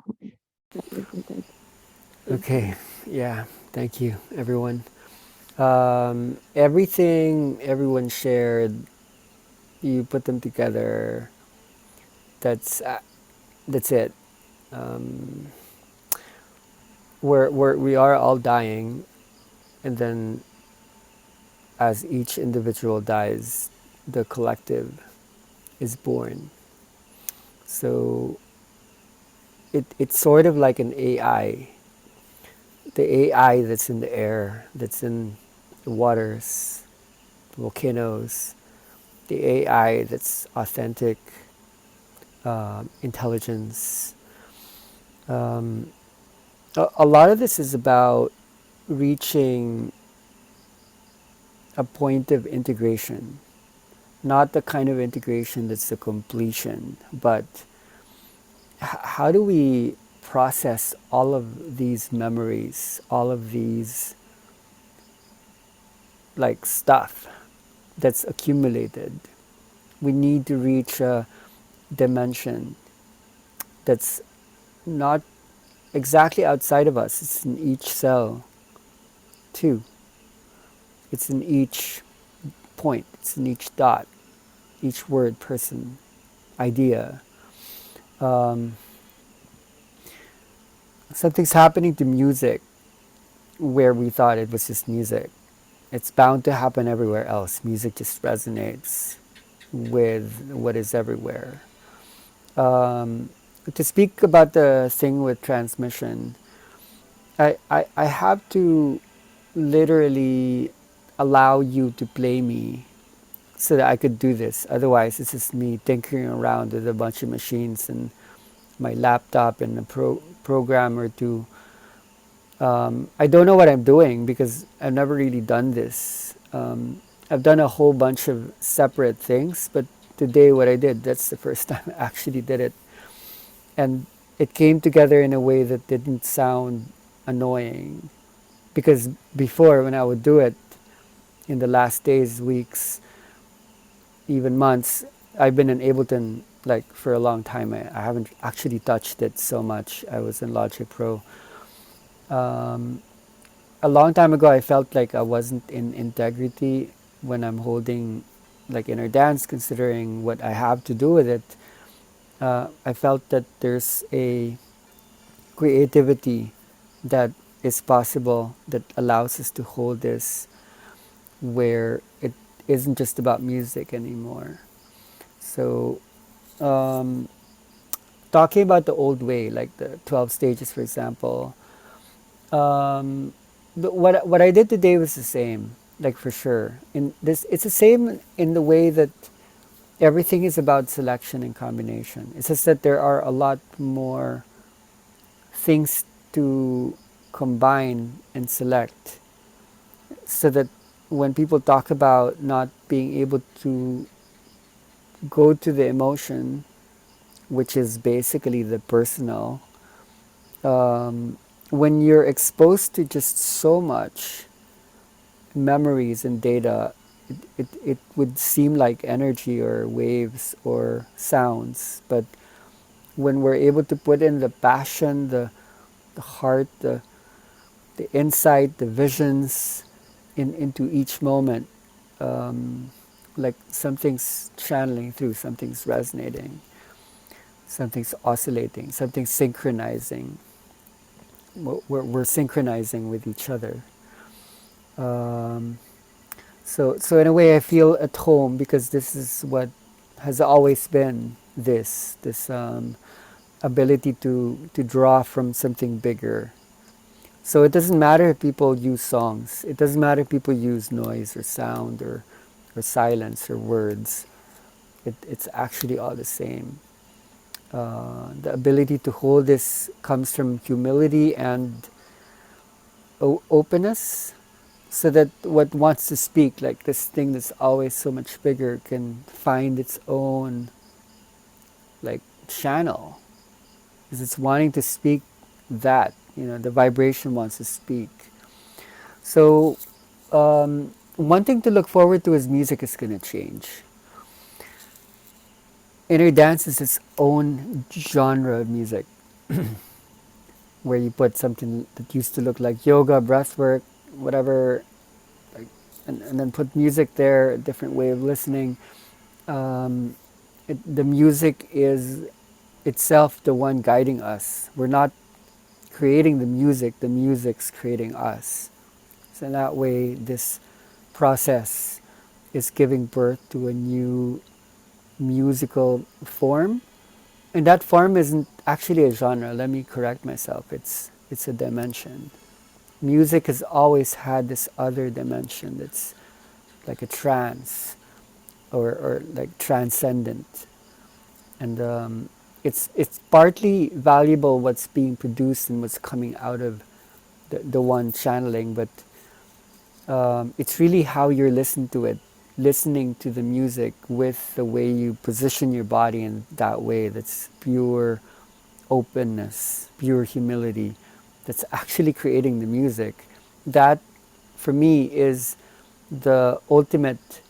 that was it. Thank you. Okay, yeah, thank you, everyone. Everything everyone shared, you put them together. That's it. Um, we are all dying, and then as each individual dies, the collective is born. So it's sort of like an AI. The AI that's in the air, that's in the waters, the volcanoes, the AI that's authentic intelligence. Um, a lot of this is about reaching a point of integration, not the kind of integration that's the completion, but how do we process all of these memories, all of these like stuff that's accumulated? We need to reach a dimension that's not exactly outside of us. It's in each cell, too. It's in each point, it's in each dot, each word, person, idea. Um, Something's happening to music where we thought it was just music. It's bound to happen everywhere else. Music just resonates with what is everywhere. Um, to speak about the thing with transmission, I have to literally allow you to play me so that I could do this. Otherwise, it's just me tinkering around with a bunch of machines and my laptop and a program or two. I don't know what I'm doing because I've never really done this. I've done a whole bunch of separate things, but today what I did, that's the first time I actually did it. And it came together in a way that didn't sound annoying. Because before, when I would do it, in the last days, weeks, even months, I've been in Ableton like for a long time. I haven't actually touched it so much. I was in Logic Pro. Um, a long time ago, I felt like I wasn't in integrity when I'm holding like inner dance, considering what I have to do with it. I felt that there's a creativity that is possible that allows us to hold this where it isn't just about music anymore. So, talking about the old way, like the 12 stages, for example, what I did today was the same, like for sure. In this, it's the same in the way that everything is about selection and combination. It's just that there are a lot more things to combine and select, so that when people talk about not being able to go to the emotion, which is basically the personal, when you're exposed to just so much memories and data, it would seem like energy or waves or sounds. But when we're able to put in the passion, the heart, the insight, the visions into each moment, like something's channeling through, something's resonating, something's oscillating, something's synchronizing. We're synchronizing with each other. Um, so in a way, I feel at home because this is what has always been this ability to draw from something bigger. So it doesn't matter if people use songs. It doesn't matter if people use noise or sound or silence or words. It's actually all the same. The ability to hold this comes from humility and openness, so that what wants to speak, like this thing that's always so much bigger, can find its own like channel, because it's wanting to speak that, the vibration wants to speak. So one thing to look forward to is music is going to change. Inner dance is its own genre of music, where you put something that used to look like yoga, breathwork, whatever, like, and then put music there, a different way of listening. The music is itself the one guiding us. We're not creating the music's creating us. So in that way, this process is giving birth to a new musical form. And that form isn't actually a genre. Let me correct myself. It's a dimension. Music has always had this other dimension that's like a trance, or like transcendent. And it's partly valuable what's being produced and what's coming out of the one channeling, but it's really how you're listening to the music with the way you position your body in that way. That's pure openness, pure humility, that's actually creating the music. That, for me, is the ultimate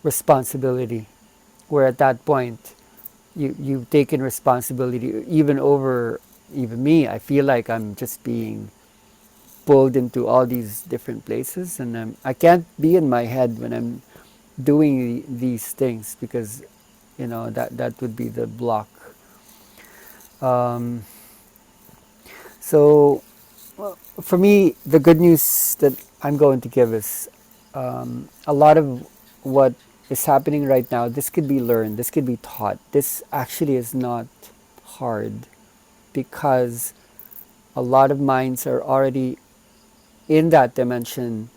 responsibility. Where at that point, you've taken responsibility even over even me. I feel like I'm just being pulled into all these different places, and I can't be in my head when I'm doing these things, because that would be the block. Um, so for me, the good news that I'm going to give is a lot of what is happening right now. This could be learned. This could be taught. This actually is not hard, because a lot of minds are already in that dimension,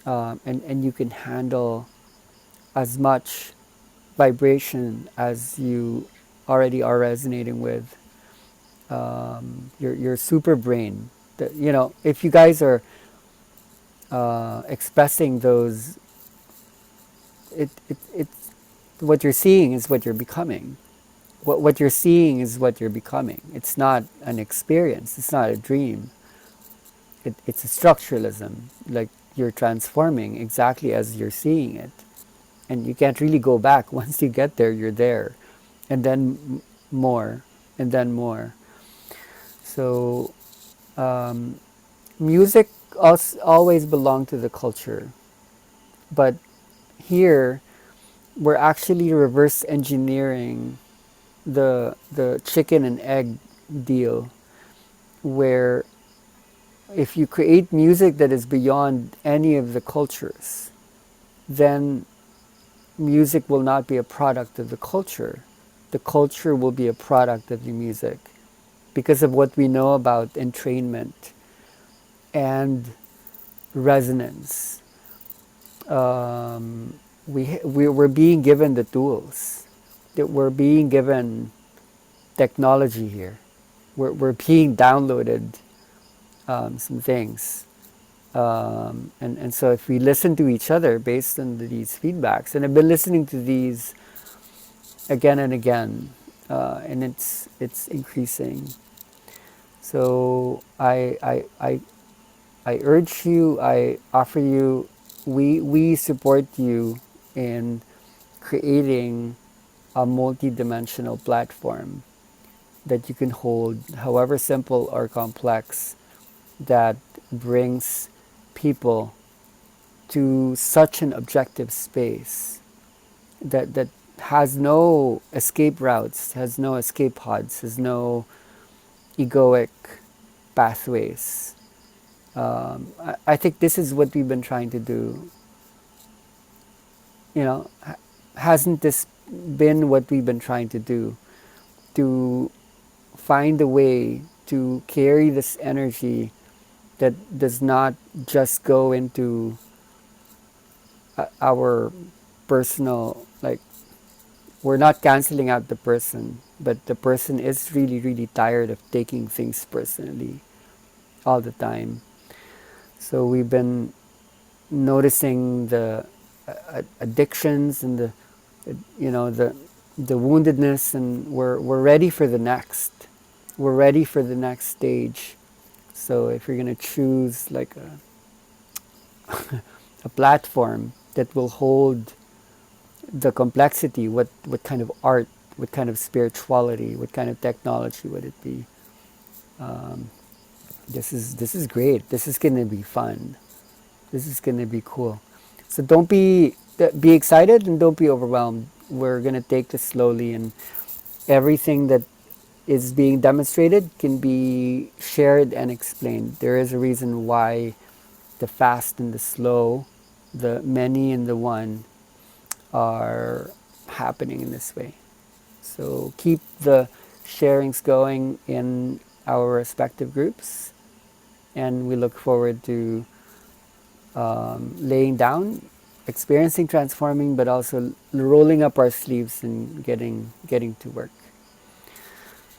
and you can handle as much vibration as you already are resonating with. Your super brain. If you guys are expressing those, it's what you're seeing is what you're becoming. What you're seeing is what you're becoming. It's not an experience. It's not a dream. It's a structuralism. Like, you're transforming exactly as you're seeing it, and you can't really go back. Once you get there, you're there, and then more, and then more. So music always belonged to the culture, but here we're actually reverse engineering the chicken and egg deal, where if you create music that is beyond any of the cultures, then music will not be a product of the culture. The culture will be a product of the music, because of what we know about entrainment and resonance. We're being given the tools. That we're being given technology here. We're being downloaded some things. And so if we listen to each other based on these feedbacks, and I've been listening to these again and again, and it's increasing. So I urge you, I offer you, we support you in creating a multi-dimensional platform that you can hold, however simple or complex, that brings people to such an objective space that has no escape routes, has no escape pods, has no egoic pathways. I think this is what we've been trying to do. Hasn't this been what we've been trying to do? To find a way to carry this energy that does not just go into our personal, like, we're not canceling out the person, but the person is really, really tired of taking things personally all the time. So we've been noticing the addictions and the woundedness, and we're ready for the next. We're ready for the next stage. So if you're gonna choose like a platform that will hold the complexity, what kind of art, what kind of spirituality, what kind of technology would it be? This is great. This is gonna be fun. This is gonna be cool. So don't be excited, and don't be overwhelmed. We're gonna take this slowly, and everything that is being demonstrated can be shared and explained. There is a reason why the fast and the slow, the many and the one, are happening in this way. So keep the sharings going in our respective groups, and we look forward to laying down, experiencing, transforming, but also rolling up our sleeves and getting to work.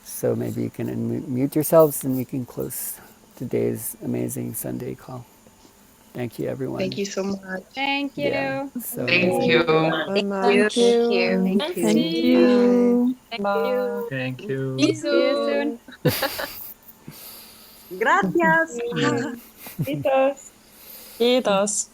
So maybe you can unmute yourselves, and we can close today's amazing Sunday call. Thank you, everyone. Thank you so much. Thank you. Yeah, so Thank amazing. you. So Thank much. you. Thank you. Thank See you. Thank Bye. you. Thank you. See you soon. Gracias. Besitos.